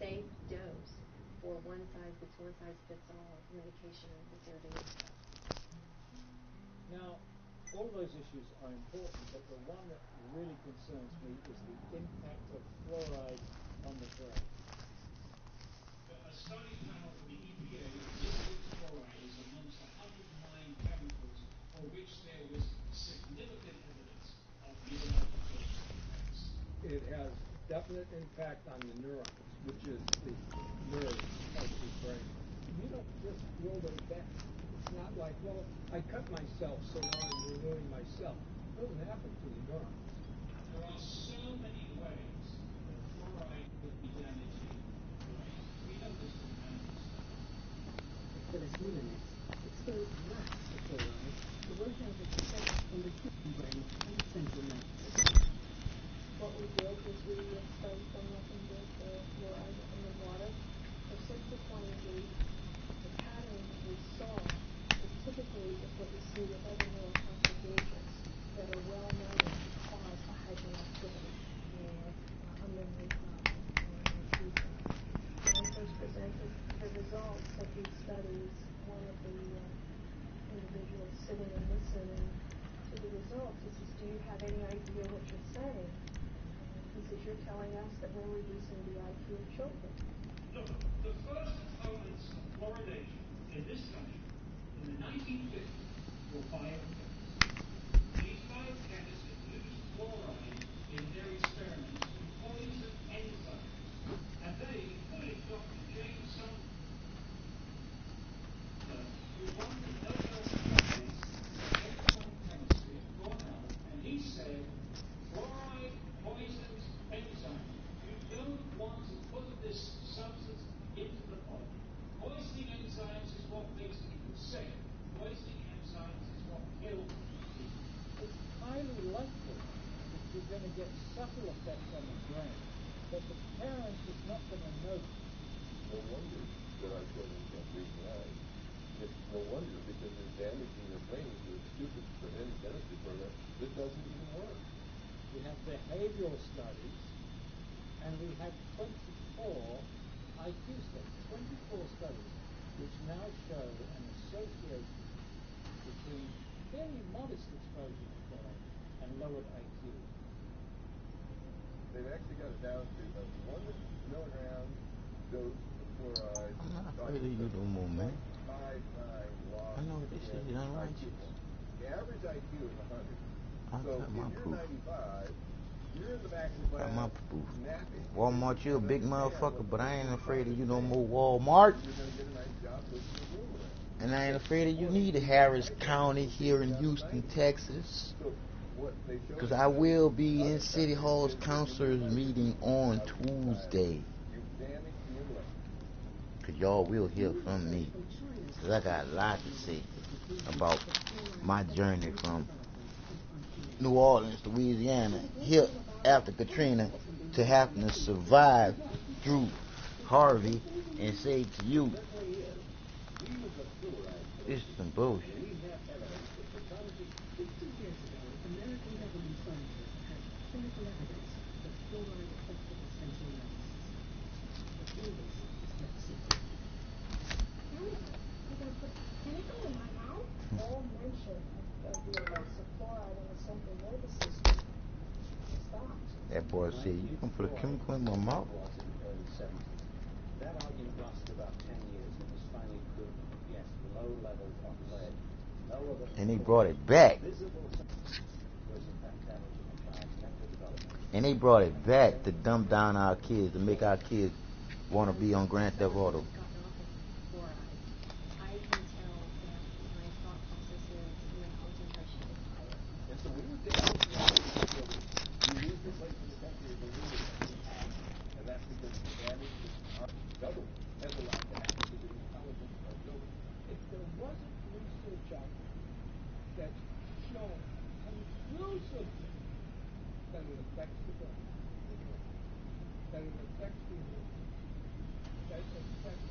safe dose for one size fits all medication that they're doing. Now, all those issues are important, but the one that really concerns me is the impact of fluoride on the brain. A study found that the EPA listed fluoride as amongst 109 chemicals for which there was significant evidence of neurological effects. It has definite impact on the neurons, which is the nerves of the brain. You don't just roll those back. It's not like, well, I cut myself, so now I'm renewing myself. It doesn't happen to the neurons. There are so many ways that fluoride could be damaging the brain. We know this from animal studies. For the humans, exposed rats to fluoride, the work has its effect on the human brain and the central nervous system. What we did was we exposed them nothing but fluoride in the water for 6 to 20 weeks. The pattern we saw is typically is what we see with other neurotoxic agents that are well known to cause a hyperactivity or a memory problem or an autism. When I first presented the results of these studies, one of the individuals sitting and listening to the results, he says, do you have any idea what you're saying? He says, you're telling us that we're reducing the IQ of children. Look, the first opponents of fluoridation in this country in the 1950s were biochemists. These biochemists had used fluoride in their experiments to poison enzymes. And they, including Dr. James Sumner, who won the Nobel Prize for electron chemistry at Cornell, and he said, fluoride poisons enzymes. You don't want to put this substance into the body. Poisoning enzymes is what makes people sick. Poisoning enzymes is what kills people. It's highly likely that you're going to get subtle effects on the brain, but the parent is not going to notice. No wonder that our children can't read and write. It's no wonder because they're damaging their brains with stupid preventive benefit program that doesn't even work. We have behavioral studies, and we have 24 IQ studies, 24 studies, which now show an association between very modest exposure to fluoride and lowered IQ. They've actually got it down to a 1 milligram dose of fluoride. I'm not afraid of you no more, man. 5 times loss. I know what they say, you don't like you. The average IQ is 100. I So got if my you're proof. 95, you're in the back of the Got class, my proof. napping. Walmart, you a big motherfucker, but I ain't afraid of you no more, Walmart. You're going to get a nice job pushing the room around. And I ain't afraid of you neither, Harris County here in Houston, Texas. So what they show Because I will be in City Hall's councilors meeting on Tuesday. you've damaged the inlet. Because y'all will hear from me. Because I got a lot to say about my journey from New Orleans to Louisiana, here after Katrina, to having to survive through Harvey and say to you, this is some bullshit. 2 years ago, American government scientists had clinical evidence that fluoride affected the central nervous system. But all this is kept secret. that boy said, you gonna put a chemical in my mouth? Was in the early 70s. That argument lasted about 10 years and it was finally proven. Yes, low levels of lead. No other And they brought it back. visible substance was in fact damaging a child's mental development. And they brought it back to dumb down our kids, to make our kids want to be on Grand Theft Auto. I can tell that my thought process is, my concentration is higher. And so when you take out the facility, you lose your place in the country as a leader that we have. And that's because of the damage that our government has allowed to happen to the intelligence of our children. If there wasn't research out there that shows conclusively that it affects the brain, that it affects the immune, that it affects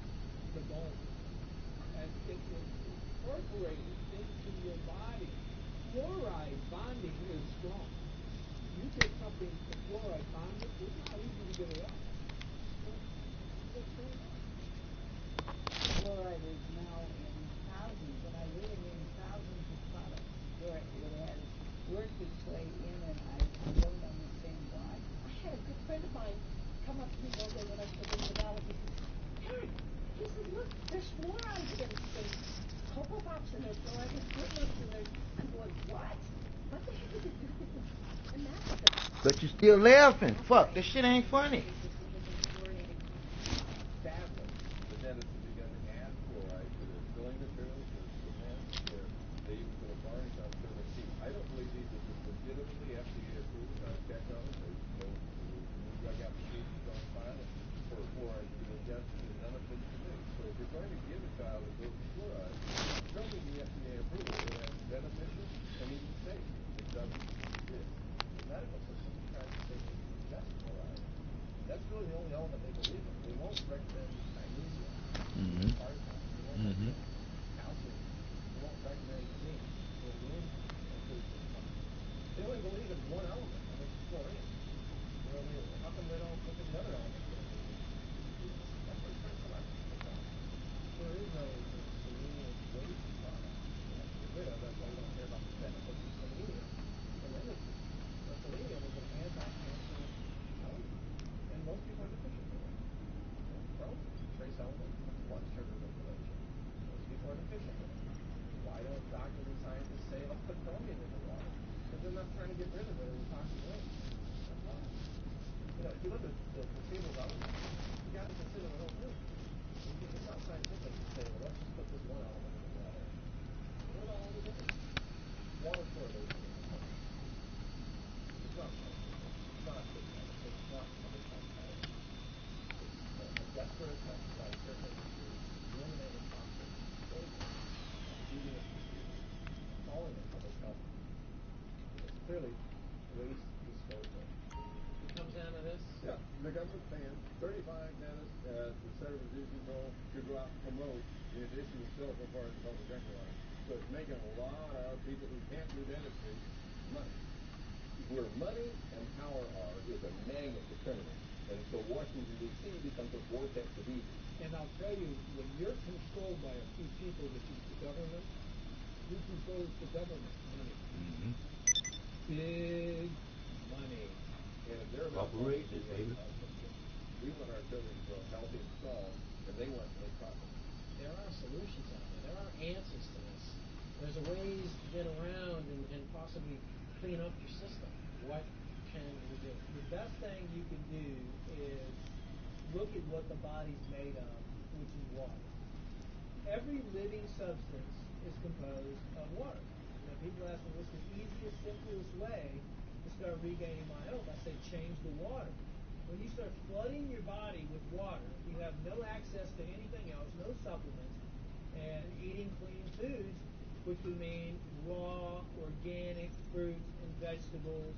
the bones, and it is incorporated into your body. Fluoride bonding is strong. You get something to fluoride bonded, it's not easy to get it out. Fluoride is now in thousands, and I really mean thousands of products where it has worked its way in, and I don't understand why. I had a good friend of mine come up to me one day when I took him to Dallas. He says, Karen, he said, look, there's fluoride in Cocopops in there, fluoride is goodness in there. I'm going, what? What the heck is it doing? And that's the... But you still laughing. Fuck, this shit ain't funny. Sadly, the dentists have begun to add fluoride to their filling materials, their cement, they even put a varnish on certain teeth. I don't believe these are just legitimately FDA approved. I've checked on them. There's no new drug applications on file for fluoride to be ingested, and none have been submitted. So if you're going to give a child a dose of fluoride, show me the FDA approval that has beneficial and even safe. It doesn't exist. The medical system tries to say they ingest fluoride. That's really the only element they believe in. They won't recommend magnesium, argon, they won't recommend calcium, they won't recommend zinc, or immune improvement. They only believe in one element, and it's fluorine. How come they don't look at the other elements? That's what they're selecting. There is no selenium waste product you have to get rid of. That's why we don't hear about the benefits of selenium. Selenium is an anti-cancer element, and most people are deficient in it. Chromium, trace element, blood sugar regulation. Most people are deficient in it. Why don't doctors and scientists say, let's put chromium in the water? Because they're not trying to get rid of it as a toxic waste. That's why. If you look at the tables out there, you got to consider the whole thing. It's not scientific to say, well, let's just put this one element in the water. What about all the others? Water fluoridation is important. It's not scientific. It's not good medicine. It's not public health medicine. It's a desperate attempt by certain industries to eliminate toxic waste, feeding it to people, calling it public health. It's clearly waste disposal. It comes down to this? Yeah, the government's paying 35 dentists at the Center for Disease Control to go out and promote the addition of silicone bars and public dental lines. So it's making a lot of people who can't do dentistry money. Where money and power are is a magnet to criminals. And so Washington, D.C. becomes a vortex of evil. And I'll tell you, when you're controlled by a few people, which is the government, who controls the government? Money. Big money. And if they're about corporations, baby. We want our children to grow healthy and strong, and they want to make profit. There are solutions out there. There are answers to this. There's a ways to get around and possibly clean up your system. What can we do? The best thing you can do is look at what the body's made of, which is water. Every living substance is composed of water. Now, people ask me, what's the easiest, simplest way to start regaining my health? I say change the water. When you start flooding your body with water, you have no access to anything else, no supplements, and eating clean foods, which would mean raw, organic fruits and vegetables.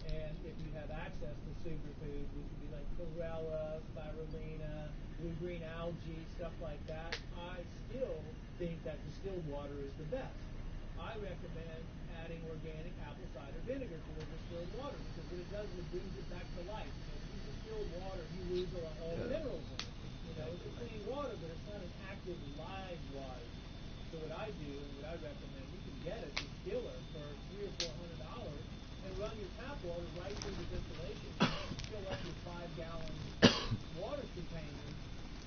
And if you have access to superfoods, which would be like chlorella, spirulina, blue-green algae, stuff like that, I still think that distilled water is the best. I recommend adding organic apple cider vinegar to the distilled water because what it does is it brings it back to life. You know, if you distilled water, you lose all the minerals in it. You know, it's clean water, but it's not an active live water. So what I do and what I recommend, you can get a distiller for $300 or $400 and run your tap water right through the distillation gallon water containers,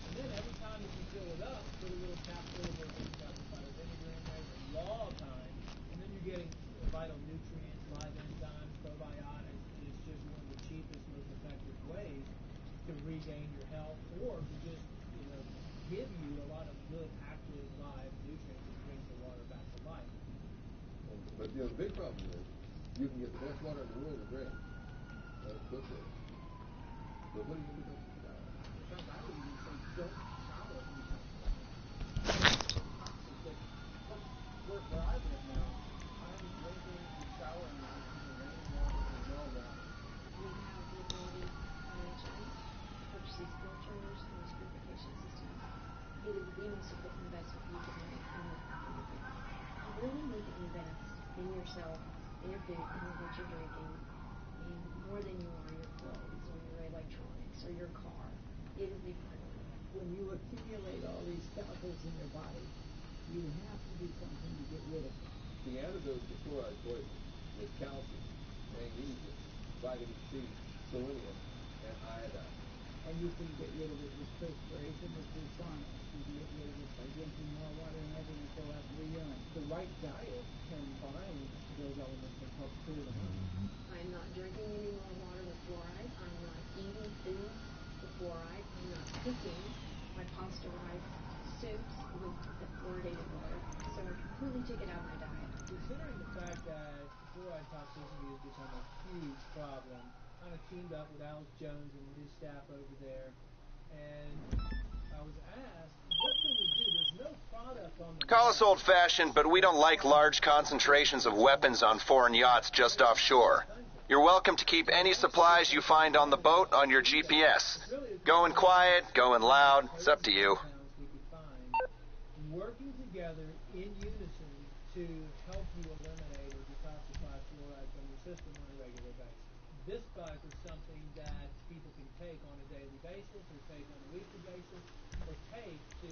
and then every time that you fill it up, put a little cap full of apple vinegar in there, the raw time, and then you're getting vital nutrients, live enzymes, probiotics, and it's just one of the cheapest, most effective ways to regain your health, or to just, give you a lot of good, active, live nutrients that brings the water back to life. But the big problem is you can get the best water in the world to drink. That's good for it. But what are you going to do? In fact, I would even say don't shower when you have to. Where I live now, I'm drinking and showering with either rainwater or well water. We have the ability financially to purchase these filters and these purification systems. It is the most important investment you can make in your family. You really need to invest in yourself, in your food, in what you're drinking, and more than you are your clothes or your electronics or your car. It is the priority. When you accumulate all these chemicals in your body, you have to do something to get rid of them. The antidote to fluoride poison is calcium, magnesium, vitamin C, selenium, and iodine. And you can get rid of it with perspiration, with your sauna. You can get rid of it by drinking more water and having it go out through the urine. The right diet can bind those elements and help clear them out. I'm not drinking any more water with fluoride. I'm not eating food with fluoride. I'm not cooking my pasta-rice soups with the fluoridated water. So I completely took it out of my diet. Considering the fact that fluoride toxicity has become a huge problem, kind of teamed up with Alex Jones and his staff over there, and I was asked, what can we do? There's no product on the Call us old-fashioned, but we don't like large concentrations of weapons on foreign yachts just offshore. You're welcome to keep any supplies you find on the boat on your GPS. Going quiet, going loud, it's up to you. we could find working together in unison to help you eliminate or detoxify fluoride from your system on a regular basis. This product is something that people can take on a daily basis or take on a weekly basis or take to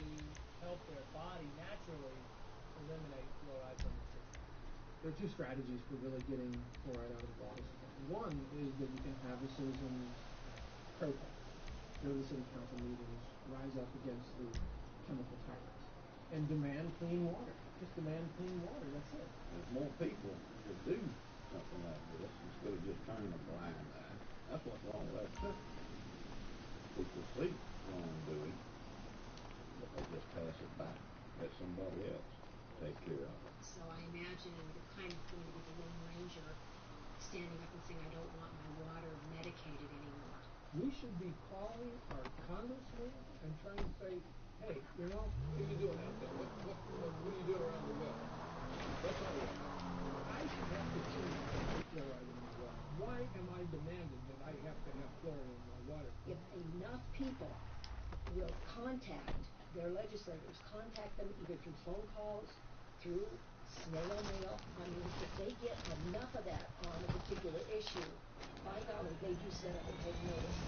help their body naturally eliminate fluoride from the system. There are two strategies for really getting fluoride out of the water supply. One is that you can have the citizens protest, go to the city council meetings, rise up against the chemical tyrants, and demand clean water. Just demand clean water, that's it. There's more people to do something like this instead of just turning a blind eye. That's what's wrong with that system. People sleep wrong and do it, but they just pass it by. Let somebody else take care of it. So I imagine you're kind of going to be the Lone Ranger standing up and saying, I don't want my water medicated anymore. We should be calling our congressmen and trying to say, hey, what are you doing out there? What are you doing around the well? That's all right. I should have to choose to put fluoride in my water. Why am I demanding that I have to have fluoride in my water? If enough people will contact their legislators, contact them either through phone calls, through snail mail, I mean, if they get enough of that on a particular issue, by golly, they do set up and take notice.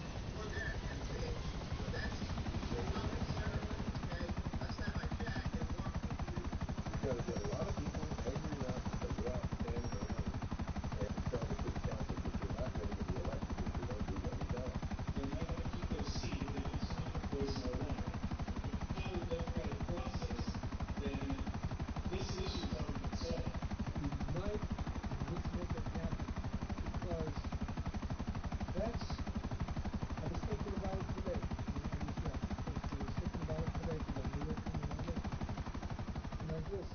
You've got to get a lot of people angry enough to go out and stand in the rain and tell the city council that you're not going to get elected if you don't do what we tell them. You're not going to keep those seats if they don't stop the poison or water. If you follow the democratic process, then this issue's already been solved. Unite, and let's make it happen. Because that's, I was thinking about it today. I was thinking about it today because I knew it from the moment. And I just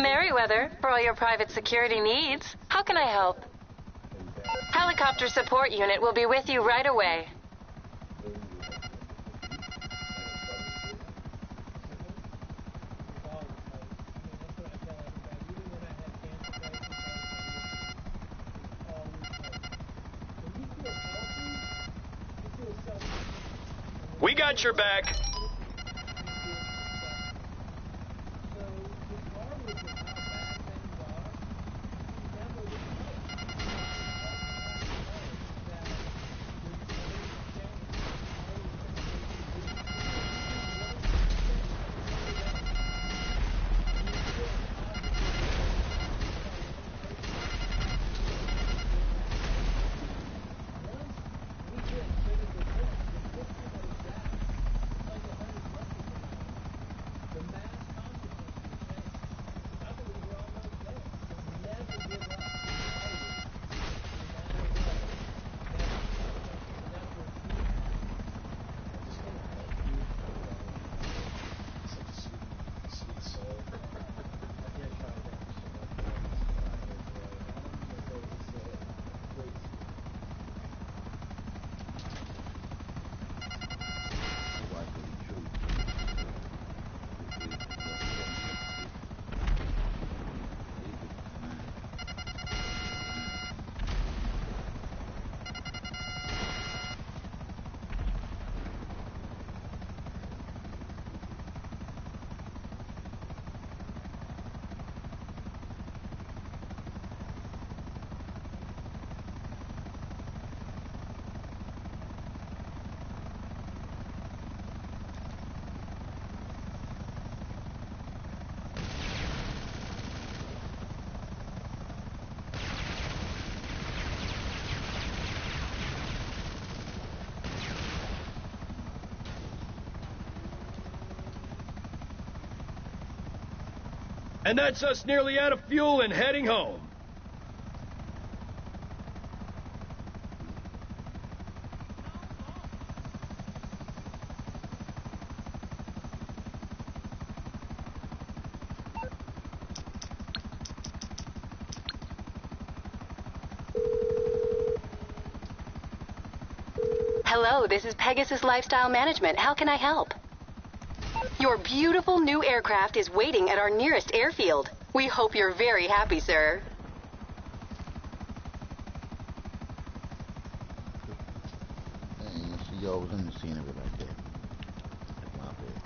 Merriweather, for all your private security needs. How can I help? Helicopter support unit will be with you right away. We got your back. And that's us nearly out of fuel and heading home. Hello, this is Pegasus Lifestyle Management. How can I help? Your beautiful new aircraft is waiting at our nearest airfield. We hope you're very happy, sir. I didn't even see y'all was in the scenery like that. That's my bad.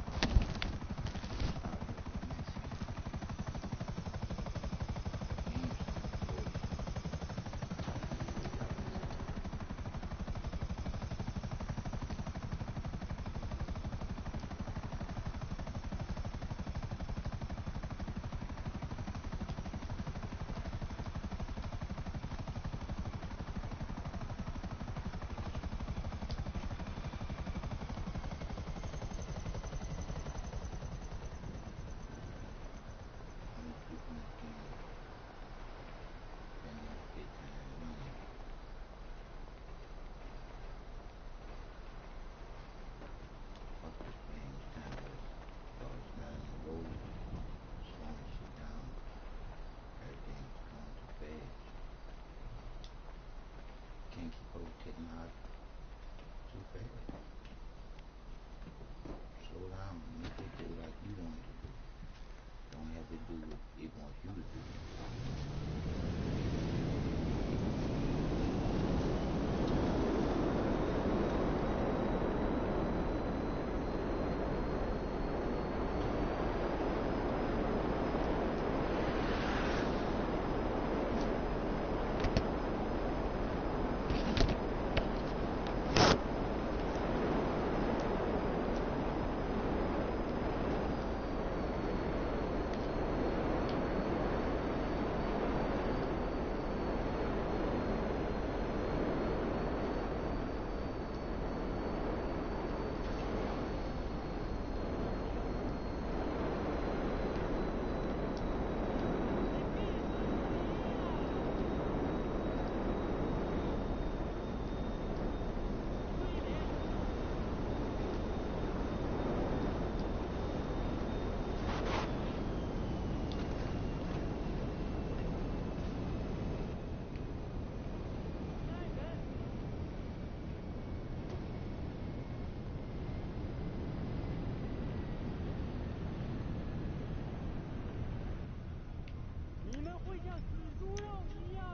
像死猪肉一样。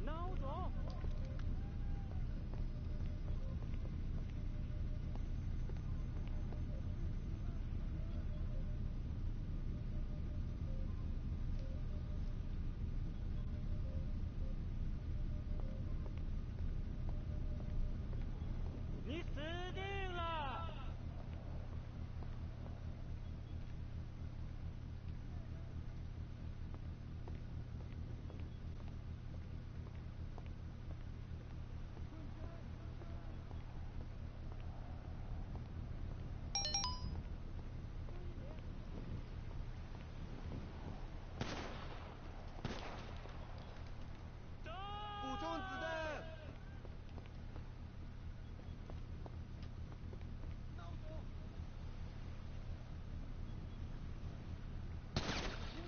孬种！你死定了！补充子弹！你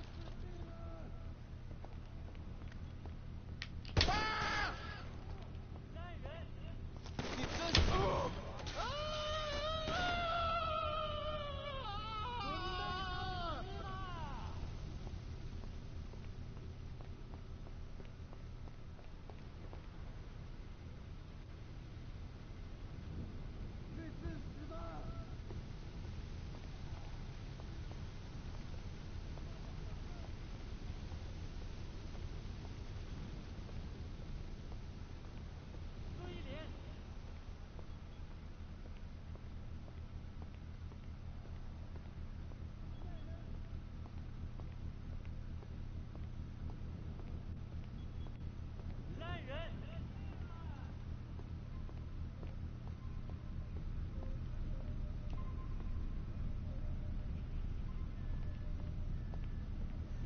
真是！你去死吧！注意点！烂人！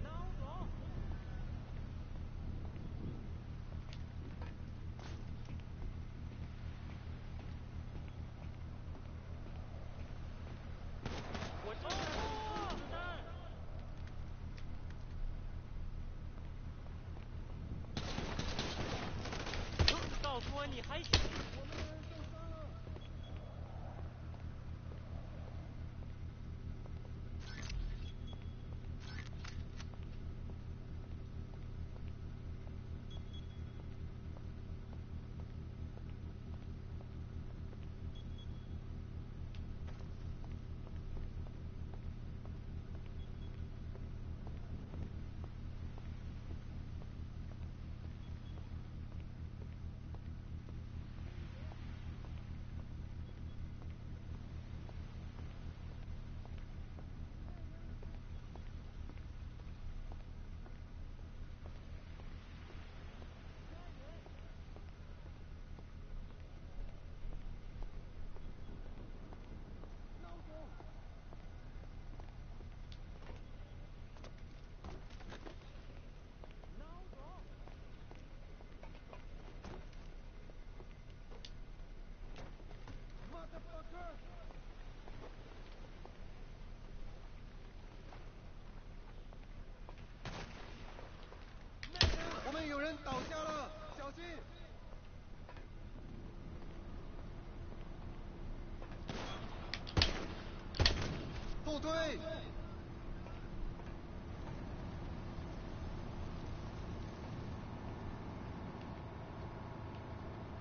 孬种！我抽子弹！告诉我你还行！我们的人受伤了。我们有人倒下了，小心！后退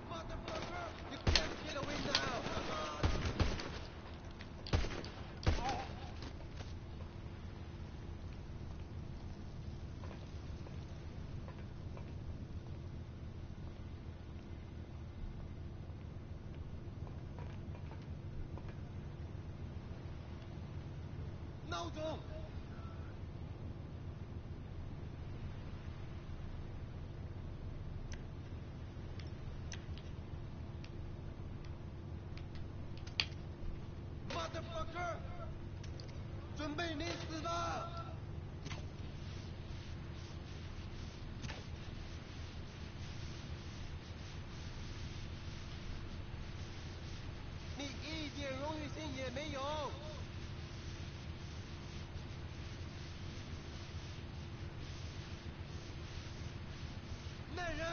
！Motherfucker! You can't get away now! Come on! 孬种！Motherfucker！ 准备你死吧！你一点荣誉心也没有！烂人！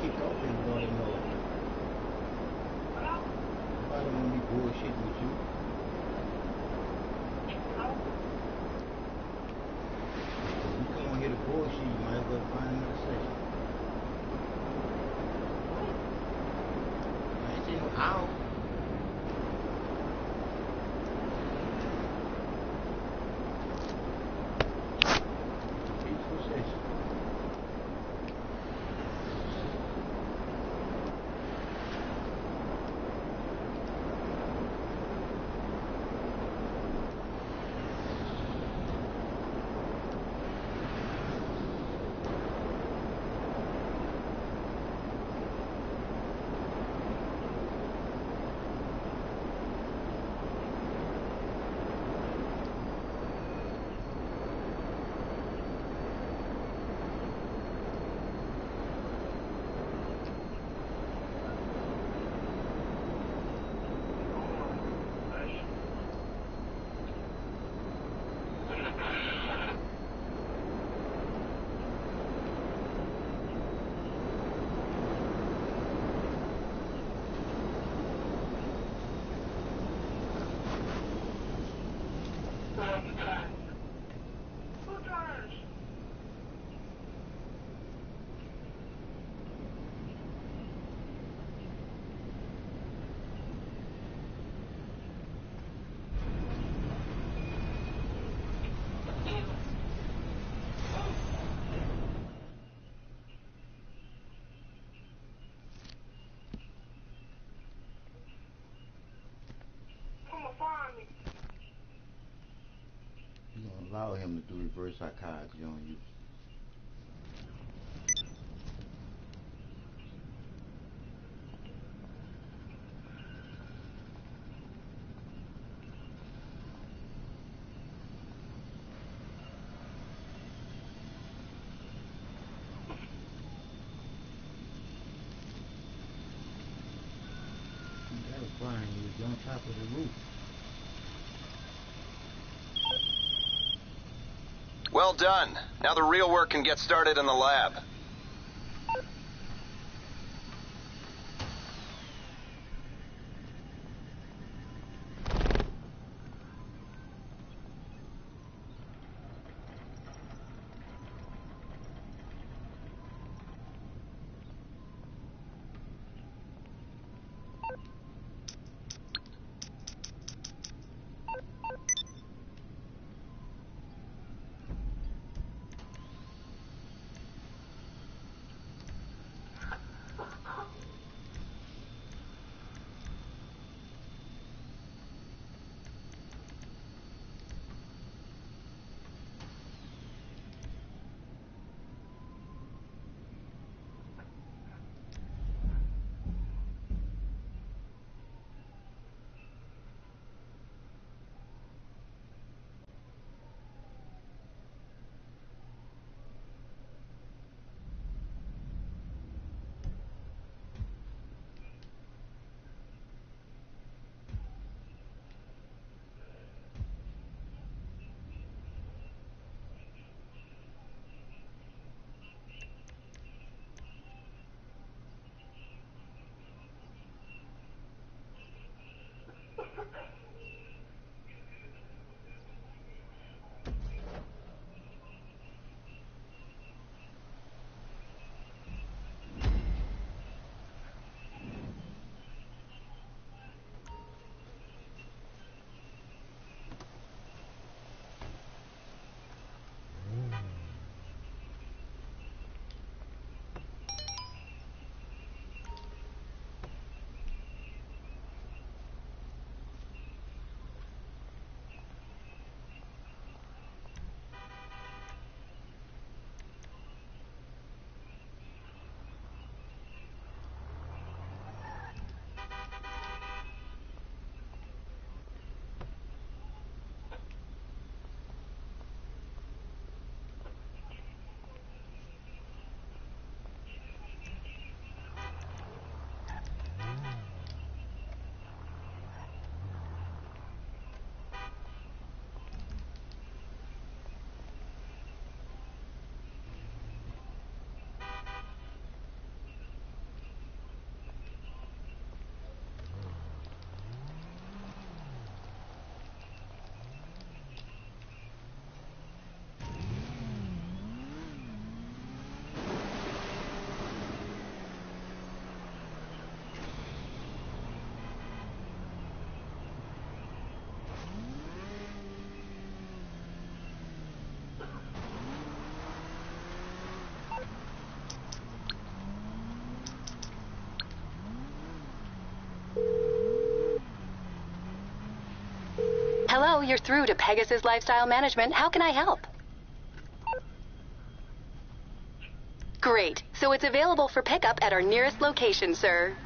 kicked off everybody know. Nobody wanna be bullshitting with you. You come on here to bullshit, you might as well find another session. I ain't saying no owl. Peaceful session. You gonna allow him to do reverse psychology on you. That was flying. He was on top of the roof. Well done. Now the real work can get started in the lab. you're through to Pegasus Lifestyle Management. How can I help? Great. So it's available for pickup at our nearest location, sir.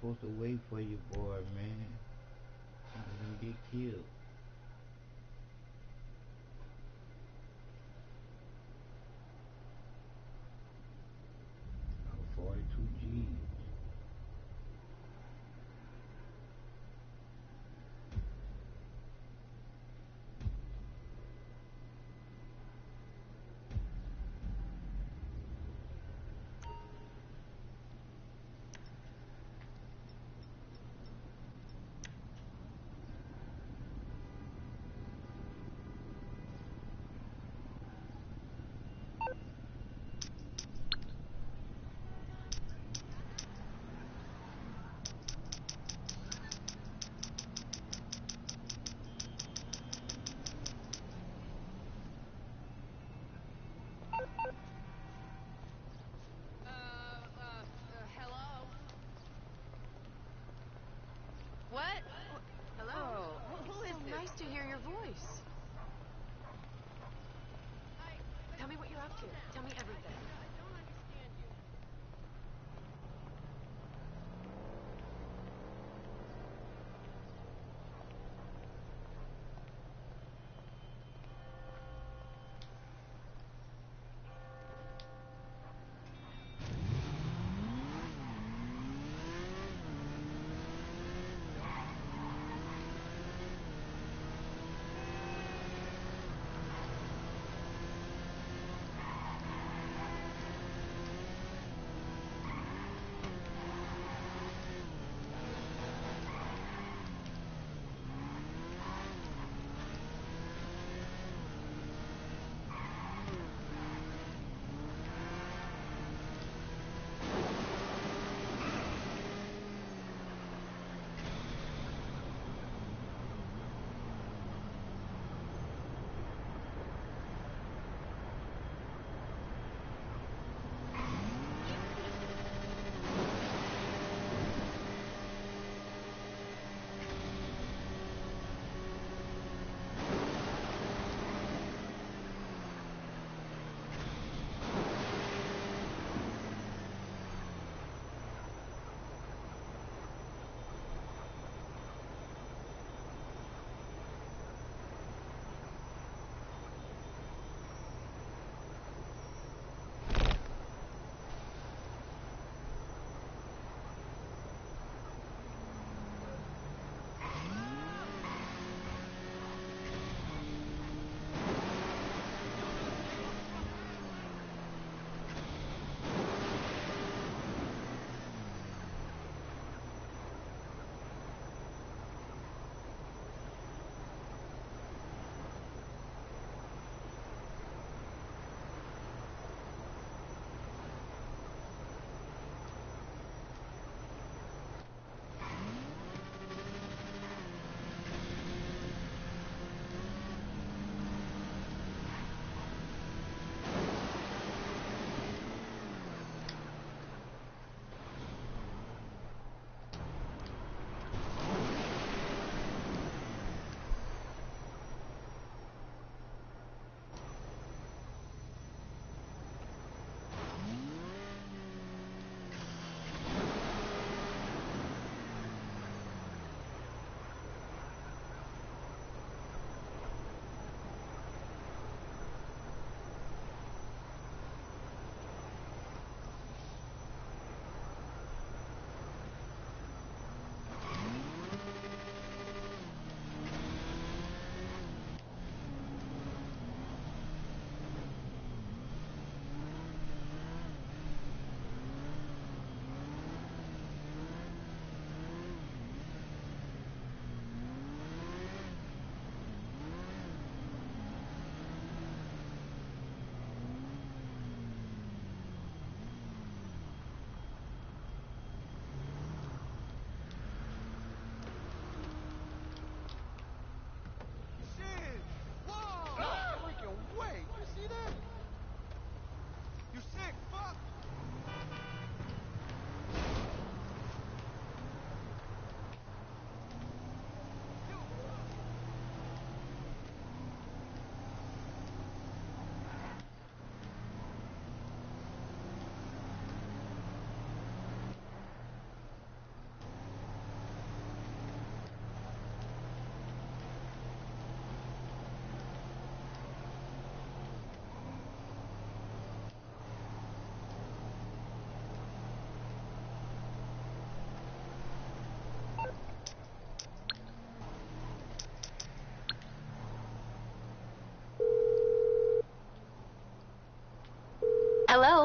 supposed to wait for you, boy, man. Let them get killed. About 42 G's.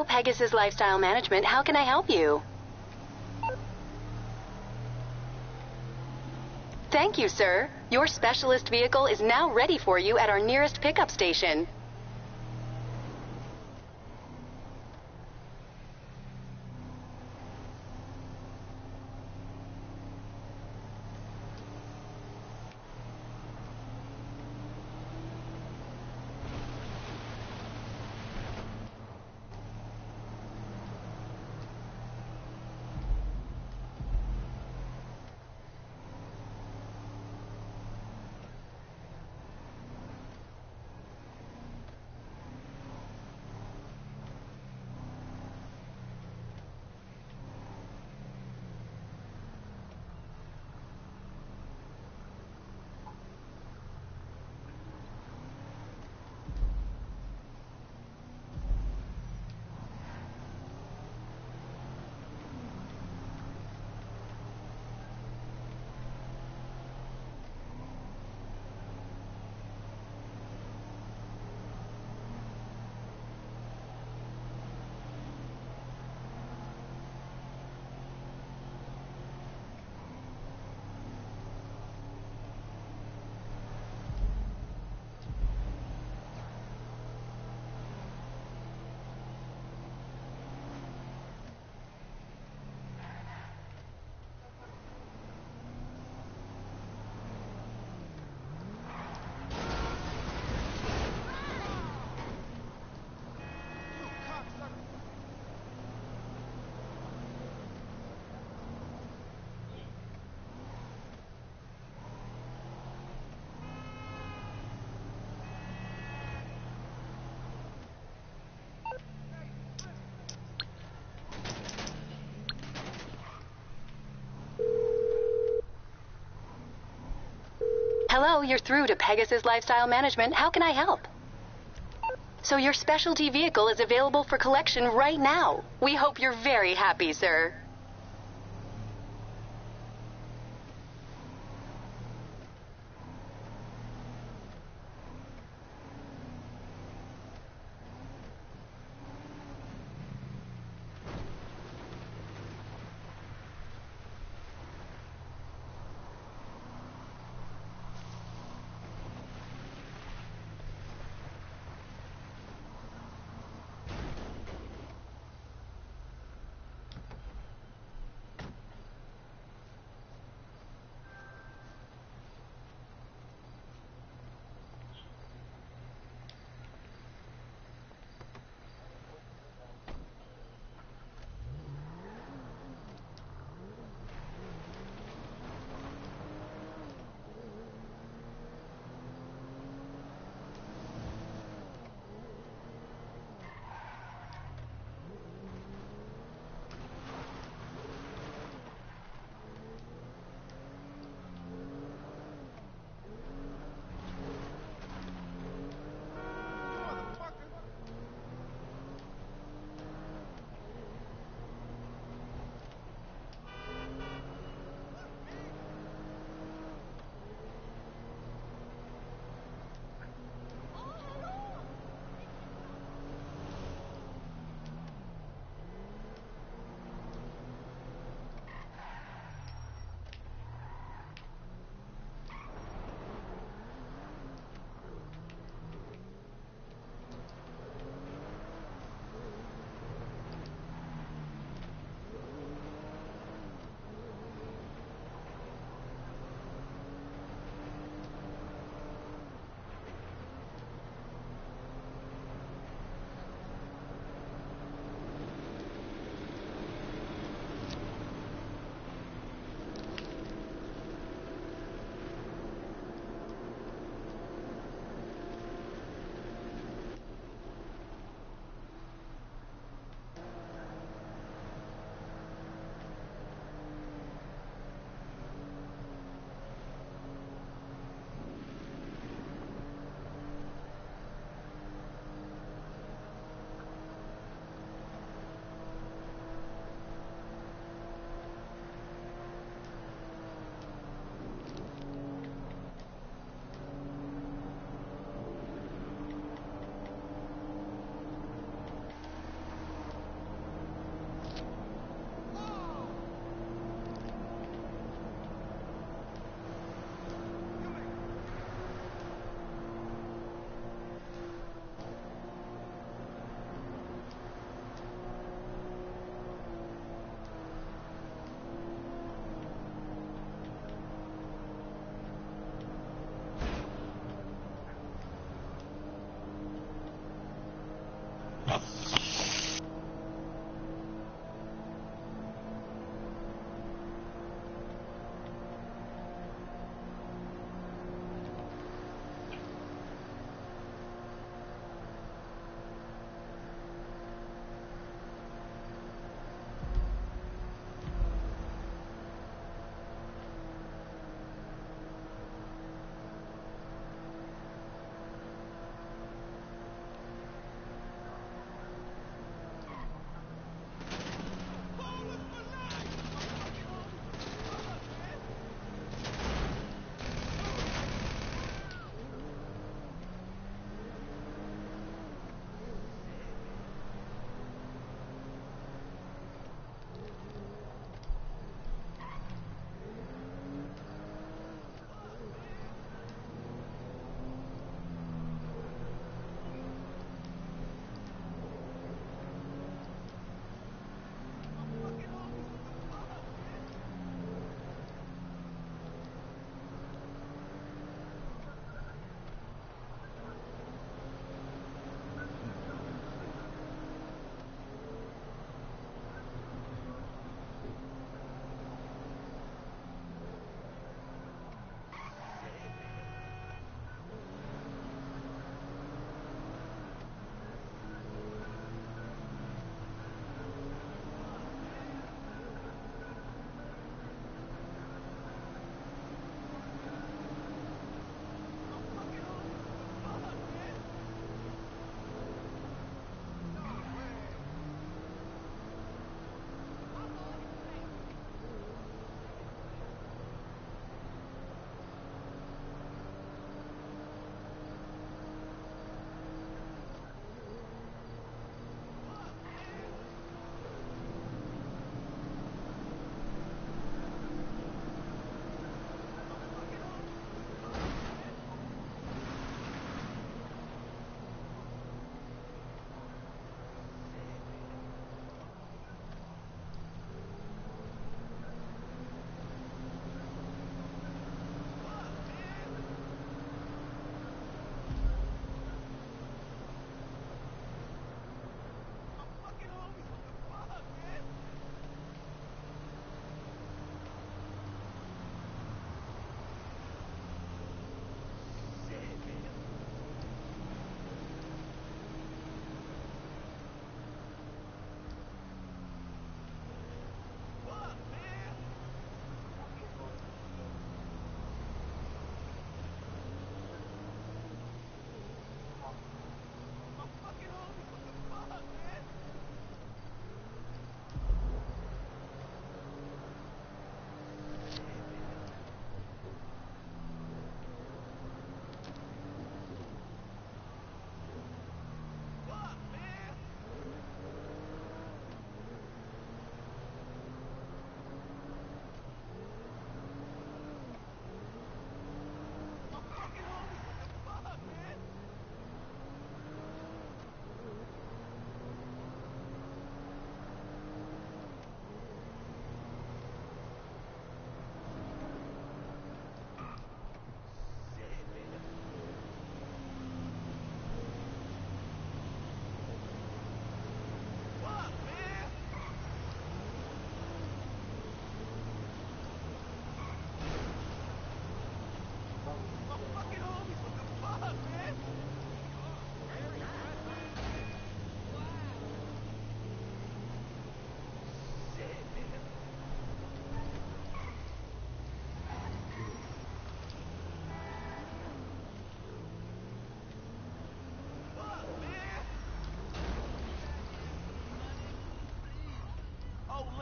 Hello, Pegasus Lifestyle Management. How can I help you? Thank you, sir. Your specialist vehicle is now ready for you at our nearest pickup station. Hello, you're through to Pegasus Lifestyle Management. How can I help? So your specialty vehicle is available for collection right now. We hope you're very happy, sir.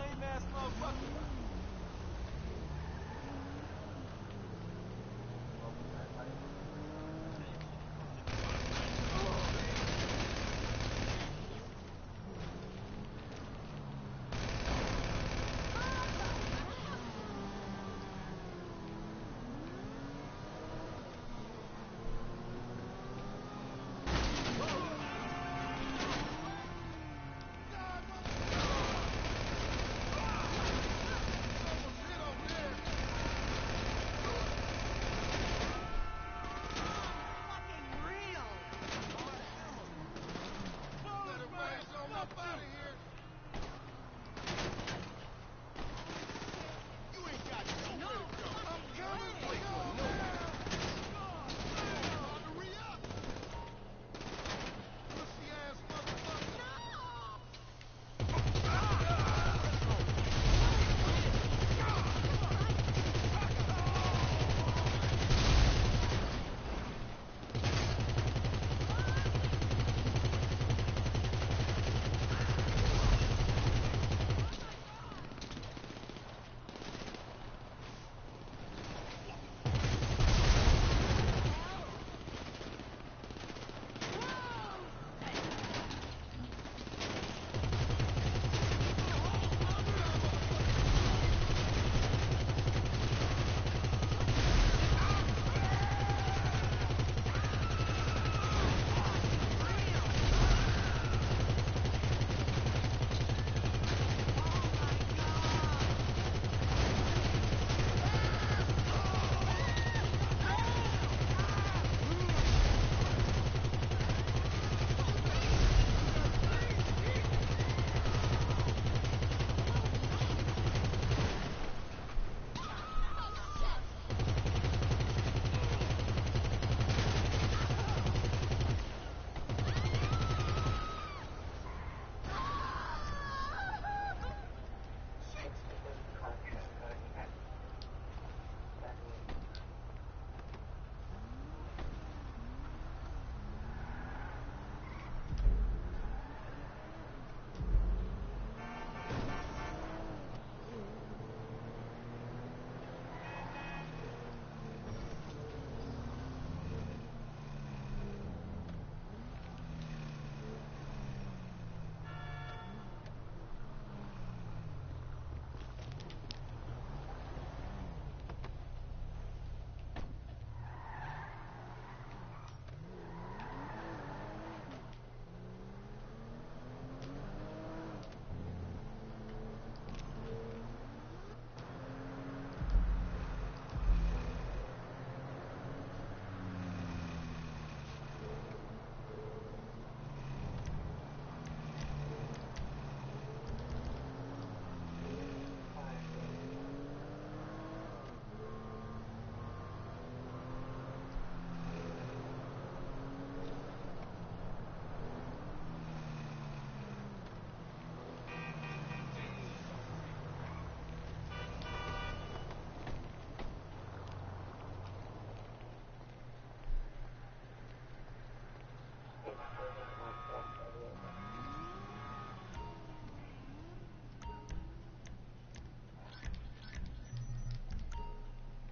lame-ass motherfucker.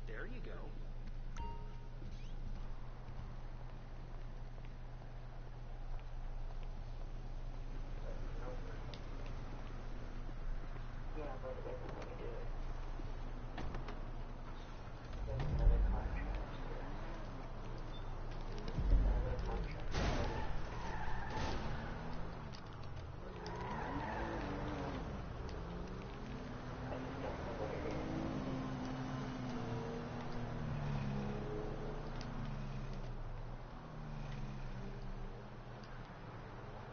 There you go. Yeah, but it doesn't let me do it. There's another contract here. Another contract already. I just don't know what it is.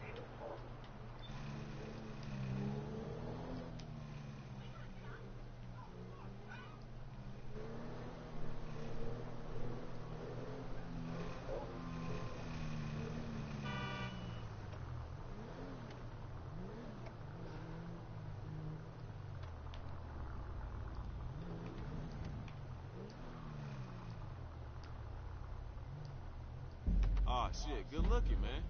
Should tell me. Aw, shit, good looking, man.